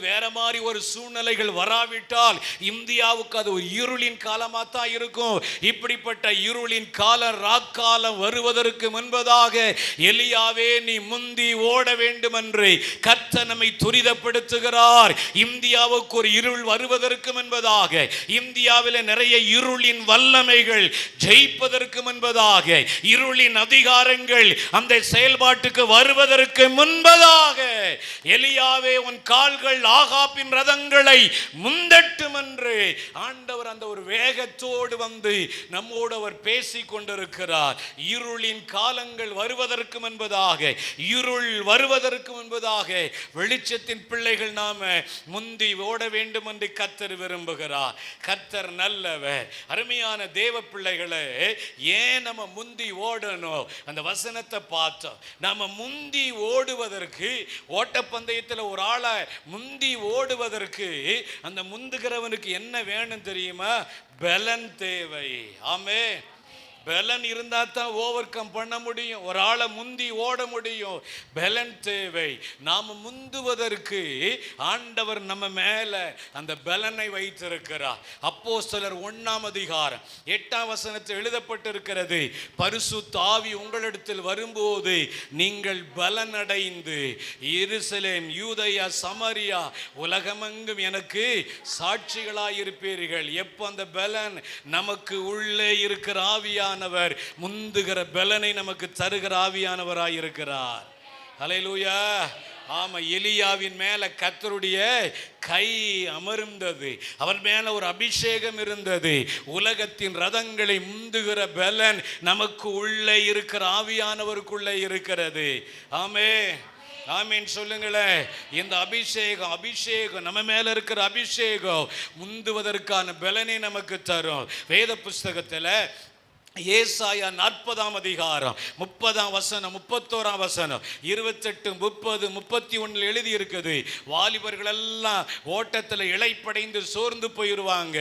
வேற மாதிரி ஒரு சூழ்நிலைகள் வராவிட்டால் இந்தியாவுக்கு அது ஒரு இருளின் காலமா தான் இருக்கும். இப்படிப்பட்ட இருளின் காலம், ராக்காலம் வருவதற்கு முன்பதாக எலியாவே நீ முந்தி ஓட வேண்டும் என்று கர்த்தர் நம்மை துரிதப்படுத்துகிறார். இந்தியாவுக்கு ஒரு இருள் வருவதற்கு முன்பதாக, இந்தியாவில் நிறைய இருளின் வல்லமைகள் ஜெயிப்பதற்கு முன்பதாக, இருளின் அதிகாரங்கள் அந்த செயல்பாட்டுக்கு வருவதற்கு முன்பதாக, எலியாவே உன் கால்கள் ஆகாபின் ரதங்களை முந்தட்டும் என்று ஆண்டவர் அந்த ஒரு வேகத்தோடு நம்மோடு அவர் பேசிக் கொண்டிருக்கிறார். இருளின் காலங்கள் வருவதற்கு முன்பதாக, இருள் வருவதற்கு முன்பதாக வெளிச்சத்தின் பிள்ளைகள் நாம முந்தி ஓட வேண்டும் என்று கர்த்தர் விரும்புகிறார். கர்த்தர் நல்லவர். அருமையான தேவ பிள்ளைகளே, ஏன் நம்ம முந்தி ஓடணும்? அந்த வசனத்தை பார்த்தோம். நாம முந்தி ஓடுவதற்கு, ஓட்டப்பந்தயத்தில் ஒரு ஆளை முந்தி ஓடுவதற்கு அந்த முந்துகிறவனுக்கு என்ன வேணும் தெரியுமா? பலன் தேவை. ஆமே, பலன் இருந்தா தான் ஓவர் கம் பண்ண முடியும். ஒரு ஆளை முந்தி ஓட முடியும். பலன் தேவை. நாம முந்துவதற்கு ஆண்டவர் நம்ம மேல அந்த பலனை வைத்திருக்கிறார். அப்போஸ்தலர் 1:8 எழுதப்பட்டிருக்கிறது, பரிசுத்த ஆவி உங்களிடத்தில் வரும்போது நீங்கள் பலன் அடைந்து எருசலேம், யூதேயா, சமாரியா, உலகமெங்கும் எனக்கு சாட்சிகளாயிருப்பீர்கள். எப்போ அந்த பலன் நமக்கு உள்ளே இருக்கிற ஆவியா முந்துகிற பலனை நமக்கு தருகிற ஆவியானவராய் இருக்கிறார். ஹல்லேலூயா. ஆமா, எலியாவின் மேல கர்த்தருடைய கை அமர்ந்தது. அவன் மேல ஒரு அபிஷேகம் இருந்தது. உலகத்தின் ரதங்களை முந்துகிற பலன் நமக்கு உள்ளே இருக்கிற ஆவியானவருக்குள்ளே இருக்கிறது. ஆமே, ஆமீன் சொல்லுங்களேன். இந்த அபிஷேகம் நம்ம மேல இருக்கிற அபிஷேகம் முந்துவதற்கான பலனை நமக்கு தரும். வேத புஸ்தகத்தில் ஏசாயா 40:30, 30, 31, 28, 30, 31 எழுதி இருக்குது. வாலிபர்கள் எல்லாம் ஓட்டத்தில் இளைப்படைந்து சோர்ந்து போயிடுவாங்க.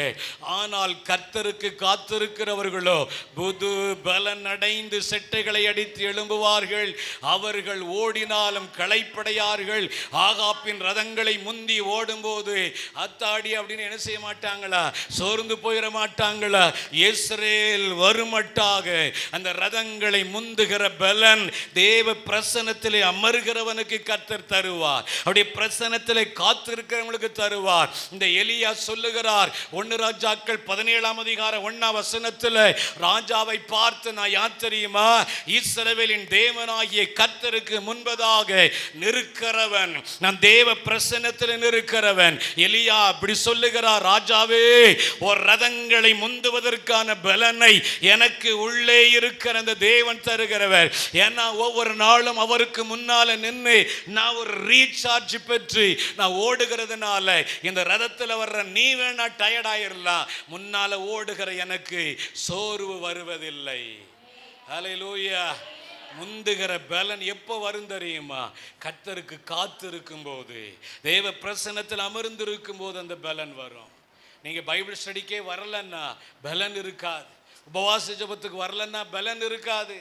ஆனால் கர்த்தருக்கு காத்திருக்கிறவர்களோ புது பலன் அடைந்து செட்டைகளை அடித்து எழும்புவார்கள். அவர்கள் ஓடினாலும் களைப்படையார்கள். ஆகாப்பின் ரதங்களை முந்தி ஓடும்போது அத்தாடி அப்படின்னு என்ன செய்ய மாட்டாங்களா? சோர்ந்து போயிட மாட்டாங்களா? இஸ்ரவேல் வரும் அந்த ரதங்களை முந்துகிற பலன் தேவ பிரசன்னத்திலே அமர்கிறவனுக்கு கர்த்தர் தருவார். அவருடைய பிரசன்னத்திலே காத்திருக்கிறவங்களுக்கு தருவார். இந்த எலியா சொல்லுகிறார், 1 ராஜாக்கள் 17:1 ராஜாவை பார்த்து, நான் யார் தெரியுமா? இஸ்ரவேலின் தேவனாகிய கர்த்தருக்கு முன்பதாக நிற்கிறவன், நான் தேவ பிரசன்னத்தில் நிற்கிறவன். எலியா அப்படி சொல்லுகிறார், ராஜாவே ஒரு ரதங்களை முந்துவதற்கான பலனை எனக்கு எனக்கு உள்ளே இருக்கிற அந்த தேவன் தருகிறவர். ஏன்னா ஒவ்வொரு நாளும் அவருக்கு முன்னால நின்று நான் ஒரு ரீசார்ஜ் பெற்று நான் ஓடுகிறதுனால இந்த ரதத்தில் வர்ற நீ வேணா டயர்ட் ஆயிரலாம், முன்னால ஓடுகிற எனக்கு சோர்வு வருவதில்லை. ஹல்லேலூயா. முந்துகிற பலன் எப்போ வரும் தெரியுமா? கர்த்தருக்கு காத்திருக்கும் போது, தேவ பிரசன்னத்தில் அமர்ந்திருக்கும் போது அந்த பலன் வரும். நீங்க பைபிள் ஸ்டடிக்கே வரலன்னா பலன் இருக்காது, உபவாச ஜெபத்துக்கு வரலன்னா பலன் இருக்காது.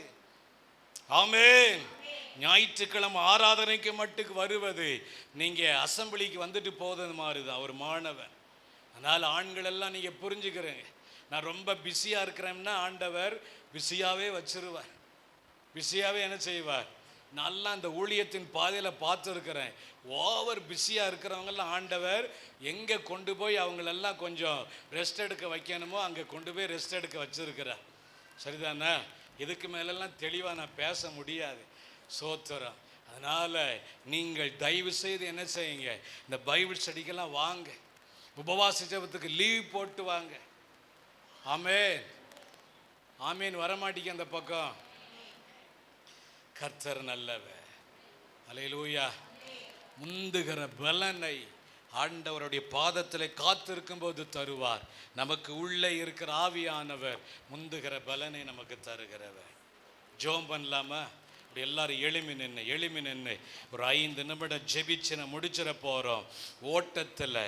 ஆமென். ஞாயிற்றுக்கிழமை ஆராதனைக்கு மட்டுக்கு வருவது நீங்க அசம்பிளிக்கு வந்துட்டு போகிறது மாதிரி தான் ஒரு மாணவன். அதனால் ஆண்கள் எல்லாம் நீங்க புரிஞ்சுக்கிறீங்க. நான் ரொம்ப பிஸியாக இருக்கிறேன்னா ஆண்டவர் பிஸியாகவே வச்சிருவார், பிஸியாகவே என்ன செய்வார். நல்லா அந்த ஊழியத்தின் பாதையில் பார்த்துருக்கிறேன். ஓவர் பிஸியாக இருக்கிறவங்கெல்லாம் ஆண்டவர் எங்கே கொண்டு போய் அவங்களெல்லாம் கொஞ்சம் ரெஸ்ட் எடுக்க வைக்கணுமோ அங்கே கொண்டு போய் ரெஸ்ட் எடுக்க வச்சிருக்கிறார். சரிதானே? இதுக்கு மேலெல்லாம் தெளிவாக நான் பேச முடியாது. சோத்திரம். அதனால் நீங்கள் தயவு செய்து என்ன செய்யுங்க, இந்த பைபிள் ஸ்டடிக்கெல்லாம் வாங்க, உபவாச ஜெபத்துக்கு லீவ் போட்டு வாங்க. ஆமென். ஆமீன். வரமாட்டீங்க அந்த பக்கம். கர்த்தர் நல்லவர். அல்லேலூயா. முந்துகிற பலனை ஆண்டவருடைய பாதத்தில் காத்திருக்கும் போது தருவார். நமக்கு உள்ளே இருக்கிற ஆவியானவர் முந்துகிற பலனை நமக்கு தருகிறவர். ஜெபம் பண்ணலாமா? எல்லாரும் எழுமி நின்று ஒரு 5 நிமிடம் ஜெபிச்சு முடிச்சிட போகிறோம். ஓட்டத்தில்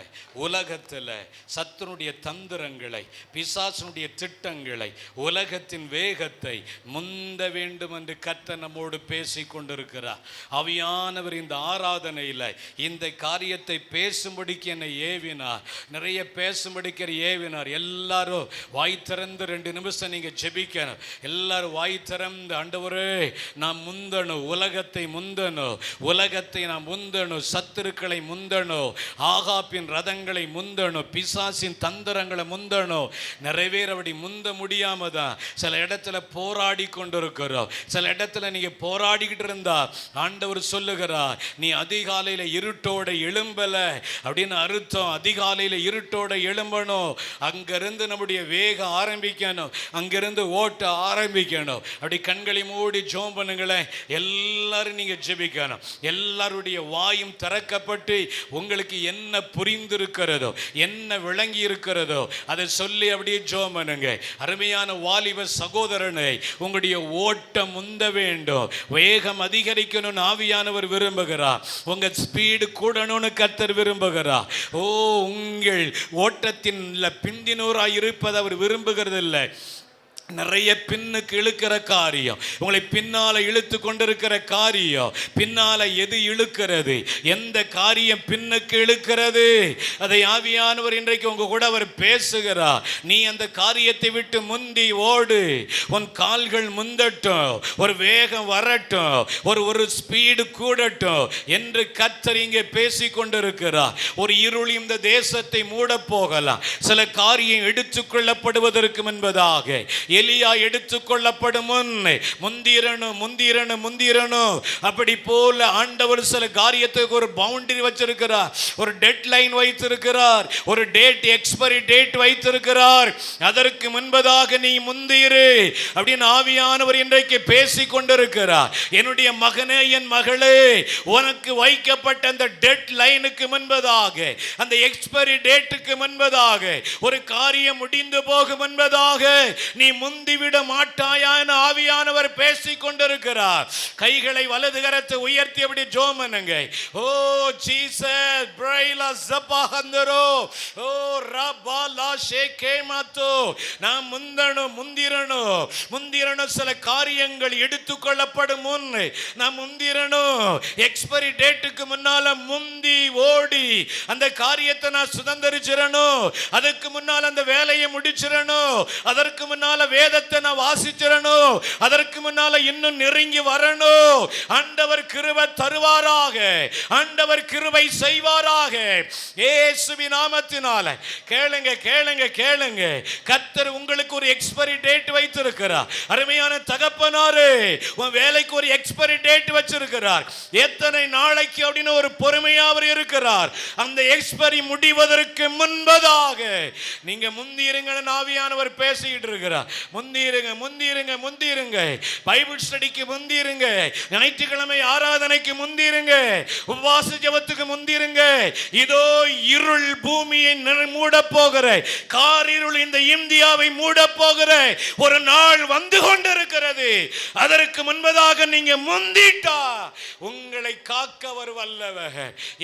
உலகத்தில் சத்துனுடைய தந்திரங்களை, பிசாசனுடைய திட்டங்களை, உலகத்தின் வேகத்தை முந்த வேண்டும் என்று கர்த்தர் நம்மோடு பேசி கொண்டிருக்கிறார். ஆவியானவர் இந்த ஆராதனையில் இந்த காரியத்தை பேசும்படிக்கு என்னை ஏவினார், நிறைய பேசும்படிக்கிற ஏவினார். எல்லாரும் வாய் திறந்து 2 நிமிஷம் நீங்கள் ஜெபிக்கணும். எல்லாரும் வாய் திறந்து, ஆண்டவரே நான் முந்தணும், உலகத்தை முந்தணும், உலகத்தை நான் முந்தணும், சத்துருக்களை முந்தணும், ஆகாப்பின் ரதங்களை முந்தணும், பிசாசின் தந்திரங்களை முந்தணும். நிறைவேற அப்படி முந்த முடியாம தான் சில இடத்துல போராடி கொண்டிருக்கிறோம். சில இடத்துல நீங்க போராடிக்கிட்டு இருந்தா ஆண்டவர் சொல்லுகிறார், நீ அதிகாலையில இருட்டோட எழும்பல அப்படின்னு அர்த்தம். அதிகாலையில இருட்டோட எழும்பணும், அங்கிருந்து நம்முடைய வேகம் ஆரம்பிக்கணும், அங்கிருந்து ஓட்ட ஆரம்பிக்கணும். அப்படி கண்களை மூடி ஜெபம் பண்ணுங்களேன். எல்லாரும் நீங்க ஜெபிக்கணும். எல்லாருடைய வாயும் திறக்கப்பட்டு உங்களுக்கு என்ன புரிந்திருக்கிறதோ, என்ன விளங்கி இருக்கிறதோ அதை சொல்லி அப்படியே ஜெபம் பண்ணுங்க. அருமையான வாலிப சகோதரனை, உங்களுடைய ஓட்டம் முந்த வேண்டும், வேகம் அதிகரிக்கணும்னு ஆவியானவர் விரும்புகிறார். உங்க ஸ்பீடு கூடணும்னு கர்த்தர் விரும்புகிறார். ஓ, உங்கள் ஓட்டத்தின் பிந்தினோராய் இருப்பதை அவர் விரும்புகிறது இல்லை. நிறைய பின்னுக்கு இழுக்கிற காரியம், உங்களை பின்னால இழுத்து கொண்டிருக்கிற காரியம், பின்னால எது இழுக்கிறது, எந்த காரியம் பின்னுக்கு இழுக்கிறது, அதை ஆவியானவர் இன்றைக்கு உங்க கூட அவர் பேசுகிறார். நீ அந்த காரியத்தை விட்டு முந்தி ஓடு, உன் கால்கள் முந்தட்டும், ஒரு வேகம் வரட்டும், ஒரு ஸ்பீடு கூடட்டும் என்று கர்த்தர் இங்கே பேசி கொண்டிருக்கிறார். ஒரு இருள் இந்த தேசத்தை மூட போகலாம். சில காரியம் எடுத்துக்கொள்ளப்படுவதற்கு முன்பதாக எலியா எடுத்துக்கொள்ளப்படும் முன் முந்திரணும். அப்படி போல ஆண்டவர் சில காரியத்துக்கு ஒரு பவுண்டரி வச்சிருக்கிறார், ஒரு டெட் லைன் வைத்திருக்கிறார், ஒரு டேட், எக்ஸ்பைரி டேட் வைத்திருக்கிறார். அதற்கு முன்பதாக நீ முந்திரு அப்படின்னு ஆவியானவர் இன்றைக்கு பேசி கொண்டிருக்கிறார். என்னுடைய மகனே, என் மகளே, உனக்கு வைக்கப்பட்ட அந்த டெட் லைனுக்கு முன்பதாக, அந்த எக்ஸ்பைரி டேட்டுக்கு முன்பதாக, ஒரு காரியம் முடிந்து போகும் முன்பதாக நீ முந்திவிட மாட்டாயா என ஆவியானவர் பேசிக் கொண்டிருக்கிறார். கைகளை வலது கரத்தை உயர்த்தி அப்படி ஜெபம் பண்ணுங்க. ஓ ஜீசஸ், பிரைலா ஜபாஹந்தரோ, ஓ ரபாலா ஷேகேமாத்தோ, நான் முந்திரணும். சில காரியங்கள் எடுத்துக்கொள்ளப்படும் முன் நான் முந்திரணும். எக்ஸ்பைரி டேட்டுக்கு முன்னால முந்தி ஓடி அந்த காரியத்தை நான் சுதந்திரிச்சிரணும். அதுக்கு முன்னால் அந்த வேலையை முடிச்சிடணும். அதற்கு முன்னால வேதத்தை நான் வாசிச்சிரணும். அதற்கு முன்னால இன்னும் நெருங்கி வரணும். ஆண்டவர் கிருபை தருவாராக, ஆண்டவர் கிருபை செய்வாராக. இயேசுவின் நாமத்தினால கேளுங்க. கர்த்தர் உங்களுக்கு ஒரு எக்ஸ்பைரி டேட் வைத்திருக்கிறார். அருமையான தகப்பனாரே, உன் வேலைக்கு ஒரு எக்ஸ்பைரி டேட் வச்சிருக்கிறார். எத்தனை நாளைக்கு அப்படின்னு ஒரு பொறுமையா அவர் இருக்கிறார். அந்த எக்ஸ்பைரி முடிவதற்கு முன்பதாக நீங்க முந்தி இருங்கன்னு ஆவியானவர் பேசிட்டு இருக்கிறார். முந்திருங்க, முந்திருங்க, முந்திருங்க. பைபிள் ஸ்டடிக்கு முந்திருங்க, ஞாயிற்றுக்கிழமை ஆராதனைக்கு முந்திருங்க, உபவாச ஜெபத்துக்கு முந்திருங்க. இதோ இருள் பூமியை மூட போகிற, காரிருள் இந்த இந்தியாவை மூட போகிற ஒரு நாள் வந்து கொண்டிருக்கிறது. அதற்கு முன்பதாக நீங்க முந்திட்டா உங்களை காக்க அவர் வல்லவர்.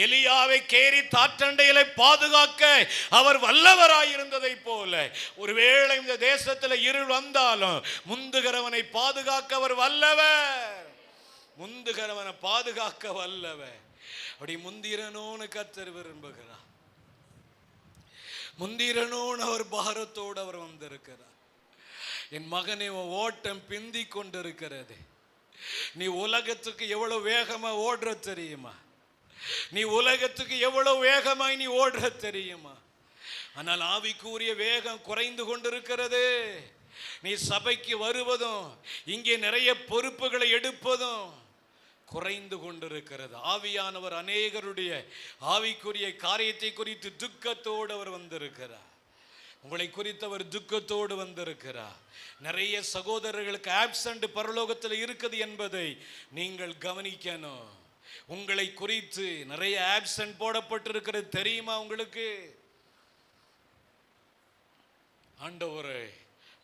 எலியாவை கேரி தாற்றண்டையில பாதுகாக்க அவர் வல்லவராயிருந்ததை போல ஒருவேளை இந்த தேசத்தில் இருள் வந்தாலும் முந்துகிறவனை பாதுகாக்க அவர் வல்லவர். முந்துகிறவனை பாதுகாக்க வல்லவர். அப்படி முந்திரனோன்னு கர்த்தர் விரும்புகிறார். முந்திரனோன்னு அவர் பாரத்தோடு அவர் வந்திருக்கிறார். என் மகனே, ஓட்டம் பிந்தி கொண்டிருக்கிறது. நீ உலகத்துக்கு எவ்வளவு வேகமா ஓடுற தெரியுமா? நீ உலகத்துக்கு எவ்வளவு வேகமாய் நீ ஓடுற தெரியுமா? ஆனால் ஆவிக்குரிய வேகம் குறைந்து கொண்டிருக்கிறது. நீ சபைக்கு வருவதும் இங்கே நிறைய பொறுப்புகளை எடுப்பதும் குறைந்து கொண்டிருக்கிறது. ஆவியானவர் அநேகருடைய ஆவிக்குரிய காரியத்தை குறித்து துக்கத்தோடு அவர் வந்திருக்கிறார். உங்களை குறித்து அவர் துக்கத்தோடு வந்திருக்கிறார். நிறைய சகோதரர்களுக்கு ஆப்சண்ட் பரலோகத்தில் இருக்குது என்பதை நீங்கள் கவனிக்கணும். உங்களை குறித்து நிறைய ஆப்சண்ட் போடப்பட்டிருக்கிறது தெரியுமா உங்களுக்கு? ஆண்டவரே,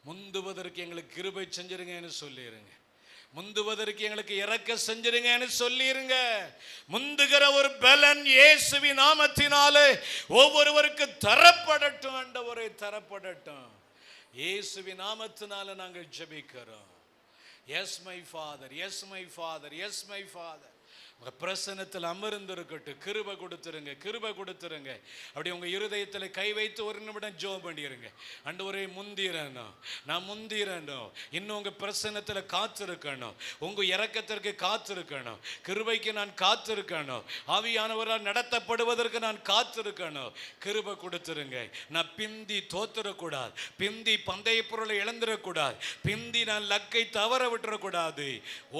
முந்துவதற்கு எங்களுக்கு கிருபை செஞ்சிருங்கன்னு சொல்லிருங்க. முந்துவதற்கு எங்களுக்கு இறக்க செஞ்சிருங்கன்னு சொல்லிருங்க. முந்துகிற ஒரு பலன் இயேசுவின் நாமத்தினாலே ஒவ்வொருவருக்கு தரப்படட்டும். ஆண்டவரே, தரப்படட்டும். இயேசுவின் நாமத்தினால நாங்கள் ஜெபிக்கிறோம். S my father, S my father, S my father. உங்க பிரசன்னத்தில் அமர்ந்திருக்கட்டும். கிருபை கொடுத்துருங்க, கிருபை கொடுத்துருங்க. அப்படி உங்க இருதயத்தில் கை வைத்து ஒரு நிமிடம் ஜெபம் பண்ணிருங்க. ஆண்டவரே, முந்திரணும், நான் முந்திரணும். இன்னும் உங்க பிரசன்னத்தில் காத்திருக்கணும். உங்க இரக்கத்திற்கு காத்திருக்கணும். கிருபைக்கு நான் காத்திருக்கணும். ஆவியானவரால் நடத்தப்படுவதற்கு நான் காத்திருக்கணும். கிருபை கொடுத்துருங்க. நான் பிந்தி தோத்துறக்கூடாது. பிந்தி பந்தய பொருளை இழந்துடக்கூடாது. பிந்தி நான் லக்கை தவற விட்டுறக்கூடாது.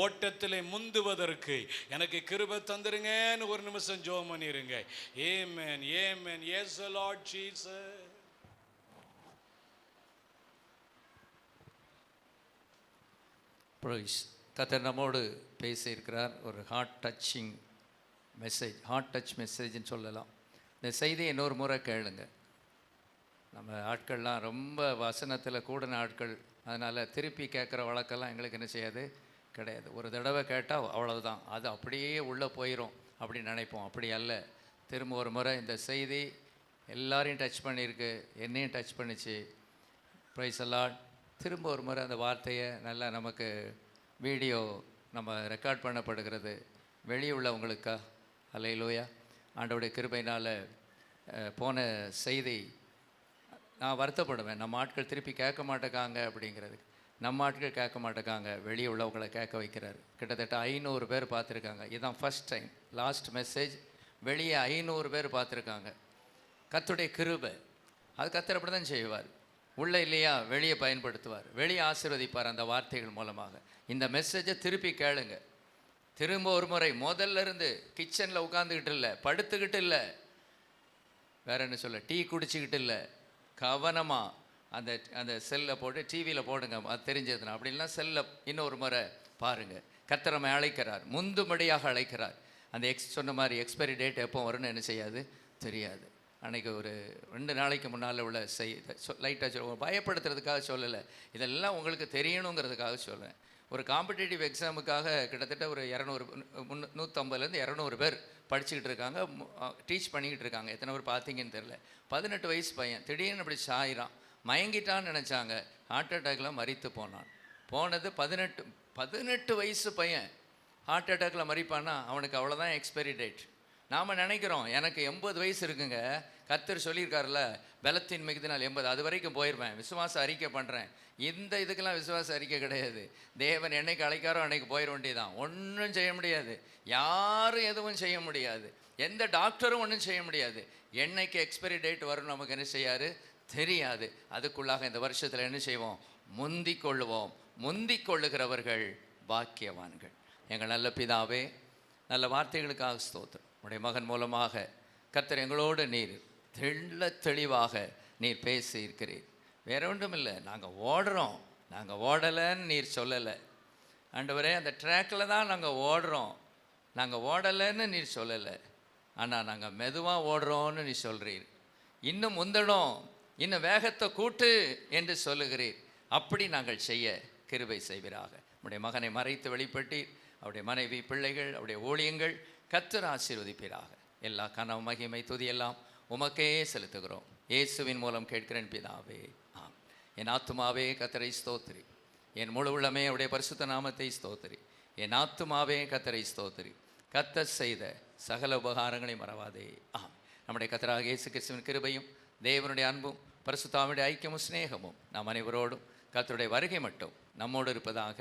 ஓட்டத்தில் முந்துவதற்கு எனக்கு கிருபை தந்துருங்கன்னு ஒரு நிமிஷம் ஜெபம் பண்ணிருங்க. Amen, amen. Yes Lord Jesus. Praise. கர்த்தர் நம்மோடு பேசியிருக்கிறார். ஒரு heart touching message, heart touch மெசேஜ்னு சொல்லலாம். இந்த செய்தியை இன்னொரு முறை கேளுங்க. நம்ம ஆட்கள்லாம் ரொம்ப வசனத்தில் கூடின ஆட்கள், அதனால் திருப்பி கேட்குற வழக்கெல்லாம் எங்களுக்கு என்ன செய்யாது, கிடையாது. ஒரு தடவை கேட்டால் அவ்வளவுதான், அது அப்படியே உள்ளே போயிடும் அப்படின்னு நினைப்போம். அப்படி அல்ல. திரும்ப ஒரு முறை இந்த செய்தி எல்லாரையும் டச் பண்ணியிருக்கு, என்னையும் டச் பண்ணிச்சு. பிரைஸ் எல்லாம். திரும்ப ஒரு முறை அந்த வார்த்தையை நல்லா நமக்கு வீடியோ நம்ம ரெக்கார்ட் பண்ணப்படுகிறது. வெளியே உள்ளவங்களுக்கா அல்லேலூயா. ஆண்டவருடைய கிருபையினால் போன செய்தி நான் வருத்தப்படுவேன். நம்ம ஆட்கள் திருப்பி கேட்க மாட்டேங்காங்க அப்படிங்கிறது. நம்ம ஆட்கள் கேட்க மாட்டேங்காங்க, வெளியே உள்ளவங்களை கேட்க வைக்கிறார். கிட்டத்தட்ட 500 பேர் பார்த்துருக்காங்க. இதுதான் ஃபஸ்ட் டைம். லாஸ்ட் மெசேஜ் வெளியே 500 பேர் பார்த்துருக்காங்க. கர்த்தருடைய கிருபை. அது கர்த்தர் அப்படி தான் செய்வார். உள்ளே இல்லையா, வெளியே பயன்படுத்துவார், வெளியே ஆசீர்வதிப்பார் அந்த வார்த்தைகள் மூலமாக. இந்த மெசேஜை திருப்பி கேளுங்க. திரும்ப ஒரு முறை முதல்ல இருந்து. கிச்சனில் உட்காந்துக்கிட்டு இல்லை, படுத்துக்கிட்டு இல்லை, வேற என்ன சொல்ல, டீ குடிச்சிக்கிட்டு இல்லை, கவனமாக அந்த அந்த செல்லை போட்டு டிவியில் போடுங்க, அது தெரிஞ்சதுன்னா. அப்படின்னா செல்லை இன்னொரு முறை பாருங்கள். கர்த்தர் நம்மை அழைக்கிறார், முந்தும்படியாக அழைக்கிறார். அந்த சொன்ன மாதிரி எக்ஸ்பைரி டேட் எப்போ வரும்னு என்ன செய்யாது, தெரியாது. அன்றைக்கி ஒரு 2 நாளைக்கு முன்னால் உள்ள லைட்டாக சொல்ல, பயப்படுத்துறதுக்காக சொல்லலை, இதெல்லாம் உங்களுக்கு தெரியணுங்கிறதுக்காக சொல்கிறேன். ஒரு காம்படிட்டிவ் எக்ஸாமுக்காக கிட்டத்தட்ட ஒரு 150லேருந்து 200 பேர் படிச்சுக்கிட்டு இருக்காங்க, டீச் பண்ணிக்கிட்டு இருக்காங்க. எத்தனை பேர் பார்த்தீங்கன்னு தெரில. 18 வயசு பையன் திடீர்னு அப்படி சாயிறான். மயங்கிட்டான்னு நினச்சாங்க. ஹார்ட் அட்டாக்கில் மரித்து போனான். போனது 18 வயசு பையன் ஹார்ட் அட்டாக்கில் மரிப்பான்னா அவனுக்கு அவ்வளோதான் எக்ஸ்பைரி டேட். நாம் நினைக்கிறோம் எனக்கு 80 வயசு இருக்குங்க, கர்த்தர் சொல்லியிருக்காருல்ல பலத்தின் மிகுதினால் 80, அது வரைக்கும் போயிடுவேன், விசுவாச அறிக்கை பண்ணுறேன். இந்த இதுக்கெல்லாம் விசுவாச அறிக்கை கிடையாது. தேவன் என்னைக்கு அழைக்காரோ அன்னைக்கு போயிட வேண்டியதான். ஒன்றும் செய்ய முடியாது, யாரும் எதுவும் செய்ய முடியாது, எந்த டாக்டரும் ஒன்றும் செய்ய முடியாது. என்னைக்கு எக்ஸ்பைரி டேட் வரும் நமக்கு என்ன செய்யாது, தெரியாது. அதுக்குள்ளாக இந்த வருஷத்தில் என்ன செய்வோம், முந்திக் கொள்ளுவோம். முந்திக் கொள்ளுகிறவர்கள் பாக்கியவான்கள். எங்கள் நல்ல பிதாவே, நல்ல வார்த்தைகளுக்காக ஸ்தோத்திரம். உடைய மகன் மூலமாக கர்த்தர் எங்களோடு நீர் தெளிவாக நீர் பேசி இருக்கிறீர். வேற ஒன்றும் இல்லை, நாங்கள் ஓடுறோம், நாங்கள் ஓடலைன்னு நீர் சொல்லலை. ஆண்டவரே, அந்த ட்ராக்கில் தான் நாங்கள் ஓடுறோம், நாங்கள் ஓடலைன்னு நீர் சொல்லலை. ஆனால் நாங்கள் மெதுவாக ஓடுறோன்னு நீ சொல்கிறீர். இன்னும் முந்தணும், இன்னும் வேகத்தை கூட்டு என்று சொல்லுகிறீர். அப்படி நாங்கள் செய்ய கிருபை செய்வீராக. உம்முடைய மகனை மறைத்து வெளிப்பட்டீர். அவருடைய மனைவி, பிள்ளைகள், அவருடைய ஊழியங்கள் கர்த்தர் ஆசீர்வதிப்பீராக. எல்லா கனவு, மகிமை, துதி எல்லாம் உமக்கே செலுத்துகிறோம். இயேசுவின் மூலம் கேட்கிறேன் பிதாவே, ஆம். என் ஆத்துமாவே கர்த்தரை ஸ்தோத்திரி, என் முழு உள்ளமே அவருடைய பரிசுத்த நாமத்தை ஸ்தோத்திரி. என் ஆத்துமாவே கர்த்தரை ஸ்தோத்திரி, கர்த்தர் செய்த சகல உபகாரங்களை மறவாதே. ஆம். நம்முடைய கர்த்தராகிய இயேசு கிறிஸ்துவின் கிருபையும் தேவனுடைய அன்பும் பரிசுத்தாவினுடைய ஐக்கியமும் சிநேகமும் நாம் அனைவரோடும் கர்த்தருடைய வருகை மட்டும் நம்மோடு இருப்பதாக.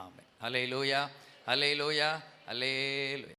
ஆமென். அல்லேலூயா, அல்லேலூயா, அல்லேலூயா.